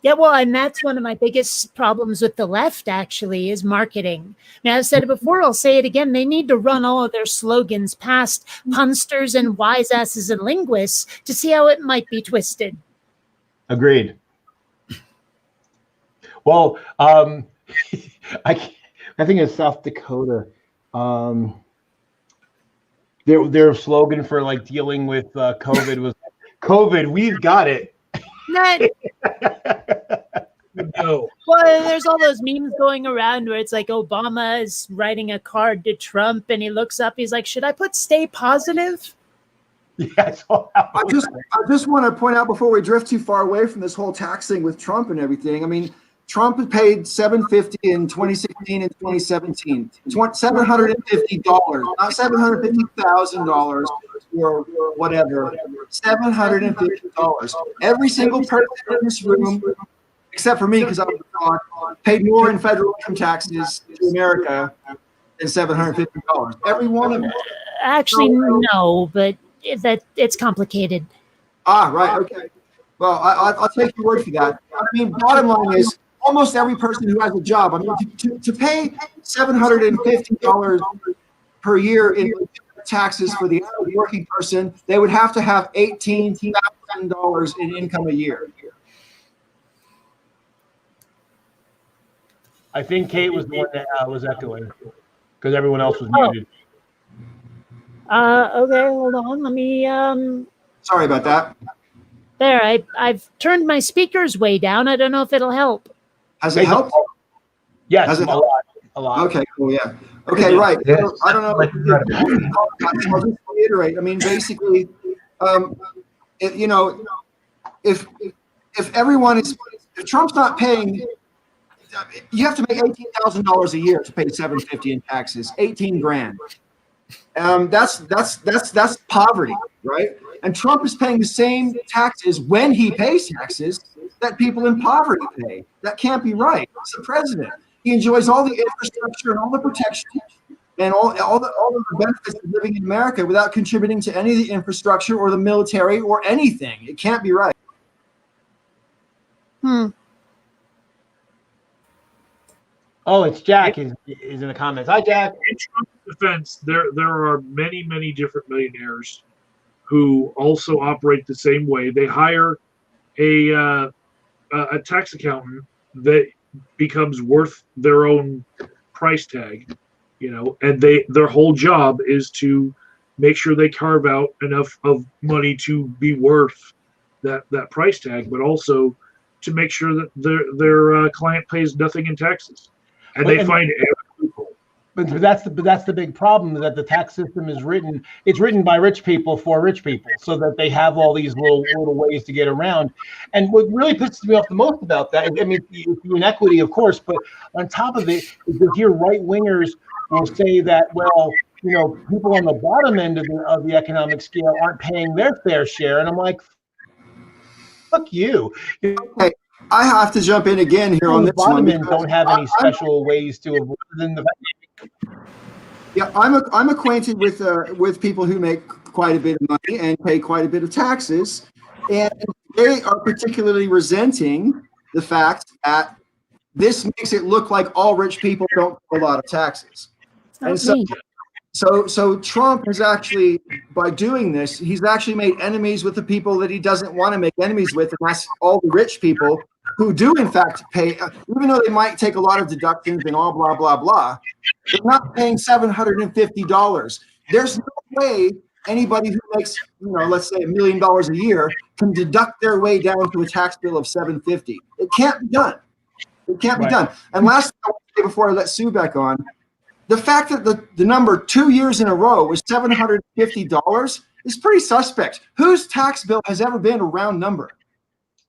Yeah, well, and that's one of my biggest problems with the left, actually, is marketing. Now, I've said it before, I'll say it again. They need to run all of their slogans past punsters and wise asses and linguists to see how it might be twisted. Agreed. Well, I think it's South Dakota. Their slogan for like dealing with COVID was "COVID, we've got it." No. Well, there's all those memes going around where it's like Obama is writing a card to Trump, and he looks up, he's like, "Should I put stay positive?" Yes. I just want to point out before we drift too far away from this whole tax thing with Trump and everything. I mean, Trump had paid $750 in 2016 and 2017. $750, not $750,000 or whatever. $750. Every single person in this room, except for me, because I was abroad, paid more in federal income taxes to America than $750. Every one of them. Actually, no, but it's complicated. Right. Okay. Well, I'll take your word for that. I mean, bottom line is almost every person who has a job. I mean, to pay $750 per year in taxes for the average working person, they would have to have $18,000 in income a year. I think Kate was the one that was echoing because everyone else was muted. Okay, hold on. Let me. Sorry about that. There, I've turned my speakers way down. I don't know if it'll help. Has it helped? Yes, Has it a helped? lot. Okay, cool, yeah. Okay, right. Yes. So, I don't know. I'll just reiterate. I mean, basically, if everyone is, if Trump's not paying, you have to make $18,000 a year to pay $750 in taxes. 18 grand. That's poverty, right? And Trump is paying the same taxes when he pays taxes that people in poverty pay. That can't be right. He's the president. He enjoys all the infrastructure and all the protection and all of the benefits of living in America without contributing to any of the infrastructure or the military or anything. It can't be right. Oh, it's Jack is in the comments. Hi, Jack. In Trump's defense, there are many different millionaires who also operate the same way. They hire a tax accountant that becomes worth their own price tag, and their whole job is to make sure they carve out enough of money to be worth that price tag, but also to make sure that their client pays nothing in taxes. And they find every loophole. But that's the big problem, that the tax system is written. It's written by rich people for rich people, so that they have all these little ways to get around. And what really pisses me off the most about that, I mean, inequity, of course, but on top of it, is to hear right wingers will say that, well, people on the bottom end of the economic scale aren't paying their fair share, and I'm like, fuck you. Okay. I have to jump in again here on this one. Don't have any special ways to avoid the. Yeah, I'm acquainted with people who make quite a bit of money and pay quite a bit of taxes, and they are particularly resenting the fact that this makes it look like all rich people don't pay a lot of taxes. And so Trump has actually, by doing this, he's actually made enemies with the people that he doesn't want to make enemies with, and that's all the rich people who do in fact pay, even though they might take a lot of deductions and all blah, blah, blah, they're not paying $750. There's no way anybody who makes, let's say $1 million a year can deduct their way down to a tax bill of $750. It can't be done. It can't be done. And last thing I want to say before I let Sue back on, the fact that the number 2 years in a row was $750 is pretty suspect. Whose tax bill has ever been a round number?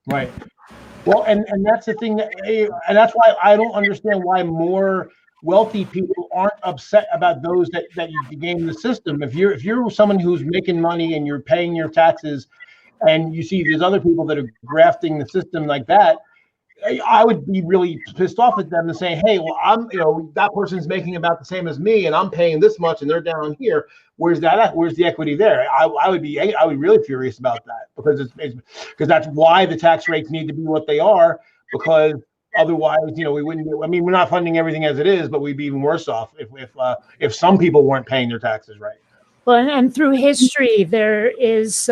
Right. Well, and that's the thing, and that's why I don't understand why more wealthy people aren't upset about those that you game the system. If you're someone who's making money and you're paying your taxes, and you see there's other people that are grafting the system like that, I would be really pissed off at them and say, hey, well, I'm, that person's making about the same as me, and I'm paying this much, and they're down here. Where's that at? Where's the equity there? I would be really furious about that, because because that's why the tax rates need to be what they are. because otherwise, we wouldn't. I mean, we're not funding everything as it is, but we'd be even worse off if some people weren't paying their taxes right. Well, and through history, there's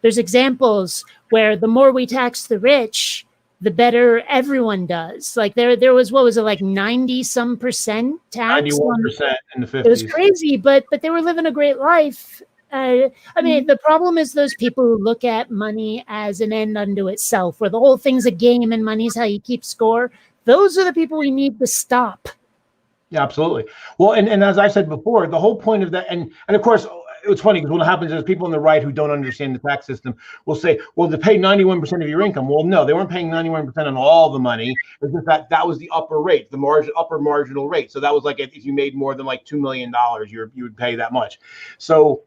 examples where the more we tax the rich, the better everyone does. Like there was, what was it, like 90-some% tax? 91% in the 50s. It was crazy, but they were living a great life. I mean, the problem is those people who look at money as an end unto itself, where the whole thing's a game and money's how you keep score. Those are the people we need to stop. Yeah, absolutely. Well, and as I said before, the whole point of that, and of course, it's funny because what happens is people on the right who don't understand the tax system will say, well, to pay 91% of your income. Well, no, they weren't paying 91% on all the money. It's just that was the upper rate, the upper marginal rate. So that was like if you made more than like $2 million, you would pay that much. So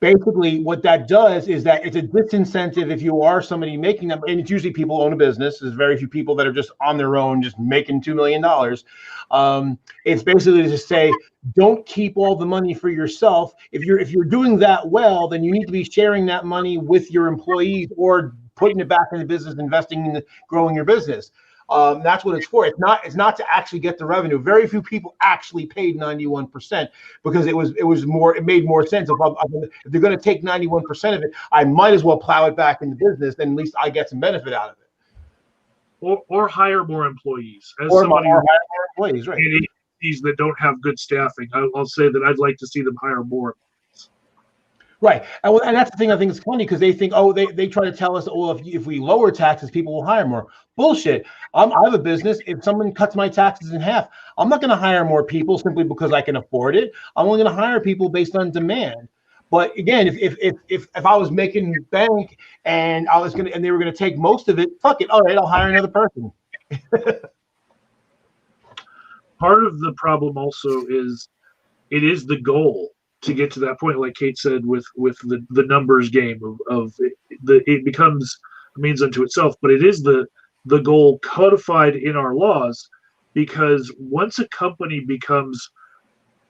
basically what that does is that it's a disincentive if you are somebody making them, and it's usually people who own a business. There's very few people that are just on their own, just making $2 million. It's basically to say, don't keep all the money for yourself. If you're doing that well, then you need to be sharing that money with your employees or putting it back in the business, investing in growing your business. That's what it's for. It's not to actually get the revenue. Very few people actually paid 91% because it made more sense. If they're going to take 91% of it, I might as well plow it back in the business, then at least I get some benefit out of it. Or hire more employees. As or somebody hire more employees, right? in agencies that don't have good staffing, I'll say that I'd like to see them hire more. Right, and that's the thing I think is funny because they think, they try to tell us, if we lower taxes, people will hire more. Bullshit. I have a business. If someone cuts my taxes in half, I'm not going to hire more people simply because I can afford it. I'm only going to hire people based on demand. But again, if I was making bank and they were gonna take most of it, fuck it. All right, I'll hire another person. Part of the problem also is it is the goal to get to that point, like Kate said, with the numbers game of it becomes a means unto itself, but it is the goal codified in our laws, because once a company becomes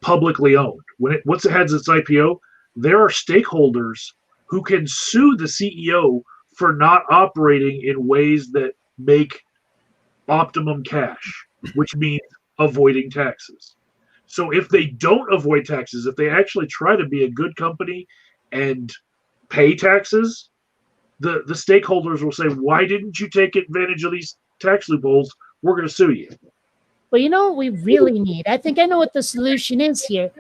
publicly owned, once it has its IPO, there are stakeholders who can sue the CEO for not operating in ways that make optimum cash, which means avoiding taxes. So if they don't avoid taxes, if they actually try to be a good company and pay taxes, the stakeholders will say, why didn't you take advantage of these tax loopholes? We're going to sue you. Well, you know what we really need? I think I know what the solution is here.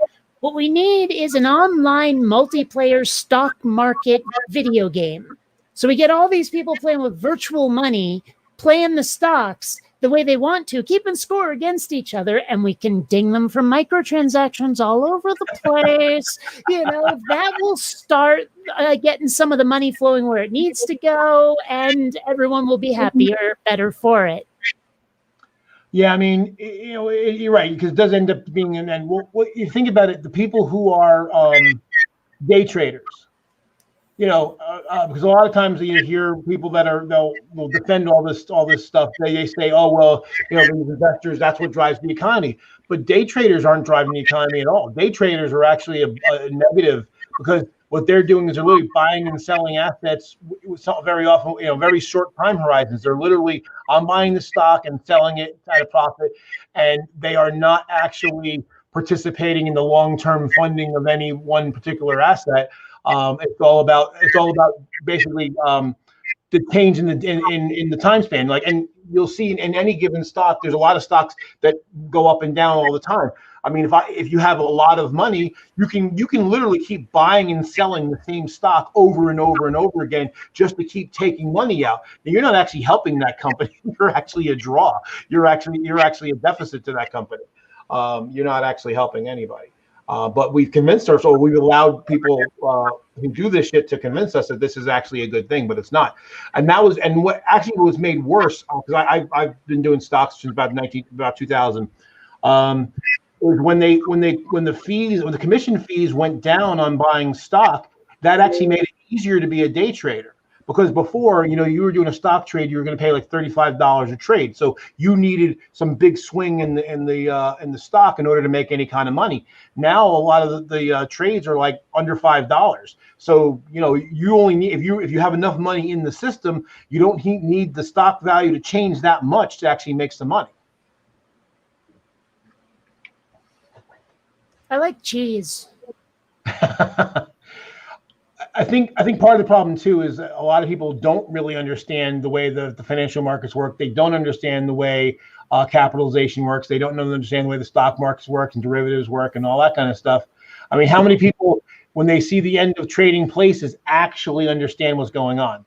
What we need is an online multiplayer stock market video game. So we get all these people playing with virtual money, playing the stocks the way they want to, keeping score against each other, and we can ding them for microtransactions all over the place. That will start getting some of the money flowing where it needs to go, and everyone will be happier, better for it. Yeah, I mean, you're right, because it does end up being, and what you think about it, the people who are day traders, because a lot of times you hear people that will defend all this stuff. They say, oh well, these investors, that's what drives the economy. But day traders aren't driving the economy at all. Day traders are actually a negative, because what they're doing is they're literally buying and selling assets very often, very short time horizons. They're literally, I'm buying the stock and selling it at a profit, and they are not actually participating in the long-term funding of any one particular asset. It's all about basically the change in the time span. And you'll see in any given stock, there's a lot of stocks that go up and down all the time. I mean, if you have a lot of money, you can literally keep buying and selling the same stock over and over and over again just to keep taking money out. Now, you're not actually helping that company. You're actually a draw. You're actually a deficit to that company. You're not actually helping anybody. But we've convinced ourselves, we've allowed people who do this shit to convince us that this is actually a good thing, but it's not. And what actually was made worse, because I've been doing stocks since about 2000. Was when the commission fees went down on buying stock, that actually made it easier to be a day trader, because before, you were doing a stock trade, you were going to pay like $35 a trade. So you needed some big swing in the stock in order to make any kind of money. Now a lot of the trades are like under $5. So you only need, if you have enough money in the system, you don't need the stock value to change that much to actually make some money. I like cheese. I think part of the problem too is that a lot of people don't really understand the way the financial markets work. They don't understand the way capitalization works. They don't understand the way the stock markets work and derivatives work and all that kind of stuff. I mean, how many people, when they see the end of trading places, actually understand what's going on?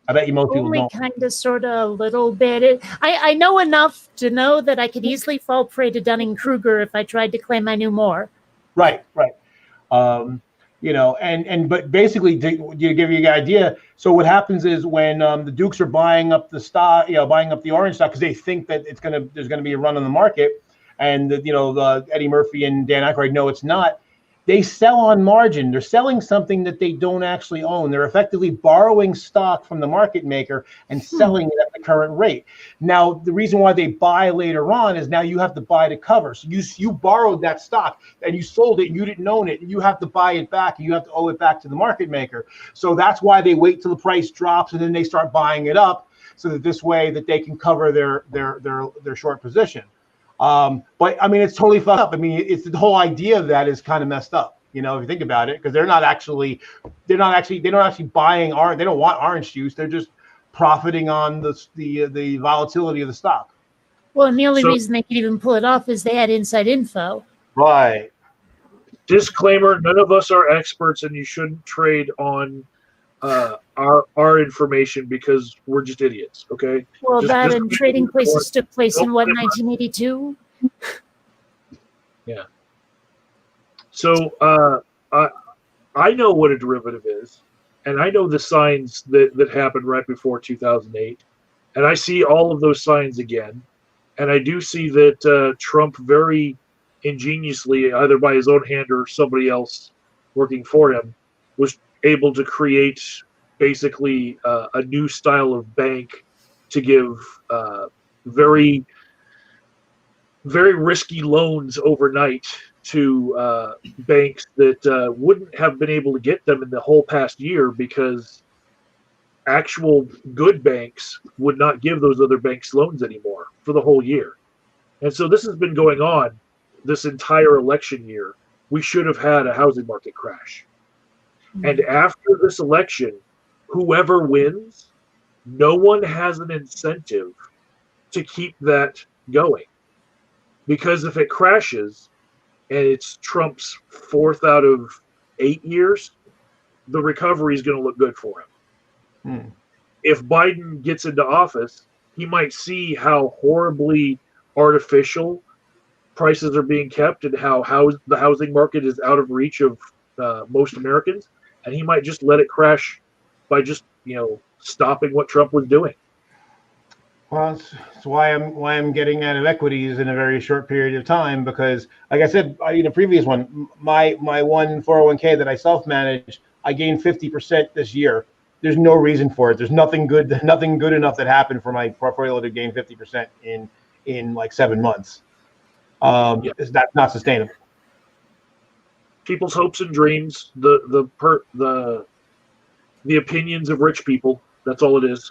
I bet you most people don't. Only kind of, sort of, a little bit. I know enough to know that I could easily fall prey to Dunning-Kruger if I tried to claim I knew more. Right. But basically, to give you an idea, so what happens is when the Dukes are buying up the stock, buying up the orange stock because they think that there's gonna be a run on the market, and Eddie Murphy and Dan Aykroyd know it's not. They sell on margin. They're selling something that they don't actually own. They're effectively borrowing stock from the market maker and selling it at the current rate. Now, the reason why they buy later on is now you have to buy to cover. So you borrowed that stock and you sold it and you didn't own it. And you have to buy it back and you have to owe it back to the market maker. So that's why they wait till the price drops and then they start buying it up so that this way that they can cover their short position. But I mean, it's totally fucked up. I mean, it's the whole idea of that is kind of messed up, if you think about it, because they're not actually buying orange. They don't want orange juice. They're just profiting on the volatility of the stock. Well, and the only reason they could even pull it off is they had inside info. Right. Disclaimer: none of us are experts, and you shouldn't trade on our information because we're just idiots. Okay. Well, that and trading places took place in 1982. Yeah. So I know what a derivative is, and I know the signs that happened right before 2008, and I see all of those signs again, and I do see that Trump very ingeniously, either by his own hand or somebody else working for him, was able to create basically a new style of bank to give very, very risky loans overnight to banks that wouldn't have been able to get them in the whole past year because actual good banks would not give those other banks loans anymore for the whole year. And so this has been going on this entire election year. We should have had a housing market crash. And after this election, whoever wins, no one has an incentive to keep that going. Because if it crashes and it's Trump's 4th out of 8 years, the recovery is going to look good for him. If Biden gets into office, he might see how horribly artificial prices are being kept and how the housing market is out of reach of most Americans. And he might just let it crash by just, stopping what Trump was doing. Well, that's why I'm getting out of equities in a very short period of time because, like I said in a previous one, my one 401k that I self-managed, I gained 50% this year. There's no reason for it. There's nothing good enough that happened for my portfolio to gain 50% in like 7 months. That's not sustainable. People's hopes and dreams, the opinions of rich people. That's all it is.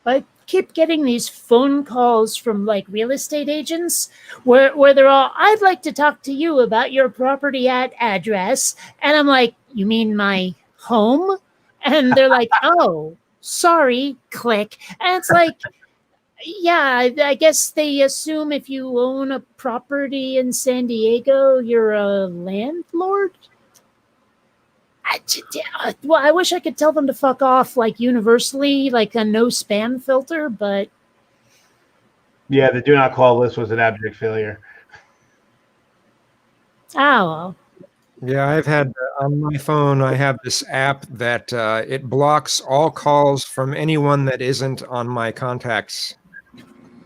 I keep getting these phone calls from like real estate agents where they're all, I'd like to talk to you about your property at address. And I'm like, you mean my home? And they're like, oh, sorry, click. And it's like, yeah, I guess they assume if you own a property in San Diego, you're a landlord. Well, I wish I could tell them to fuck off, like universally, like a no spam filter, but yeah, the do not call list was an abject failure. Oh, well. Yeah, I've had on my phone, I have this app that it blocks all calls from anyone that isn't on my contacts.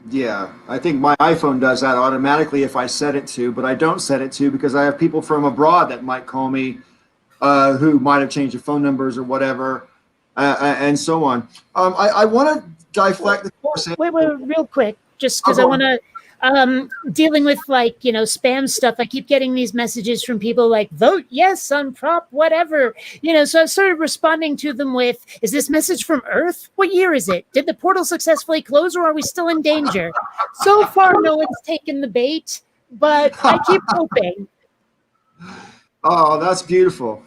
Yeah, I think my iPhone does that automatically if I set it to, but I don't set it to because I have people from abroad that might call me who might have changed their phone numbers or whatever. and so on. I want to deflect the Wait, real quick, just because I want to. Dealing with spam stuff, I keep getting these messages from people like, vote yes on prop whatever, so I started responding to them with, is this message from Earth? What year is it? Did the portal successfully close, or are we still in danger? So far no one's taken the bait, but I keep hoping. Oh, that's beautiful.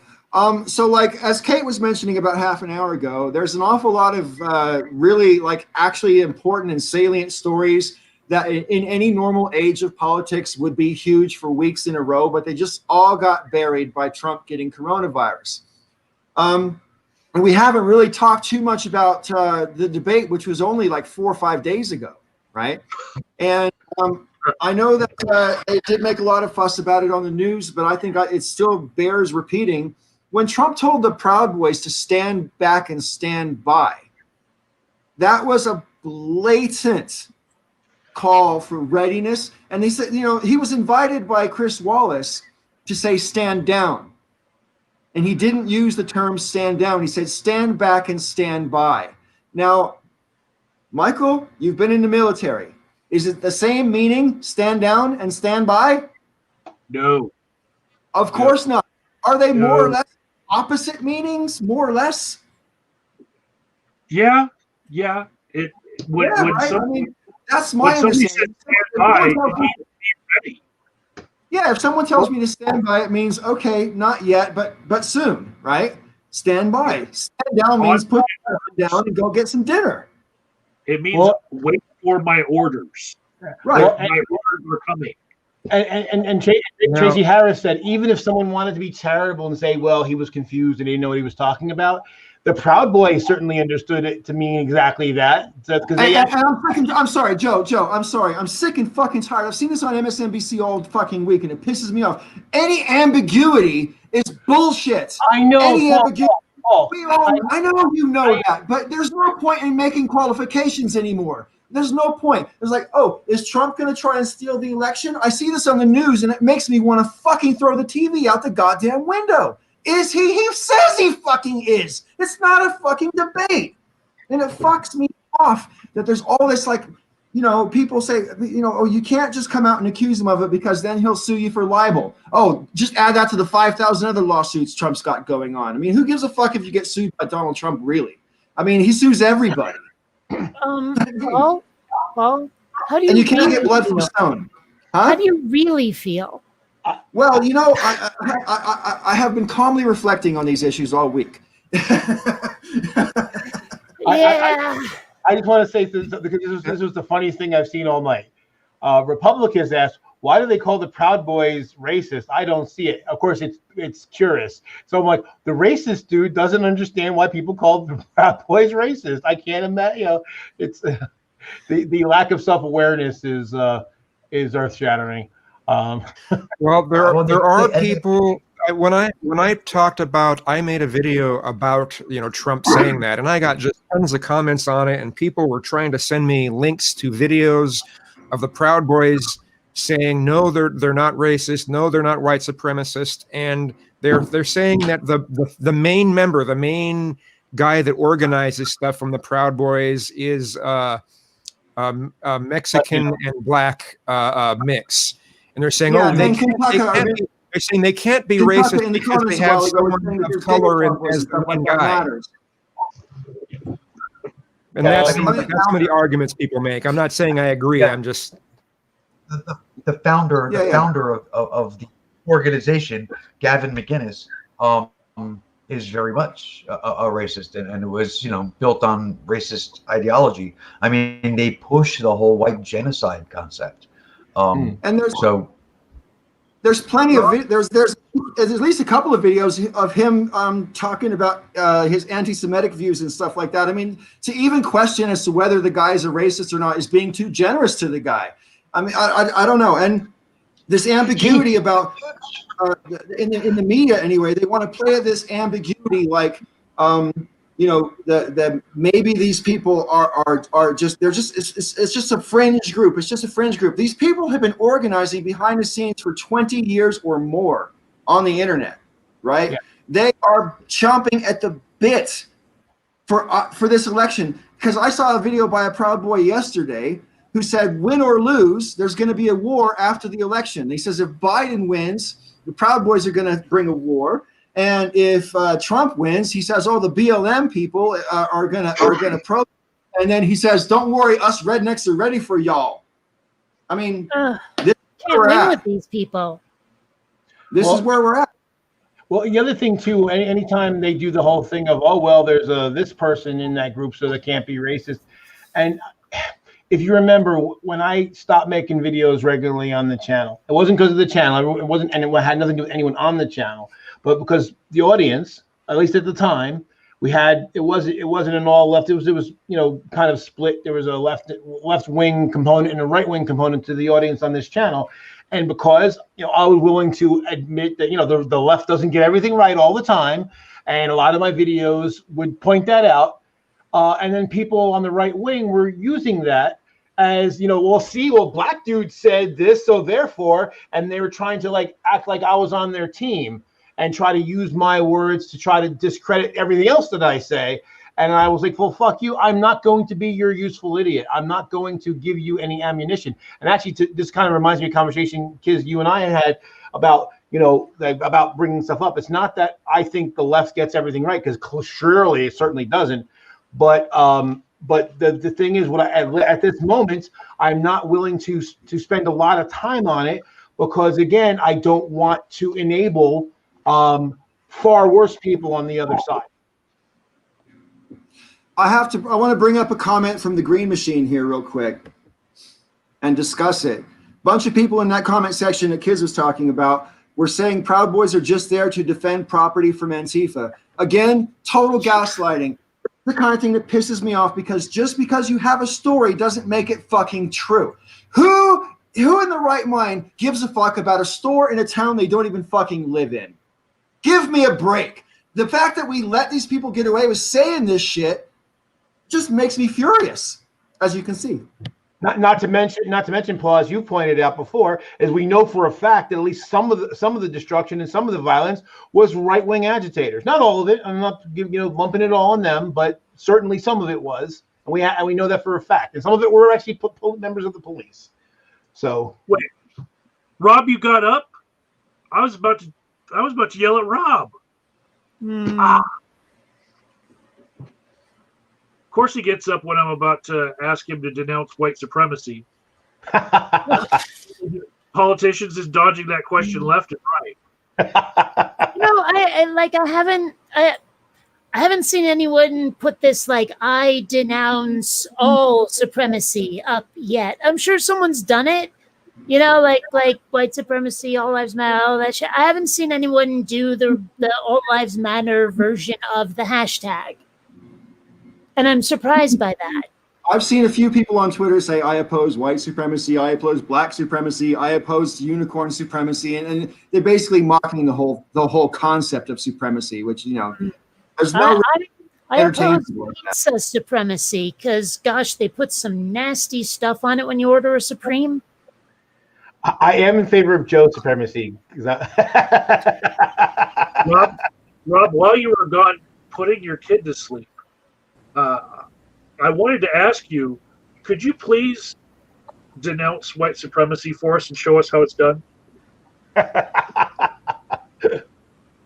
So like as Kate was mentioning about half an hour ago, there's an awful lot of really actually important and salient stories that in any normal age of politics would be huge for weeks in a row, but they just all got buried by Trump getting coronavirus. And we haven't really talked too much about the debate, which was only like 4 or 5 days ago, right? And I know that it did make a lot of fuss about it on the news, but I think it still bears repeating. When Trump told the Proud Boys to stand back and stand by, that was a blatant call for readiness. And they said, he was invited by Chris Wallace to say stand down. And he didn't use the term stand down. He said stand back and stand by. Now, Michael, you've been in the military. Is it the same meaning, stand down and stand by? No. Of course not. Are they more or less opposite meanings, more or less? Yeah. That's my understanding. Yeah, if someone tells me to stand by, it means okay, not yet, but soon, right? Stand by. Stand down means put your down and go get some dinner. It means wait for my orders. Right. My orders are coming. And Tracy Harris said, even if someone wanted to be charitable and say, well, he was confused and he didn't know what he was talking about, the Proud Boys certainly understood it to mean exactly that. I'm sorry, Joe. I'm sorry. I'm sick and fucking tired. I've seen this on MSNBC all fucking week, and it pisses me off. Any ambiguity is bullshit. I know. Any ambiguity. I know you know that, but there's no point in making qualifications anymore. There's no point. It's like, is Trump going to try and steal the election? I see this on the news, and it makes me want to fucking throw the TV out the goddamn window. Is he? He says he fucking is. It's not a fucking debate. And it fucks me off that there's all this people say, you can't just come out and accuse him of it because then he'll sue you for libel. Oh, just add that to the 5,000 other lawsuits Trump's got going on. I mean, who gives a fuck if you get sued by Donald Trump, really? I mean, he sues everybody. Paul, how do you? And you can't get blood from stone. Huh? How do you really feel? Well, I have been calmly reflecting on these issues all week. I just want to say this because this was the funniest thing I've seen all night. Republicans asked, why do they call the Proud Boys racist? I don't see it. Of course, it's curious. So I'm like, the racist dude doesn't understand why people call the Proud Boys racist. I can't imagine. It's the lack of self-awareness is earth-shattering. Well, there are people. When I talked about, I made a video about Trump saying that, and I got just tons of comments on it, and people were trying to send me links to videos of the Proud Boys saying no, they're not racist, no, they're not white supremacist, and they're saying that the main member, the main guy that organizes stuff from the Proud Boys is a Mexican and black mix. And they're saying, they're saying they can't be racist because they have someone of color as the one guy. And that's some of the arguments people make. I'm not saying I agree. Yeah. I'm just the founder of the organization, Gavin McInnes, is very much a racist, and it was built on racist ideology. I mean, they push the whole white genocide concept. And there's plenty of there's at least a couple of videos of him talking about his anti-Semitic views and stuff like that. I mean, to even question as to whether the guy's a racist or not is being too generous to the guy. I mean, I don't know. And this ambiguity about in the media anyway, they want to play this ambiguity like that maybe these people are just it's just a fringe group. It's just a fringe group. These people have been organizing behind the scenes for 20 years or more on the internet, right? Yeah. They are chomping at the bit for this election, because I saw a video by a Proud Boy yesterday who said, win or lose, there's going to be a war after the election. He says if Biden wins, the Proud Boys are going to bring a war, and if Trump wins, he says, oh, the BLM people are going to protest. And then he says, don't worry, us rednecks are ready for y'all. I mean, this is can't where we're win at. with these people. This is where we're at. Well, the other thing too, anytime they do the whole thing of, oh well, there's this person in that group, so they can't be racist. And if you remember, when I stopped making videos regularly on the channel, it wasn't because of the channel. It wasn't, and it had nothing to do with anyone on the channel, but because the audience, at least at the time, we had it wasn't an all left. It was kind of split. There was a left wing component and a right wing component to the audience on this channel. And because I was willing to admit that the left doesn't get everything right all the time, and a lot of my videos would point that out, and then people on the right wing were using that as well, black dude said this, so therefore, and they were trying to act like I was on their team and try to use my words to try to discredit everything else that I say. And I was like, well, fuck you. I'm not going to be your useful idiot. I'm not going to give you any ammunition. And actually, this kind of reminds me of a conversation, Kiz, you and I had about, about bringing stuff up. It's not that I think the left gets everything right, because surely it certainly doesn't. But the thing is, at this moment, I'm not willing to spend a lot of time on it, because, again, I don't want to enable far worse people on the other side. I want to bring up a comment from the Green Machine here real quick and discuss it. Bunch of people in that comment section that Kiz was talking about were saying Proud Boys are just there to defend property from Antifa. Again, total gaslighting. The kind of thing that pisses me off, because just because you have a story doesn't make it fucking true. Who in the right mind gives a fuck about a store in a town they don't even fucking live in? Give me a break. The fact that we let these people get away with saying this shit just makes me furious, as you can see. Not to mention, Paul, as you pointed out before, is we know for a fact that at least some of the destruction and some of the violence was right-wing agitators. Not all of it. I'm not lumping it all on them, but certainly some of it was, and we know that for a fact. And some of it were actually members of the police. So wait, Rob, you got up? I was about to yell at Rob. Of course he gets up when I'm about to ask him to denounce white supremacy. Politicians is dodging that question left and right. I haven't seen anyone put this I denounce all supremacy up yet. I'm sure someone's done it, like white supremacy, all lives matter, all that shit. I haven't seen anyone do the all lives matter version of the hashtag. And I'm surprised by that. I've seen a few people on Twitter say, I oppose white supremacy, I oppose black supremacy, I oppose unicorn supremacy, and they're basically mocking the whole concept of supremacy, which, there's no I oppose pizza supremacy, because, gosh, they put some nasty stuff on it when you order a Supreme. I am in favor of Joe supremacy. Rob, while you were gone putting your kid to sleep, I wanted to ask you, could you please denounce white supremacy for us and show us how it's done?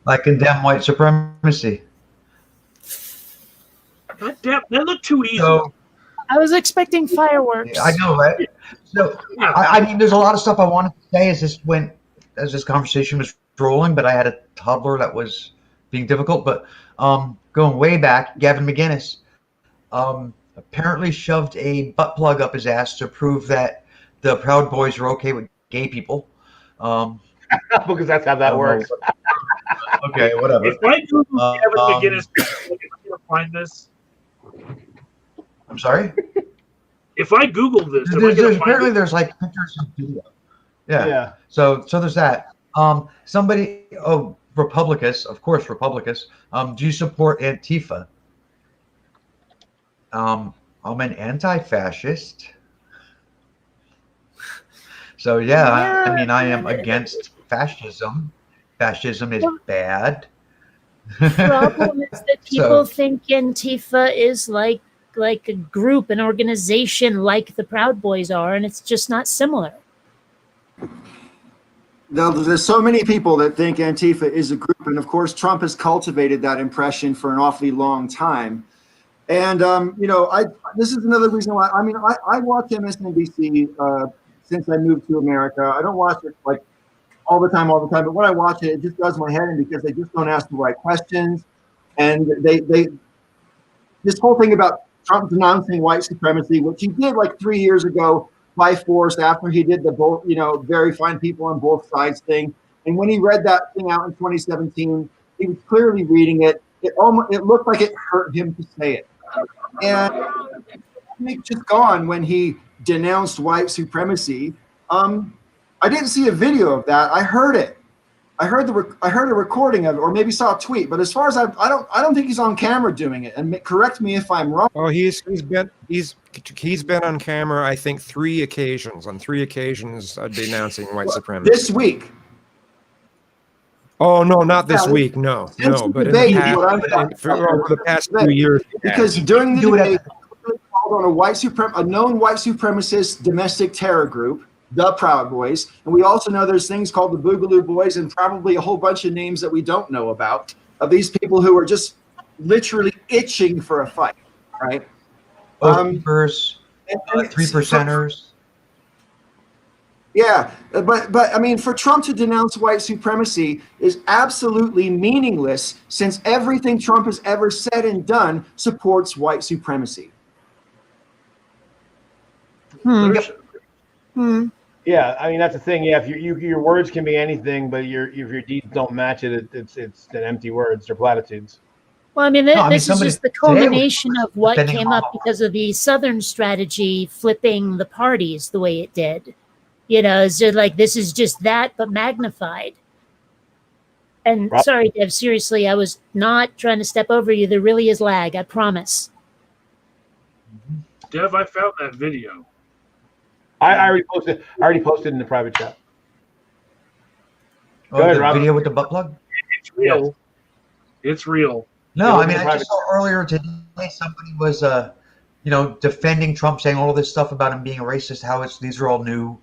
I condemn white supremacy. God damn, that looked too easy. So, I was expecting fireworks. I know, right? So, yeah. I mean, there's a lot of stuff I wanted to say as this conversation was rolling, but I had a toddler that was being difficult. But going way back, Gavin McGinnis apparently shoved a butt plug up his ass to prove that the Proud Boys are okay with gay people. Because that's how that works. Okay, whatever. If I Google Gavin McGinnis, can I find this? I'm sorry? If I Google this, there's pictures and video. Yeah. So there's that. Republicus, of course, Republicus. Do you support Antifa? I'm an anti-fascist. So I mean, I am against fascism. Fascism is bad. problem is that people think Antifa is like a group, an organization like the Proud Boys are, and it's just not similar. Now, there's so many people that think Antifa is a group, and of course, Trump has cultivated that impression for an awfully long time. And this is another reason why. I mean, I watch MSNBC since I moved to America. I don't watch it like all the time, but when I watch it, it just does my head in because they just don't ask the right questions, and they this whole thing about Trump denouncing white supremacy, which he did like 3 years ago by force after he did the both, very fine people on both sides thing. And when he read that thing out in 2017, he was clearly reading it. It looked like it hurt him to say it. And it's just gone when he denounced white supremacy. I didn't see a video of that. I heard it. I heard a recording of it, or maybe saw a tweet. But as far as I don't think he's on camera doing it. And correct me if I'm wrong. Oh, he's been on camera, I think, 3 occasions. On 3 occasions, denouncing white supremacy. This week. Oh no, not this week. No. But over the past 2 years. Because during the debate, he called on a known white supremacist domestic terror group, the Proud Boys, and we also know there's things called the Boogaloo Boys, and probably a whole bunch of names that we don't know about of these people who are just literally itching for a fight, right? Keepers, 3%ers. Yeah, but I mean, for Trump to denounce white supremacy is absolutely meaningless, since everything Trump has ever said and done supports white supremacy. Yeah, I mean that's the thing. Yeah, if your words can be anything, but if your deeds don't match it, it's an empty words. They're platitudes. Well, I mean, this is just the culmination of what came up because of the Southern strategy flipping the parties the way it did. It's just like this is just that, but magnified. And sorry, Dev, seriously, I was not trying to step over you. There really is lag, I promise. Dev, I found that video. I already posted in the private chat. Go ahead, Rob. Video with the butt plug? It's real. Yeah. It's real. No, I mean, I just saw earlier today somebody was, defending Trump, saying all this stuff about him being a racist. How these are all new,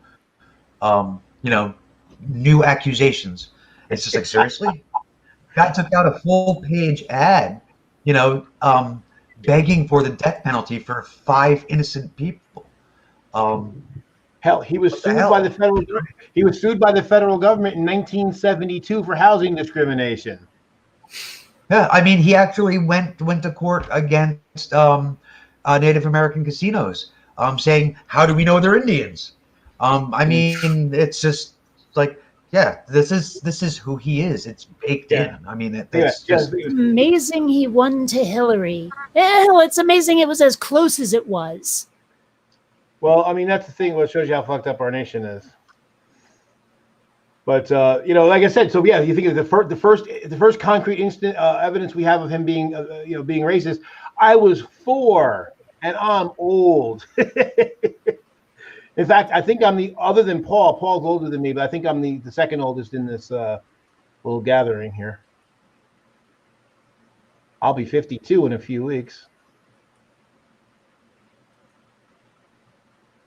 new accusations. It's just like, seriously? Guy took out a full-page ad, begging for the death penalty for 5 innocent people. Hell, he was sued by the federal. He was sued by the federal government in 1972 for housing discrimination. Yeah, I mean, he actually went to court against Native American casinos, saying, "How do we know they're Indians?" I mean, it's just like, yeah, this is who he is. It's baked in. I mean, that's just amazing. He won to Hillary. Hell, it's amazing. It was as close as it was. Well, I mean, that's the thing. What shows you how fucked up our nation is. But like I said, so yeah, you think of the first concrete instant evidence we have of him being being racist. I was 4, and I'm old. In fact, I think I'm other than Paul. Paul's older than me, but I think I'm the second oldest in this little gathering here. I'll be 52 in a few weeks.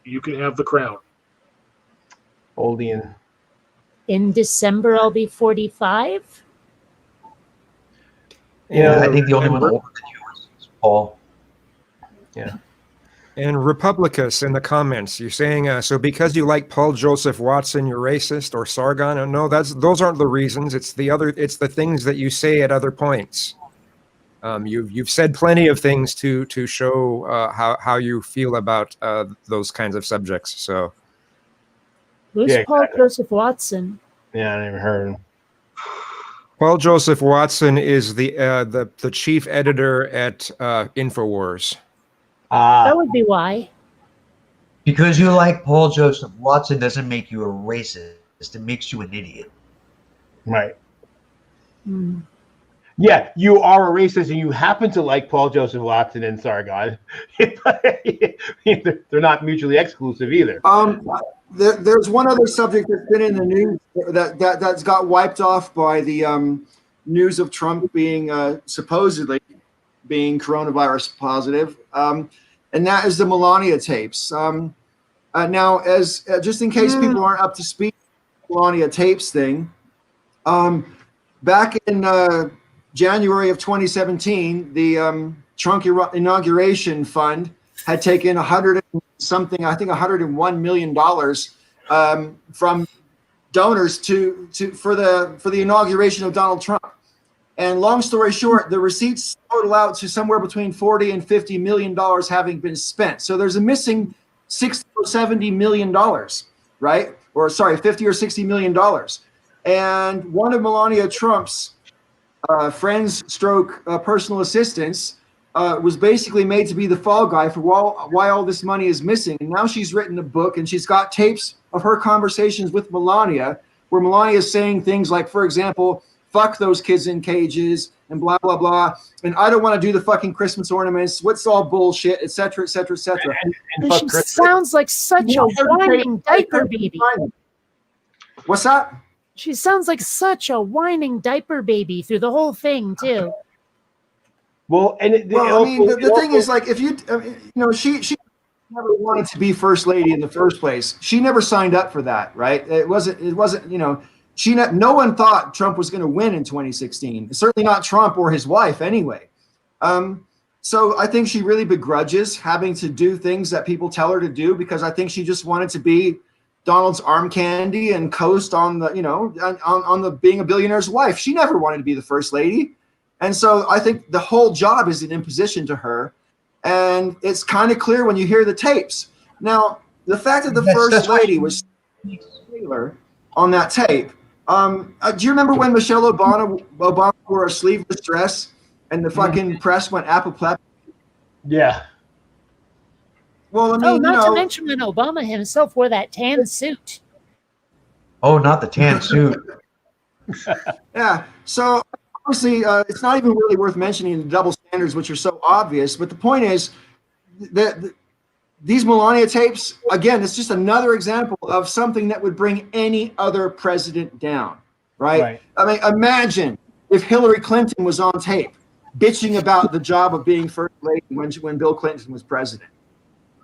You can have the crown. Oldian. In December, I'll be 45. Yeah, I think the only one older than you is Paul. Yeah. And Republicus in the comments, you're saying so because you like Paul Joseph Watson, you're racist, or Sargon? No, those aren't the reasons. It's the things that you say at other points. You've said plenty of things to show how you feel about those kinds of subjects. So, who's Paul Joseph Watson? Yeah, I never heard of him. Paul Joseph Watson is the chief editor at Infowars. That would be why. Because you like Paul Joseph Watson doesn't make you a racist. It makes you an idiot. Right. Yeah, you are a racist and you happen to like Paul Joseph Watson and Sargon. They're not mutually exclusive either. There's one other subject that's been in the news that's got wiped off by the news of Trump being supposedly being coronavirus positive, and that is the Melania tapes. Now, as just in case people aren't up to speed, Melania tapes thing. Back in January of 2017, the Trump inauguration fund had taken $101 million from donors for the inauguration of Donald Trump. And long story short, the receipts total out to somewhere between $40 and $50 million having been spent. So there's a missing $60 or $70 million, right? Or sorry, $50 or $60 million. And one of Melania Trump's friends stroke personal assistants was basically made to be the fall guy for why all this money is missing. And now she's written a book and she's got tapes of her conversations with Melania, where Melania is saying things like, for example, fuck those kids in cages and blah, blah, blah. And I don't want to do the fucking Christmas ornaments. What's all bullshit, et cetera, et cetera, et cetera. And she sounds like such a whining diaper baby. What's that? She sounds like such a whining diaper baby through the whole thing, too. Well, and the thing is, like, if you know, she never wanted to be first lady in the first place. She never signed up for that, right? It wasn't, you know, no one thought Trump was going to win in 2016. Certainly not Trump or his wife anyway. So I think she really begrudges having to do things that people tell her to do, because I think she just wanted to be Donald's arm candy and coast on the, you know, on the being a billionaire's wife. She never wanted to be the first lady. And so I think the whole job is an imposition to her. And it's kind of clear when you hear the tapes. Now, the fact that the first lady was Taylor on that tape. Do you remember when Michelle Obama wore a sleeveless dress and the fucking press went apoplectic? Yeah. Well, I mean, not to mention when Obama himself wore that tan suit. Oh, not the tan suit. Yeah. So obviously, it's not even really worth mentioning the double standards, which are so obvious. But the point is that these Melania tapes, again, it's just another example of something that would bring any other president down, right? I mean, imagine if Hillary Clinton was on tape bitching about the job of being first lady when Bill Clinton was president.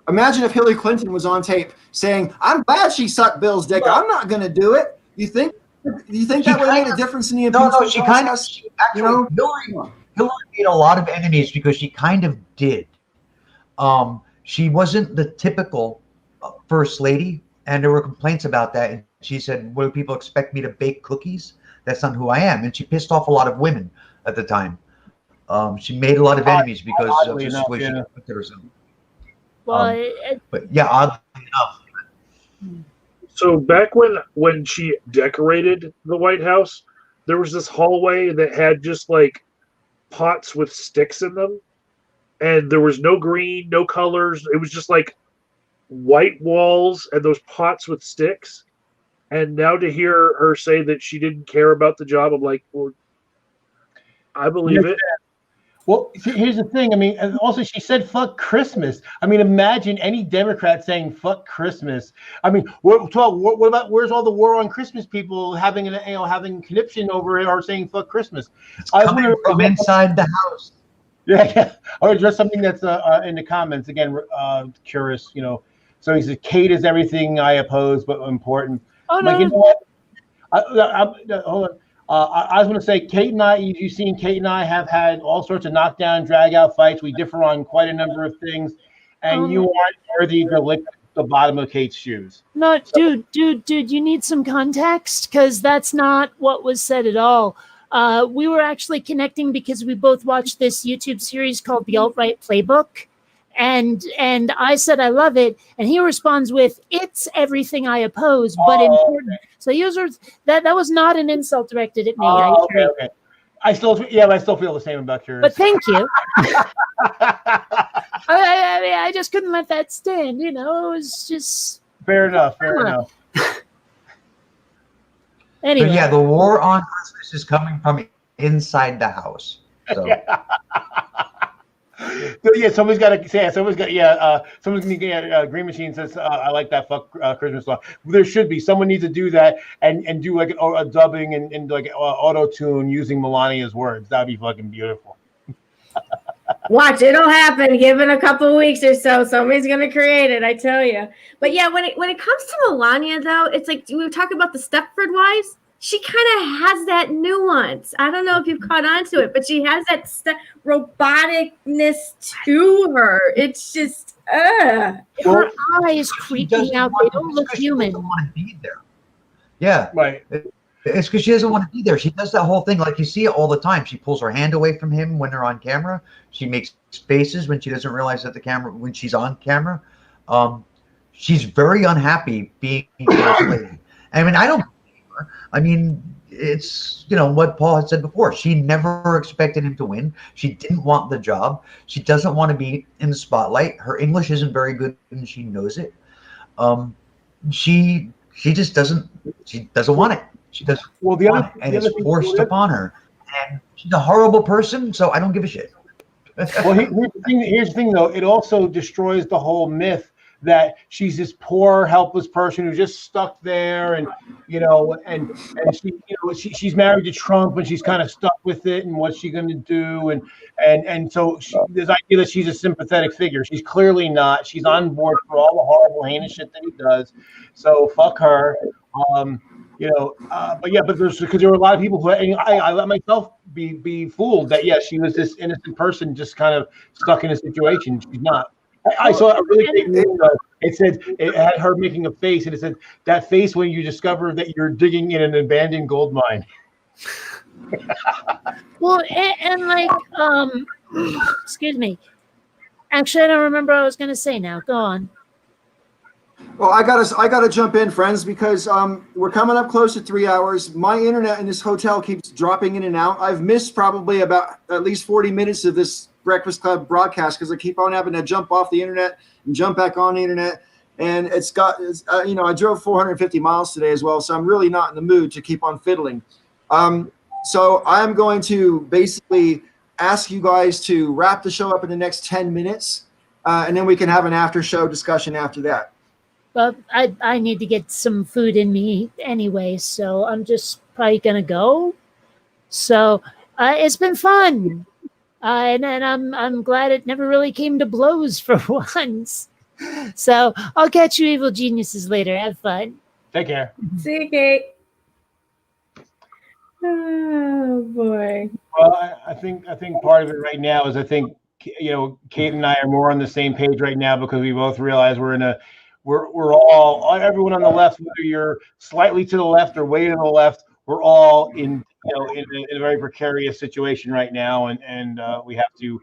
Imagine if Hillary Clinton was on tape saying, "I'm glad she sucked Bill's dick. I'm not going to do it." You think that would have made a difference in the impeachment process? Hillary made a lot of enemies because she kind of did. She wasn't the typical first lady, and there were complaints about that. And she said, "What do people expect me to bake cookies? That's not who I am." And she pissed off a lot of women at the time. She made a lot of enemies because of just the way she conducted herself. Well, but yeah, oddly enough. So back when she decorated the White House, there was this hallway that had just like pots with sticks in them, and there was no green, no colors. It was just like white walls and those pots with sticks. And now to hear her say that she didn't care about the job, I'm like, well, I believe it. Well, here's the thing. I mean, also she said "fuck Christmas." I mean, imagine any Democrat saying "fuck Christmas." I mean, what about where's all the war on Christmas people having having conniption over it or saying "fuck Christmas"? It's coming from inside the house. Yeah. Or just something that's in the comments again. Curious, you know. So he says, "Kate is everything I oppose, but important." Oh no. Like, you know what? Hold on. I was going to say, Kate and I, you've seen Kate and I have had all sorts of knockdown, drag-out fights. We differ on quite a number of things, and you aren't worthy to lick the bottom of Kate's shoes. No, so. dude, you need some context, because that's not what was said at all. We were actually connecting because we both watched this YouTube series called The Alt-Right Playbook, and I said I love it, and he responds with, "It's everything I oppose, but important." So that was not an insult directed at me. Okay. I still feel the same about Curious. But thank you. I just couldn't let that stand. You know, it was just fair enough. Anyway, so yeah, the war on Christmas is coming from inside the house. So. Yeah, somebody's got to say. Someone's got. Yeah, someone's gonna get Green Machine says, "I like that fuck Christmas song." There should be someone needs to do that and do like a dubbing and like auto tune using Melania's words. That'd be fucking beautiful. Watch, it'll happen. Give it a couple weeks or so. Somebody's gonna create it, I tell you. But yeah, when it comes to Melania, though, it's like we were talking about the Stepford Wives. She kind of has that nuance. I don't know if you've caught on to it, but she has that roboticness to her. It's just, her eyes creep me out. They don't look human. She doesn't want to be there. Yeah, right. It's because she doesn't want to be there. She does that whole thing, like you see it all the time. She pulls her hand away from him when they're on camera. She makes faces when she doesn't realize that when she's on camera. She's very unhappy being first lady. I mean, I don't blame her. I mean, it's what Paul had said before. She never expected him to win. She didn't want the job. She doesn't want to be in the spotlight. Her English isn't very good, and she knows it. She just doesn't. She doesn't want it. She doesn't want it, and it's forced upon her. And she's a horrible person, so I don't give a shit. Well, here's the thing, though. It also destroys the whole myth that she's this poor, helpless person who's just stuck there, and she's married to Trump, and she's kind of stuck with it, and what's she going to do? And so this idea that she's a sympathetic figure, she's clearly not. She's on board for all the horrible, heinous shit that he does. So fuck her. But there's because there were a lot of people who I let myself be fooled that she was this innocent person just kind of stuck in a situation. She's not. I saw a really big meme though. It had her making a face, and it said that face when you discover that you're digging in an abandoned gold mine. Well, and like excuse me. Actually, I don't remember what I was going to say now. Go on. Well, I gotta jump in, friends, because we're coming up close to 3 hours. My internet in this hotel keeps dropping in and out. I've missed probably about at least 40 minutes of this Breakfast Club broadcast because I keep on having to jump off the internet and jump back on the internet. And I drove 450 miles today as well, so I'm really not in the mood to keep on fiddling. So I'm going to basically ask you guys to wrap the show up in the next 10 minutes, and then we can have an after show discussion after that. But I need to get some food in me anyway, so I'm just probably gonna go. So it's been fun, and I'm glad it never really came to blows for once. So I'll catch you evil geniuses later. Have fun. Take care. See you, Kate. Oh boy. Well, I think part of it right now is Kate and I are more on the same page right now because we both realize we're all everyone on the left, whether you're slightly to the left or way to the left, we're all in a very precarious situation right now, and we have to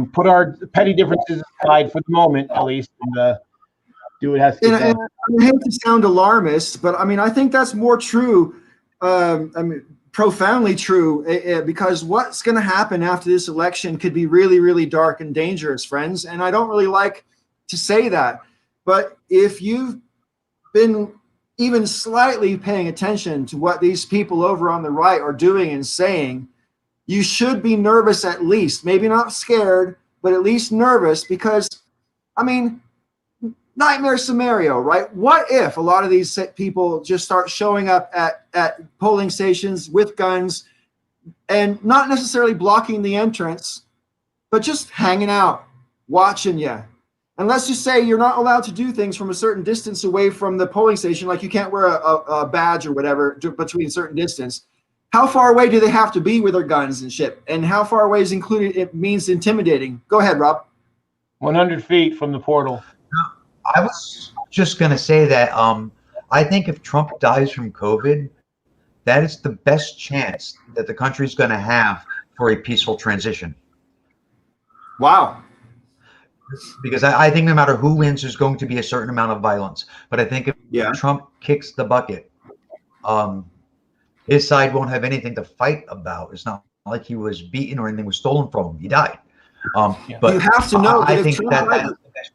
put our petty differences aside for the moment, at least, and do what has to be done. I hate to sound alarmist, but I mean I think that's more true. Profoundly true, because what's going to happen after this election could be really, really dark and dangerous, friends. And I don't really like to say that. But if you've been even slightly paying attention to what these people over on the right are doing and saying, you should be nervous at least. Maybe not scared, but at least nervous because, I mean, nightmare scenario, right? What if a lot of these people just start showing up at polling stations with guns and not necessarily blocking the entrance, but just hanging out, watching you? And let's just say you're not allowed to do things from a certain distance away from the polling station, like you can't wear a badge or whatever between a certain distance. How far away do they have to be with their guns and shit? And how far away is included? It means intimidating. Go ahead, Rob. 100 feet from the portal. I was just going to say that I think if Trump dies from COVID, that is the best chance that the country's going to have for a peaceful transition. Wow. Because I think no matter who wins, there's going to be a certain amount of violence. But I think if Trump kicks the bucket, his side won't have anything to fight about. It's not like he was beaten or anything was stolen from him. He died. But you have to know I think that's the best.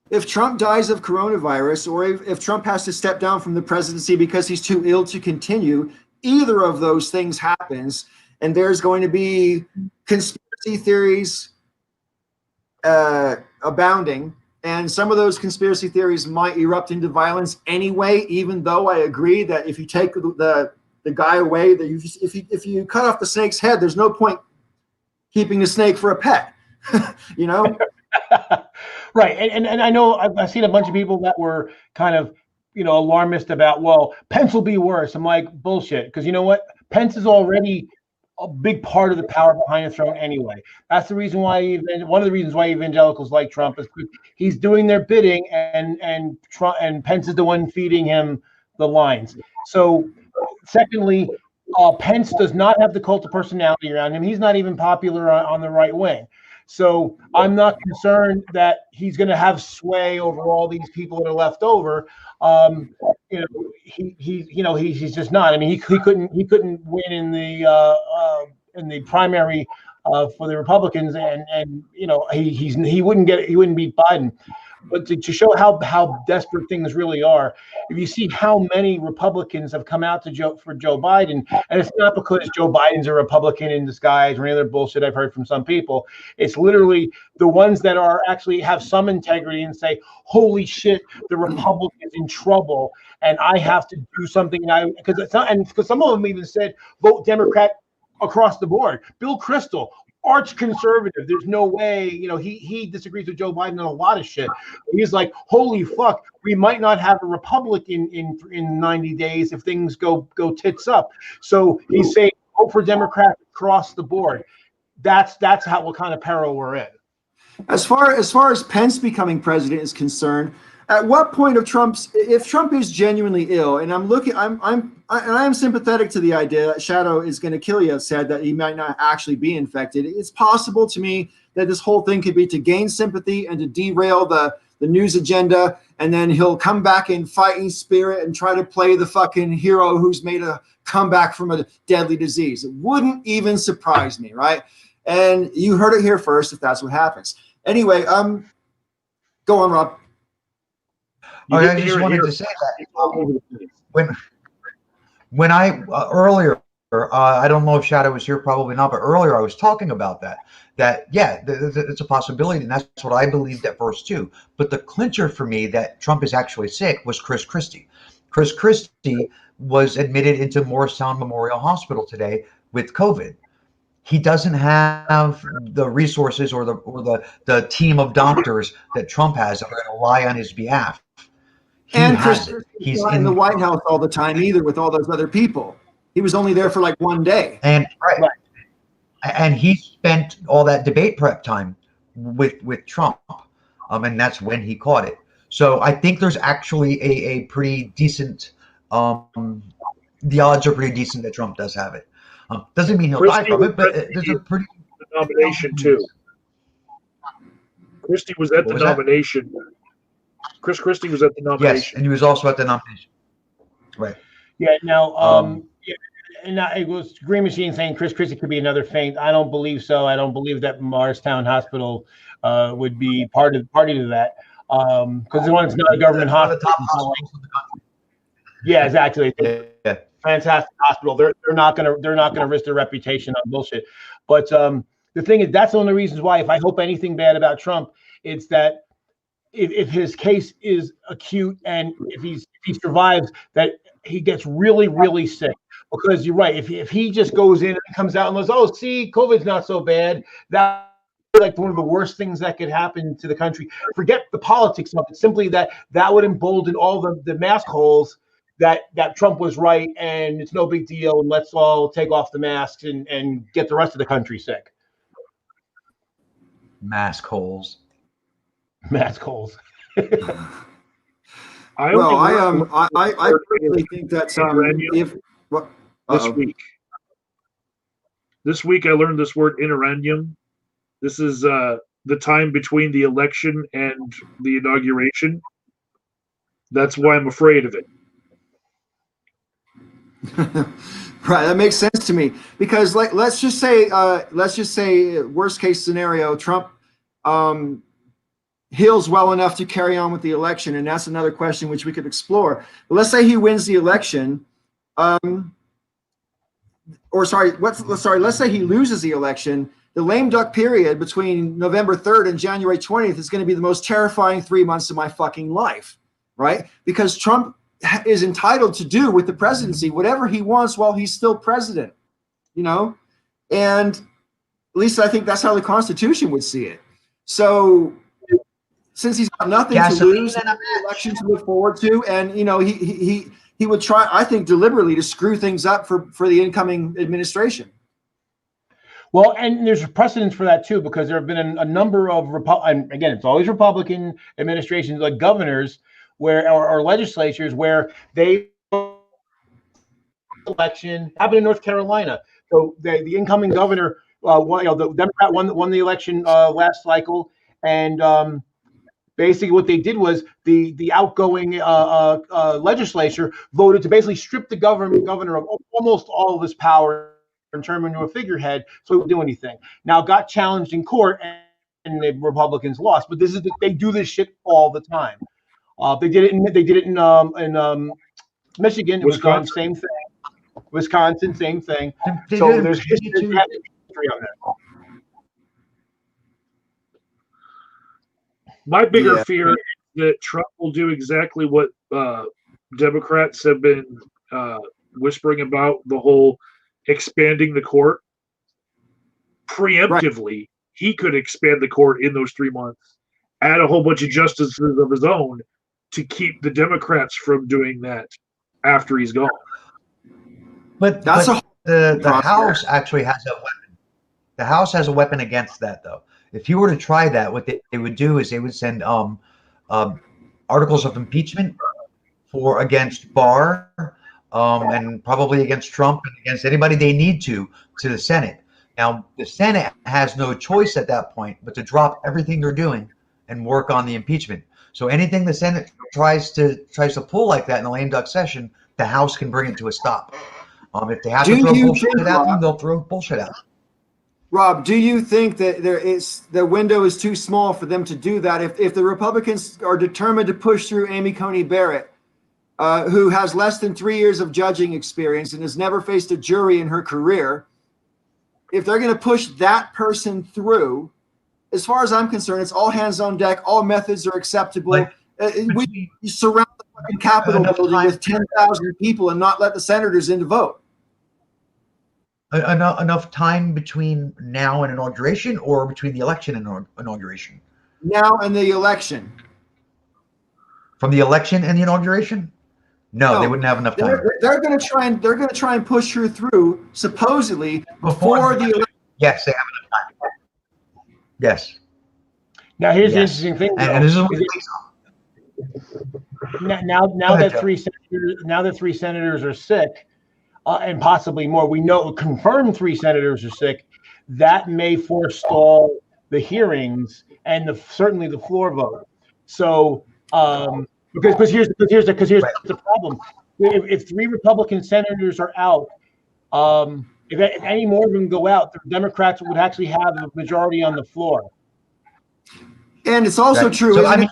If Trump dies of coronavirus, or if Trump has to step down from the presidency because he's too ill to continue, either of those things happens, and there's going to be conspiracy theories, abounding, and some of those conspiracy theories might erupt into violence anyway. Even though I agree that if you take the guy away, that if you cut off the snake's head, there's no point keeping the snake for a pet. You know. Right, and I know I've seen a bunch of people that were kind of, you know, alarmist about, well, Pence will be worse. I'm like, bullshit, because you know what? Pence is already a big part of the power behind the throne anyway. That's the reason why one of the reasons why evangelicals like Trump is he's doing their bidding, and Trump and Pence is the one feeding him the lines. So, secondly, Pence does not have the cult of personality around him. He's not even popular on the right wing. So I'm not concerned that he's going to have sway over all these people that are left over. You know, he's just not. I mean, he couldn't win in the primary for the Republicans, and you know, he wouldn't beat Biden. But to show how desperate things really are, if you see how many Republicans have come out for Joe Biden, and it's not because Joe Biden's a Republican in disguise or any other bullshit I've heard from some people. It's literally the ones that are actually have some integrity and say, "Holy shit, the Republicans in trouble, and I have to do something." Because some of them even said, "Vote Democrat across the board." Bill Kristol, arch conservative. There's no way, you know, he disagrees with Joe Biden on a lot of shit. He's like, holy fuck, we might not have a Republican in 90 days if things go tits up. So he's saying, vote for Democrats across the board. That's what kind of peril we're in. As far as Pence becoming president is concerned, at what point of if Trump is genuinely ill, and I'm sympathetic to the idea that Shadow is going to kill you, said that he might not actually be infected. It's possible to me that this whole thing could be to gain sympathy and to derail the news agenda, and then he'll come back in fighting spirit and try to play the fucking hero who's made a comeback from a deadly disease. It wouldn't even surprise me, right? And you heard it here first if that's what happens. Anyway, go on, Rob. I just wanted to say that when I earlier, I don't know if Shadow was here, probably not, but earlier I was talking about that yeah, it's a possibility, and that's what I believed at first too. But the clincher for me that Trump is actually sick was Chris Christie. Chris Christie was admitted into Morristown Memorial Hospital today with COVID. He doesn't have the resources or the team of doctors that Trump has that are going to lie on his behalf. And Chris Christie's not in the White House all the time either with all those other people. He was only there for like one day. And and he spent all that debate prep time with Trump, and that's when he caught it. So I think there's actually a pretty decent, the odds are pretty decent that Trump does have it. Doesn't mean he'll die from it, but there's a pretty nomination too. Christie was at the nomination. Chris Christie was at the nomination. Yes, and he was also at the nomination. Right. Yeah. Now, and it was Green Machine saying Chris Christie could be another feint. I don't believe so. I don't believe that Morristown Hospital would be party to that, because the one's not a government hospital. Top hospitals in the country. Yeah, exactly. Yeah. Fantastic hospital. They're not gonna risk their reputation on bullshit. But the thing is, that's one of the reasons why, if I hope anything bad about Trump, it's that if his case is acute and if he survives, that he gets really, really sick. Because you're right, if he just goes in and comes out and goes, oh, see, COVID's not so bad, that's like one of the worst things that could happen to the country. Forget the politics of it. Simply that would embolden all the mask holes that Trump was right and it's no big deal and let's all take off the masks and get the rest of the country sick. Mask holes. Mask holes. I really think that's this week I learned this word interannium. This is the time between the election and the inauguration. That's why I'm afraid of it. Right, that makes sense to me, because let's just say worst case scenario, Trump heals well enough to carry on with the election, and that's another question which we could explore. But let's say he wins the election, let's say he loses the election. the lame duck period between November 3rd and January 20th is going to be the most terrifying 3 months of my fucking life, right? Because Trump is entitled to do with the presidency whatever he wants while he's still president, you know? And at least I think that's how the Constitution would see it. So since he's got nothing to lose, an election to look forward to, and, you know, he would try, I think, deliberately to screw things up for the incoming administration. Well, and there's a precedence for that too, because there have been a number of and again, it's always Republican administrations, like governors, where or legislatures where they election happened in North Carolina. So the incoming governor, the Democrat won the election last cycle, and basically what they did was the outgoing legislature voted to basically strip the governor of almost all of his power and turn him into a figurehead, so he wouldn't do anything. Now got challenged in court, and the Republicans lost. But they do this shit all the time. They did it in Michigan. It was the same thing. Wisconsin, same thing. So there's history on that. My bigger fear is that Trump will do exactly what Democrats have been whispering about, the whole expanding the court. Preemptively, right. He could expand the court in those 3 months, add a whole bunch of justices of his own to keep the Democrats from doing that after he's gone. But the House actually has a weapon. The House has a weapon against that, though. If you were to try that, what they would do is they would send articles of impeachment against Barr, and probably against Trump and against anybody they need to the Senate. Now, the Senate has no choice at that point but to drop everything they're doing and work on the impeachment. So anything the Senate tries to pull like that in the lame duck session, the House can bring it to a stop. If they have to throw bullshit at them, they'll throw bullshit at them. Rob, do you think that the window is too small for them to do that? If the Republicans are determined to push through Amy Coney Barrett, who has less than 3 years of judging experience and has never faced a jury in her career, if they're going to push that person through, as far as I'm concerned, it's all hands on deck. All methods are acceptable. We surround the fucking Capitol building with 10,000 people and not let the senators in to vote. Enough time between now and inauguration, or between the election and inauguration? Now and the election. From the election and the inauguration? No, they wouldn't have enough time. They're going to try and push her through, supposedly before the election. Yes, they have enough time. Yes. Now here's the interesting thing. And this is what now that three senators are sick, and possibly more, we know confirmed 3 senators are sick. That may forestall the hearings and certainly the floor vote. So because here's the problem: if 3 Republican senators are out, if any more of them go out, the Democrats would actually have a majority on the floor. And it's also true. So, I mean,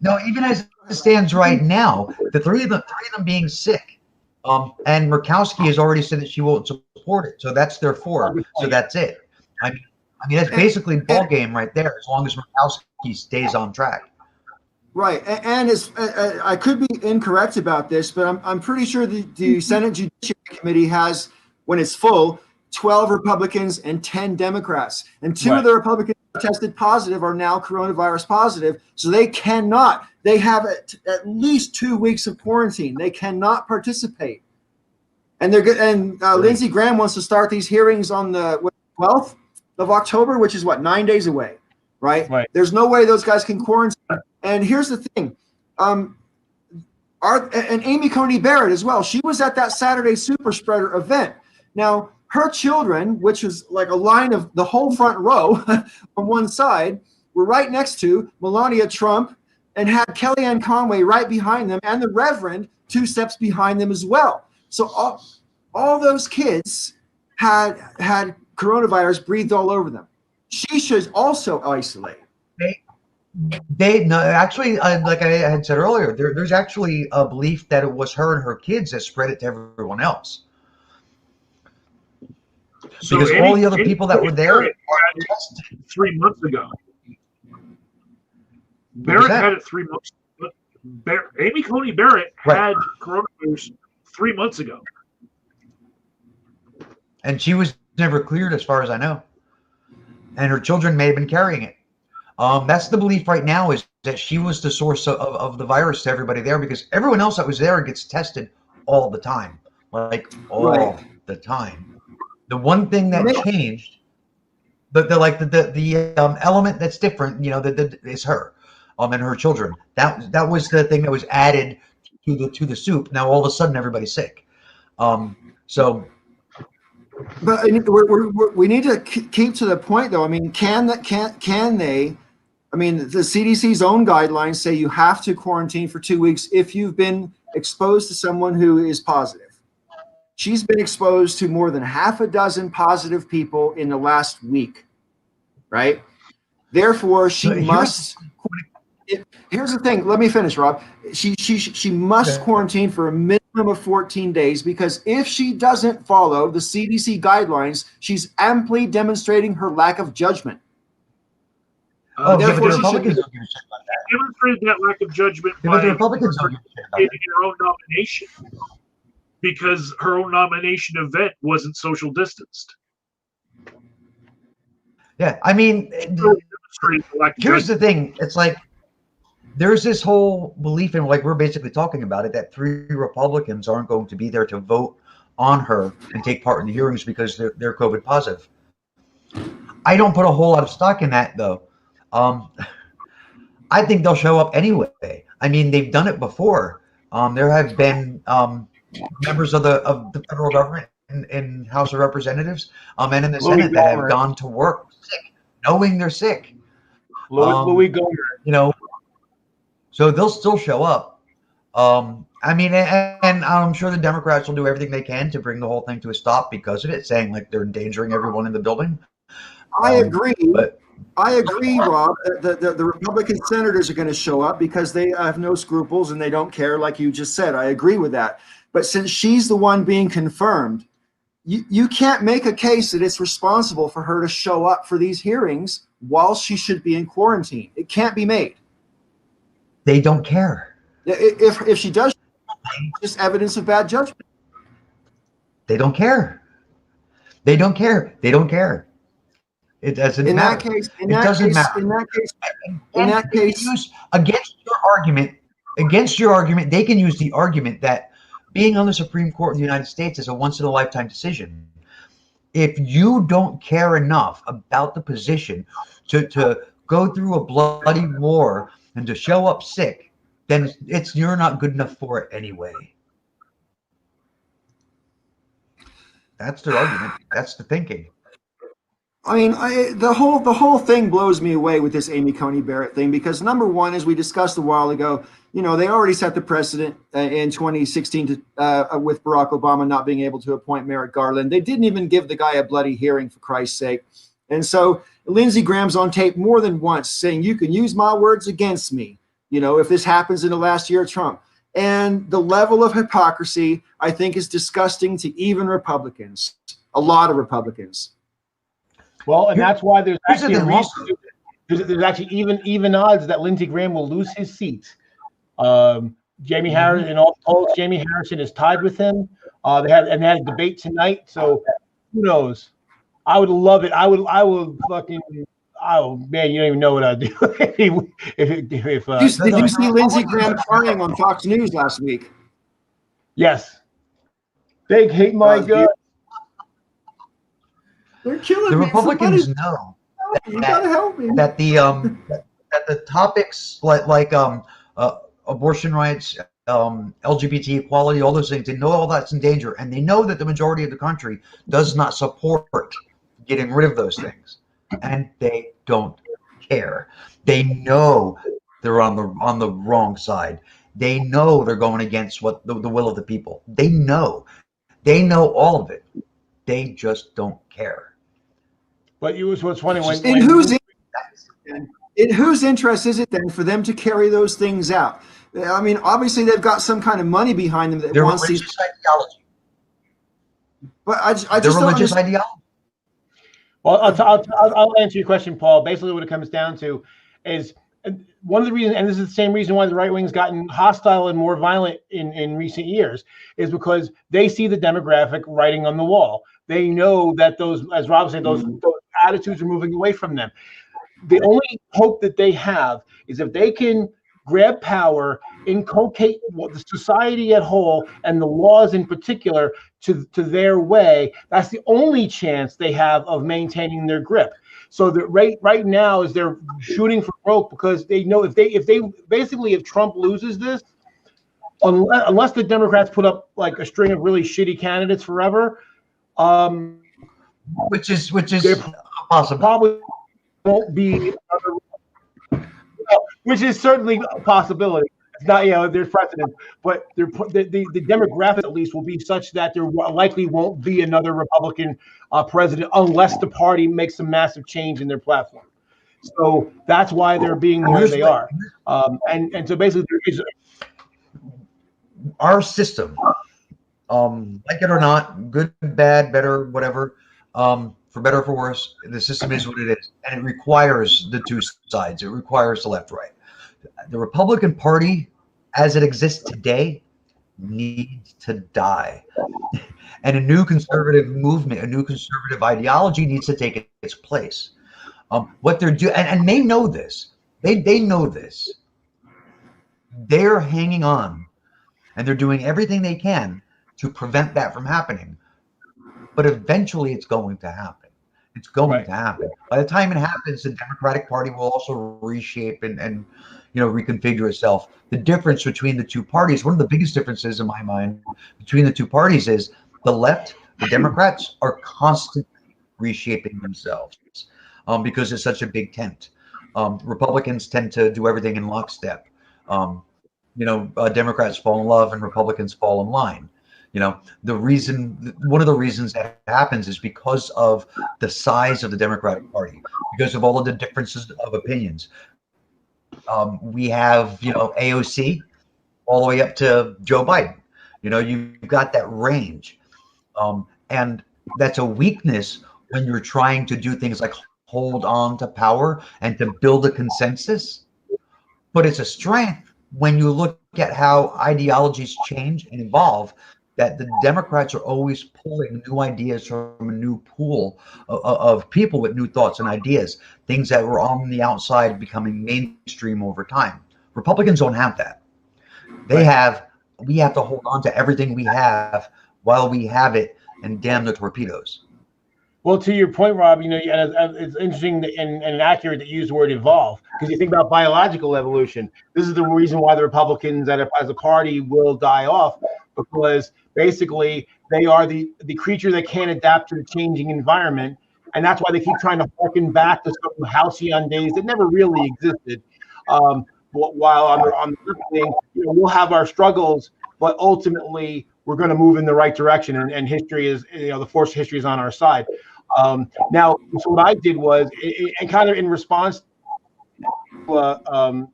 no, even as it stands right now, the three of them being sick, and Murkowski has already said that she won't support it. So that's their 4. So that's it. I mean that's basically ball game right there, as long as Murkowski stays on track. Right, and I could be incorrect about this, but I'm pretty sure the Senate Judiciary Committee has, when it's full, 12 Republicans and 10 Democrats, and 2 of the Republicans who tested positive are now coronavirus positive, so they have at least 2 weeks of quarantine. They cannot participate, and they're good. And Lindsey Graham wants to start these hearings on the 12th of October, which is 9 days away. Right? There's no way those guys can quarantine. And here's the thing, and Amy Coney Barrett as well. She was at that Saturday super spreader event. Now, her children, which was like a line of the whole front row on one side, were right next to Melania Trump and had Kellyanne Conway right behind them, and the Reverend 2 steps behind them as well. So all those kids had coronavirus breathed all over them. She should also isolate. No, actually, like I had said earlier, there's actually a belief that it was her and her kids that spread it to everyone else. So because all the other people that were there Barrett had it 3 months ago. Barrett had it 3 months. Amy Coney Barrett had coronavirus 3 months ago, and she was never cleared, as far as I know. And her children may have been carrying it. That's the belief right now, is that she was the source of the virus to everybody there, because everyone else that was there gets tested all the time, like all the time. The one thing that changed, the element that's different, is her, and her children. That was the thing that was added to the soup. Now all of a sudden everybody's sick. So. But we need to keep to the point, though. I mean, can they? I mean, the CDC's own guidelines say you have to quarantine for 2 weeks if you've been exposed to someone who is positive. She's been exposed to more than half a dozen positive people in the last week, right? Therefore, she must. Here's the thing. Let me finish, Rob. She must quarantine for a minimum of 14 days, because if she doesn't follow the CDC guidelines, she's amply demonstrating her lack of judgment. Therefore, she demonstrated that lack of judgment by the Republicans in her own nomination, because her own nomination event wasn't social distanced. Yeah, I mean, here's the thing. It's like there's this whole belief in, like we're basically talking about it, that 3 Republicans aren't going to be there to vote on her and take part in the hearings because they're COVID positive. I don't put a whole lot of stock in that, though. I think they'll show up anyway. I mean, they've done it before. There have been members of the federal government in House of Representatives and in the Senate that have gone to work sick, knowing they're sick. Louis Gohmert. So they'll still show up. I mean, and I'm sure the Democrats will do everything they can to bring the whole thing to a stop because of it, saying like they're endangering everyone in the building. I agree, Rob. The Republican senators are going to show up because they have no scruples and they don't care, like you just said. I agree with that. But since she's the one being confirmed, you can't make a case that it's responsible for her to show up for these hearings while she should be in quarantine. It can't be made. They don't care. If she does, just evidence of bad judgment. They don't care. They don't care. They don't care. It doesn't matter. In that case, against your argument, they can use the argument that being on the Supreme Court in the United States is a once-in-a-lifetime decision. If you don't care enough about the position to go through a bloody war and to show up sick, then you're not good enough for it anyway. That's their argument. That's the thinking. I mean, the whole thing blows me away with this Amy Coney Barrett thing, because number one, as we discussed a while ago, they already set the precedent in 2016 with Barack Obama not being able to appoint Merrick Garland. They didn't even give the guy a bloody hearing, for Christ's sake. And so Lindsey Graham's on tape more than once saying, you can use my words against me, if this happens in the last year of Trump. And the level of hypocrisy, I think, is disgusting to even Republicans, a lot of Republicans. Well, and that's why there's actually a reason. There's actually even odds that Lindsey Graham will lose his seat. Jamie Harrison, in all polls, Jamie Harrison is tied with him. They had a debate tonight, so who knows? I would love it. I would fucking. Oh man, you don't even know what I'd do if Did you see Lindsey Graham crying on Fox News last week? Yes. They hate my guts. They're killing the me. Republicans know that the topics like abortion rights, LGBT equality, all those things, they know all that's in danger, and they know that the majority of the country does not support getting rid of those things, and they don't care. They know they're on the wrong side. They know they're going against what the will of the people. They know all of it. They just don't care. But what's funny in whose interest is it then for them to carry those things out? I mean, obviously they've got some kind of money behind them that wants these ideology. But I just don't understand. Ideology. Well, I'll answer your question, Paul. Basically, what it comes down to is one of the reasons, and this is the same reason why the right wing's gotten hostile and more violent in recent years, is because they see the demographic writing on the wall. They know that those, as Rob said, those attitudes are moving away from them. The only hope that they have is if they can grab power, inculcate the society at whole and the laws in particular to their way. That's the only chance they have of maintaining their grip. So that right now is they're shooting for broke because they know if Trump loses this, unless the Democrats put up like a string of really shitty candidates forever, which is possible. Probably won't be, which is certainly a possibility. It's not, there's precedent, but the demographic at least will be such that there likely won't be another Republican president unless the party makes a massive change in their platform. So that's why they're being where they are. And so basically, there is our system, like it or not, good, bad, better, whatever, for better or for worse, the system is what it is, and it requires the two sides. It requires the left, right. The Republican Party, as it exists today, needs to die. And a new conservative movement, a new conservative ideology needs to take its place. What they're doing, and they know this. They know this. They're hanging on, and they're doing everything they can to prevent that from happening. But eventually it's going to happen. It's going to happen. By the time it happens, the Democratic Party will also reshape and reconfigure itself. The difference between the two parties, one of the biggest differences in my mind between the two parties is the left, the Democrats, are constantly reshaping themselves because it's such a big tent. Republicans tend to do everything in lockstep. Democrats fall in love and Republicans fall in line. One of the reasons that happens is because of the size of the Democratic Party, because of all of the differences of opinions. We have, AOC all the way up to Joe Biden. You've got that range. And that's a weakness when you're trying to do things like hold on to power and to build a consensus. But it's a strength when you look at how ideologies change and evolve, that the Democrats are always pulling new ideas from a new pool of people with new thoughts and ideas, things that were on the outside becoming mainstream over time. Republicans don't have that. We have to hold on to everything we have while we have it, and damn the torpedoes. Well, to your point, Rob, it's interesting and accurate that you use the word evolve, because you think about biological evolution. This is the reason why the Republicans as a party will die off, because basically they are the creature that can't adapt to the changing environment. And that's why they keep trying to harken back to some halcyon days that never really existed. While on the other thing, we'll have our struggles, but ultimately we're going to move in the right direction. And history is, the force of history is on our side. Now, so what I did was, and kind of in response to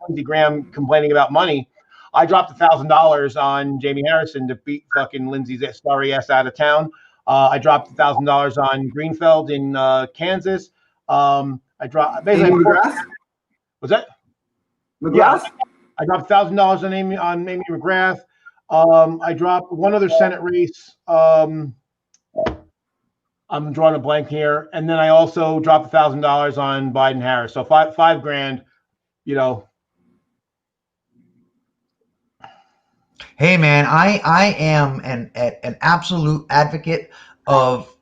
Lindsey Graham complaining about money, I dropped $1,000 on Jamie Harrison to beat fucking Lindsey's sorry ass out of town. I dropped $1,000 on Greenfield in Kansas. I dropped basically. Was that? McGrath? Yeah, I dropped $1,000 on Amy McGrath. I dropped one other Senate race. I'm drawing a blank here, and then I also dropped $1,000 on Biden Harris. So $5,000. Hey man, I am an absolute advocate of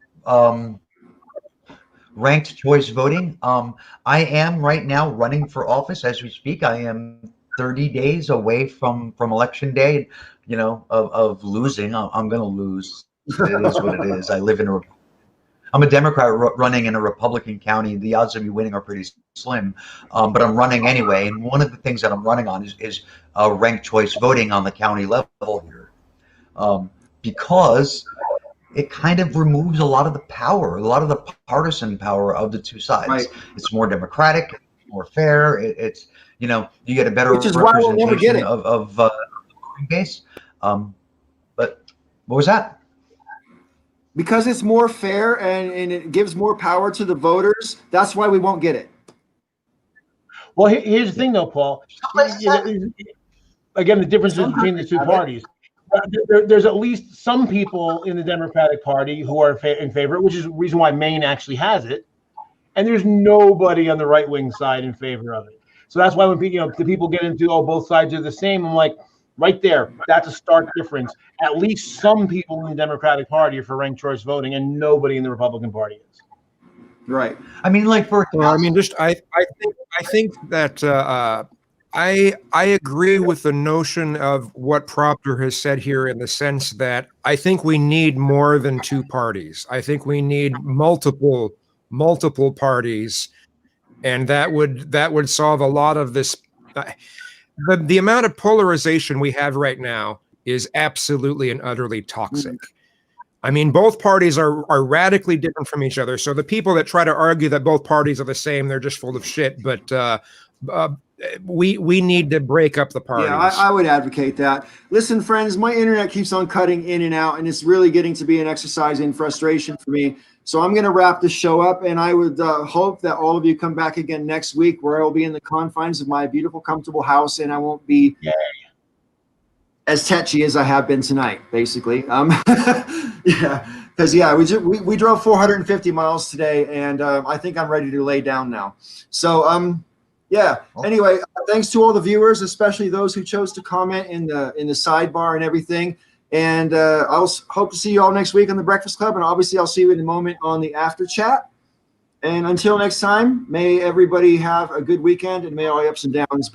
ranked choice voting. I am right now running for office as we speak. I am 30 days away from election day, of losing. I'm going to lose. It is what it is. I'm a Democrat running in a Republican county. The odds of me winning are pretty slim, but I'm running anyway. And one of the things that I'm running on is ranked choice voting on the county level here, because it kind of removes a lot of the power, a lot of the partisan power of the two sides. Right. It's more democratic, more fair. It's you get a better representation of base. But what was that? because it's more fair and it gives more power to the voters. That's why we won't get it. Well, here's the thing, though, Paul. Again, the differences between the two parties. There's at least some people in the Democratic Party who are in favor, which is the reason why Maine actually has it. And there's nobody on the right wing side in favor of it. So that's why when the people get into both sides are the same, I'm like, right there, that's a stark difference. At least some people in the Democratic Party are for ranked choice voting, and nobody in the Republican Party is. Right. I mean, like for I think that I agree with the notion of what Proctor has said here, in the sense that I think we need more than two parties. I think we need multiple parties, and that would solve a lot of this. The amount of polarization we have right now is absolutely and utterly toxic. I mean, both parties are radically different from each other. So the people that try to argue that both parties are the same, they're just full of shit. But we need to break up the parties. Yeah, I would advocate that. Listen, friends, my internet keeps on cutting in and out, and it's really getting to be an exercise in frustration for me. So I'm going to wrap this show up, and I would hope that all of you come back again next week, where I will be in the confines of my beautiful, comfortable house, and I won't be as tetchy as I have been tonight, basically. Yeah, because we drove 450 miles today, and I think I'm ready to lay down now. So yeah. Anyway, thanks to all the viewers, especially those who chose to comment in the sidebar and everything. And I'll hope to see you all next week on the Breakfast Club, and obviously I'll see you in a moment on the after chat. And until next time, may everybody have a good weekend, and may all the ups and downs be